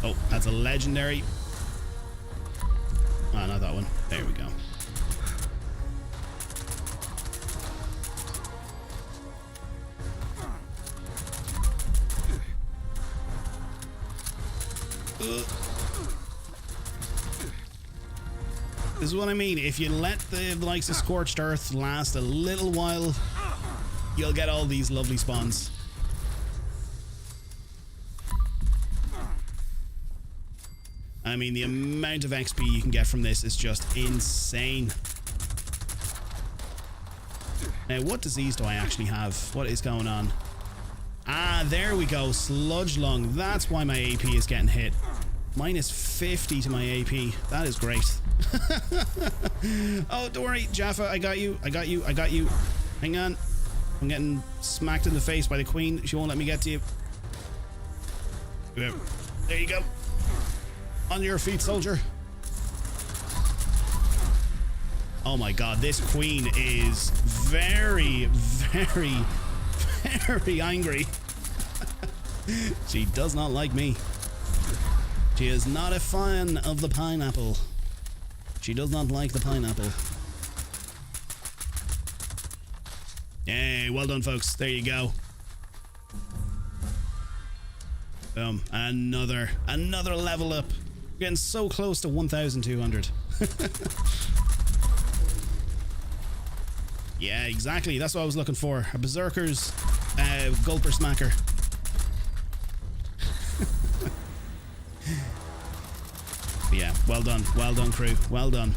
Oh, that's a legendary. Oh, not that one. There we go. This is what I mean. If you let the likes of Scorched Earth last a little while, you'll get all these lovely spawns. I mean, the amount of XP you can get from this is just insane. Now, what disease do I actually have? What is going on? Ah, there we go. Sludge lung. That's why my AP is getting hit. Minus 50 to my AP. That is great. Oh, don't worry, Jaffa. I got you. Hang on. I'm getting smacked in the face by the queen. She won't let me get to you. There you go. On your feet, soldier. Oh my god, this queen is very, very, very angry. She does not like me. She is not a fan of the pineapple. She does not like the pineapple. Yay, well done, folks. There you go. Boom. Another level up. We're getting so close to 1,200. Yeah, exactly. That's what I was looking for. A berserker's gulper smacker. Yeah, well done, crew, well done.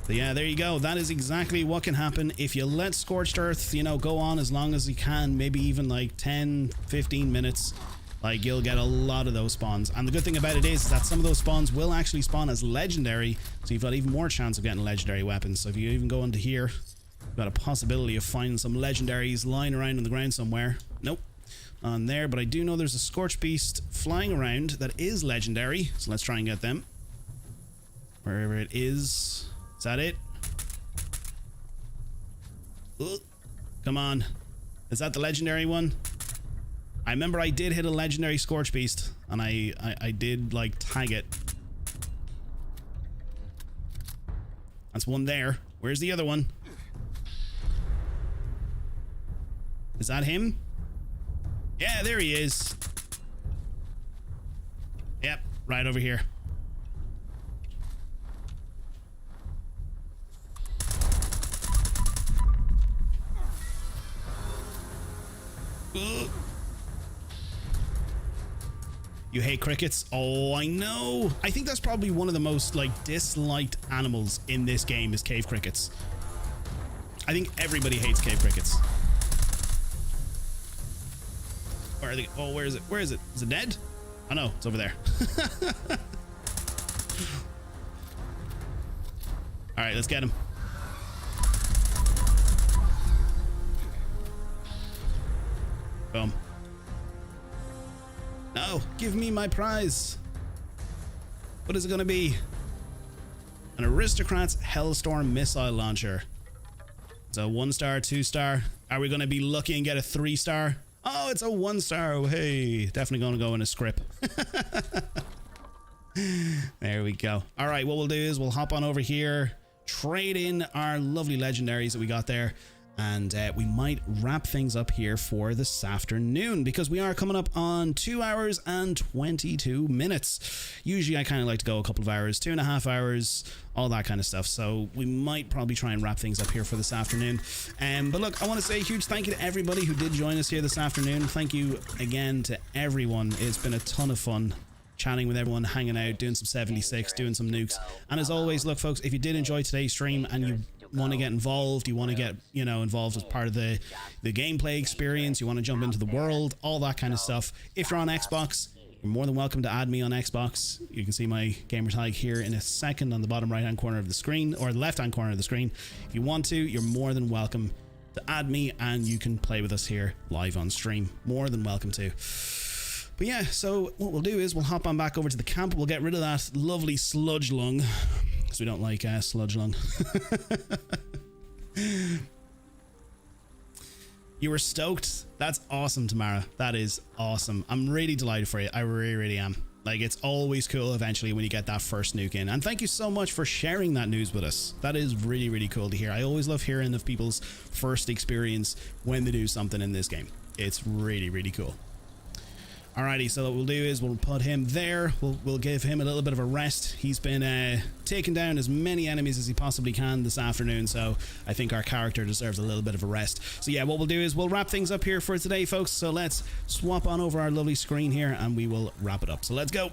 So yeah, there you go. That is exactly what can happen if you let Scorched Earth, you know, go on as long as you can, maybe even like 10-15 minutes. Like, you'll get a lot of those spawns. And the good thing about it is that some of those spawns will actually spawn as legendary, so you've got even more chance of getting legendary weapons. So if you even go into here, you've got a possibility of finding some legendaries lying around on the ground somewhere. Nope. On there, but I do know there's a Scorch Beast flying around that is legendary, so let's try and get them. Wherever it is. Is that it? Ooh, come on. Is that the legendary one? I remember I did hit a legendary Scorch Beast, and I did, like, tag it. That's one there. Where's the other one? Is that him? Yeah, there he is. Yep, right over here. Ugh. You hate crickets? Oh, I know. I think that's probably one of the most, like, disliked animals in this game is cave crickets. I think everybody hates cave crickets. Where are they? Oh, where is it? Where is it? Is it dead? Oh no, it's over there. All right, let's get him. Boom. No, give me my prize. What is it going to be? An Aristocrat's Hellstorm missile launcher. It's a 1-star, 2-star. Are we going to be lucky and get a 3-star? Oh, it's a 1-star. Oh, hey, definitely going to go in a script. There we go. All right, what we'll do is we'll hop on over here, trade in our lovely legendaries that we got there, and we might wrap things up here for this afternoon because we are coming up on 2 hours and 22 minutes. Usually I kind of like to go a couple of hours, 2.5 hours, all that kind of stuff. So we might probably try and wrap things up here for this afternoon. But look, I want to say a huge thank you to everybody who did join us here this afternoon. Thank you again to everyone. It's been a ton of fun chatting with everyone, hanging out, doing some 76, doing some nukes. And as always, look folks, if you did enjoy today's stream and you want to get involved, you want to get, you know, involved as part of the gameplay experience, you want to jump into the world, all that kind of stuff, if you're on Xbox, you're more than welcome to add me on Xbox. You can see my gamer tag here in a second on the bottom right hand corner of the screen, or the left hand corner of the screen. If you want to, you're more than welcome to add me and you can play with us here live on stream. More than welcome to. But yeah, so what we'll do is we'll hop on back over to the camp. We'll get rid of that lovely sludge lung, because we don't like sludge lung. You were stoked? That's awesome, Tamara. That is awesome. I'm really delighted for you. I really, really am. Like, it's always cool eventually when you get that first nuke in. And thank you so much for sharing that news with us. That is really, really cool to hear. I always love hearing of people's first experience when they do something in this game. It's really, really cool. Alrighty, so what we'll do is we'll put him there. We'll give him a little bit of a rest. He's been taking down as many enemies as he possibly can this afternoon, so I think our character deserves a little bit of a rest. So yeah, what we'll do is we'll wrap things up here for today, folks. So let's swap on over our lovely screen here and we will wrap it up. So let's go.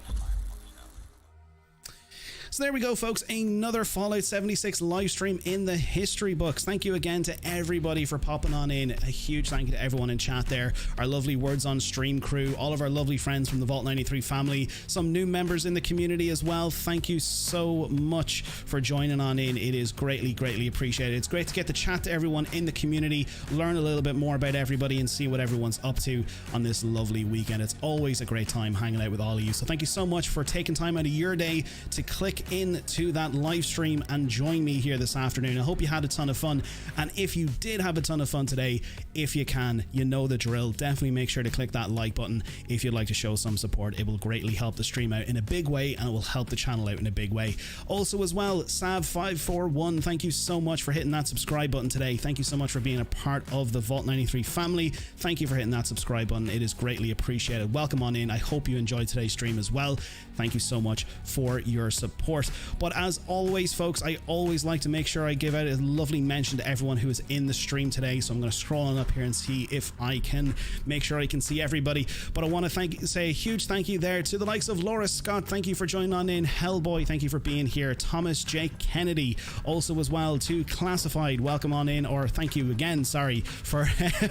So there we go, folks, another Fallout 76 live stream in the history books. Thank you again to everybody for popping on in. A huge thank you to everyone in chat there, our lovely Words on Stream crew, all of our lovely friends from the Vault 93 family, some new members in the community as well. Thank you so much for joining on in. It is greatly, greatly appreciated. It's great to get to chat to everyone in the community, learn a little bit more about everybody and see what everyone's up to on this lovely weekend. It's always a great time hanging out with all of you. So thank you so much for taking time out of your day to click into that live stream and join me here this afternoon. I hope you had a ton of fun, and if you did have a ton of fun today, if you can, you know the drill, definitely make sure to click that like button if you'd like to show some support. It will greatly help the stream out in a big way, and it will help the channel out in a big way. Also as well, Sav541, thank you so much for hitting that subscribe button today. Thank you so much for being a part of the Vault 93 family. Thank you for hitting that subscribe button. It is greatly appreciated. Welcome on in. I hope you enjoyed today's stream as well. Thank you so much for your support. But as always, folks, I always like to make sure I give out a lovely mention to everyone who is in the stream today. So I'm going to scroll on up here and see if I can make sure I can see everybody. But I want to say a huge thank you there to the likes of Laura Scott. Thank you for joining on in. Hellboy, thank you for being here. Thomas J. Kennedy, also as well to Classified, welcome on in, or thank you again, sorry, for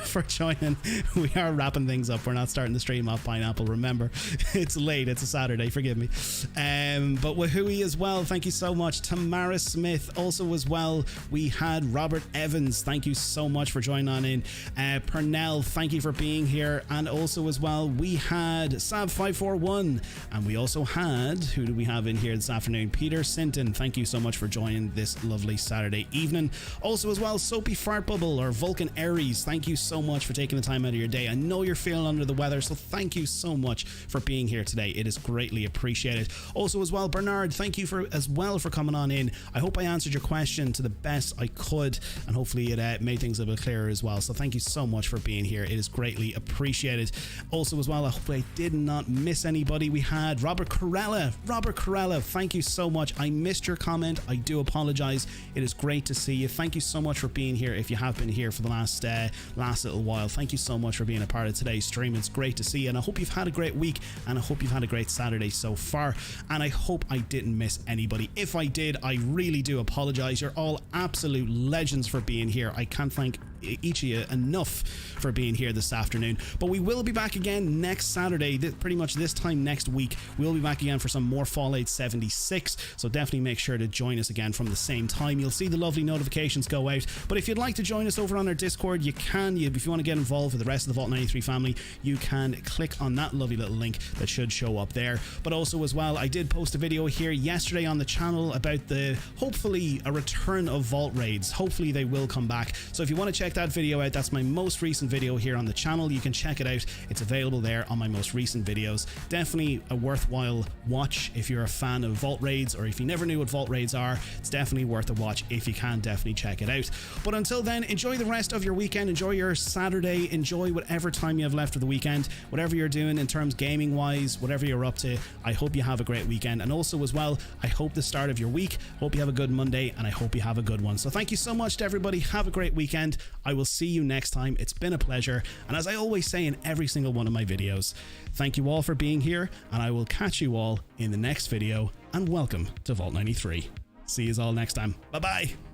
for joining. We are wrapping things up. We're not starting the stream off Pineapple. Remember, it's late. It's a Saturday. Forgive me. But Wahui as well, thank you so much. Tamara Smith also as well. We had Robert Evans, thank you so much for joining on in. P3nAl, thank you for being here. And also as well, we had Sav541, and we also had, who do we have in here this afternoon? Peter Sinton, thank you so much for joining this lovely Saturday evening. Also as well, Soapy Fart Bubble or Vulcan Aries, thank you so much for taking the time out of your day. I know you're feeling under the weather, so thank you so much for being here today. It is greatly appreciated. Also as well, Bernard, thank you as well for coming on in. I hope I answered your question to the best I could, and hopefully it made things a bit clearer as well. So thank you so much for being here. It is greatly appreciated. Also as well, I hope I did not miss anybody. We had Robert Corella. Robert Corella, thank you so much. I missed your comment. I do apologize. It is great to see you. Thank you so much for being here. If you have been here for the last little while, thank you so much for being a part of today's stream. It's great to see you, and I hope you've had a great week, and I hope you've had a great Saturday so far, and I hope I didn't miss anybody. If I did, I really do apologize. You're all absolute legends for being here. I can't thank each of you enough for being here this afternoon. But we will be back again next Saturday, pretty much this time next week. We'll be back again for some more Fallout 76, so definitely make sure to join us again from the same time. You'll see the lovely notifications go out, but if you'd like to join us over on our Discord, you can. If you want to get involved with the rest of the Vault 93 family, you can click on that lovely little link that should show up there. But also as well, I did post a video here yesterday on the channel about hopefully a return of Vault raids. Hopefully they will come back, so if you want to check that video out, that's my most recent video here on the channel. You can check it out. It's available there on my most recent videos. Definitely a worthwhile watch if you're a fan of Vault raids, or if you never knew what Vault raids are. It's definitely worth a watch. If you can, definitely check it out. But until then, enjoy the rest of your weekend. Enjoy your Saturday. Enjoy whatever time you have left of the weekend, whatever you're doing in terms gaming wise, whatever you're up to. I hope you have a great weekend, and also as well, I hope the start of your week, hope you have a good Monday, and I hope you have a good one. So thank you so much to everybody. Have a great weekend. I will see you next time. It's been a pleasure, and as I always say in every single one of my videos, thank you all for being here, and I will catch you all in the next video, and welcome to Vault 93. See you all next time. Bye bye.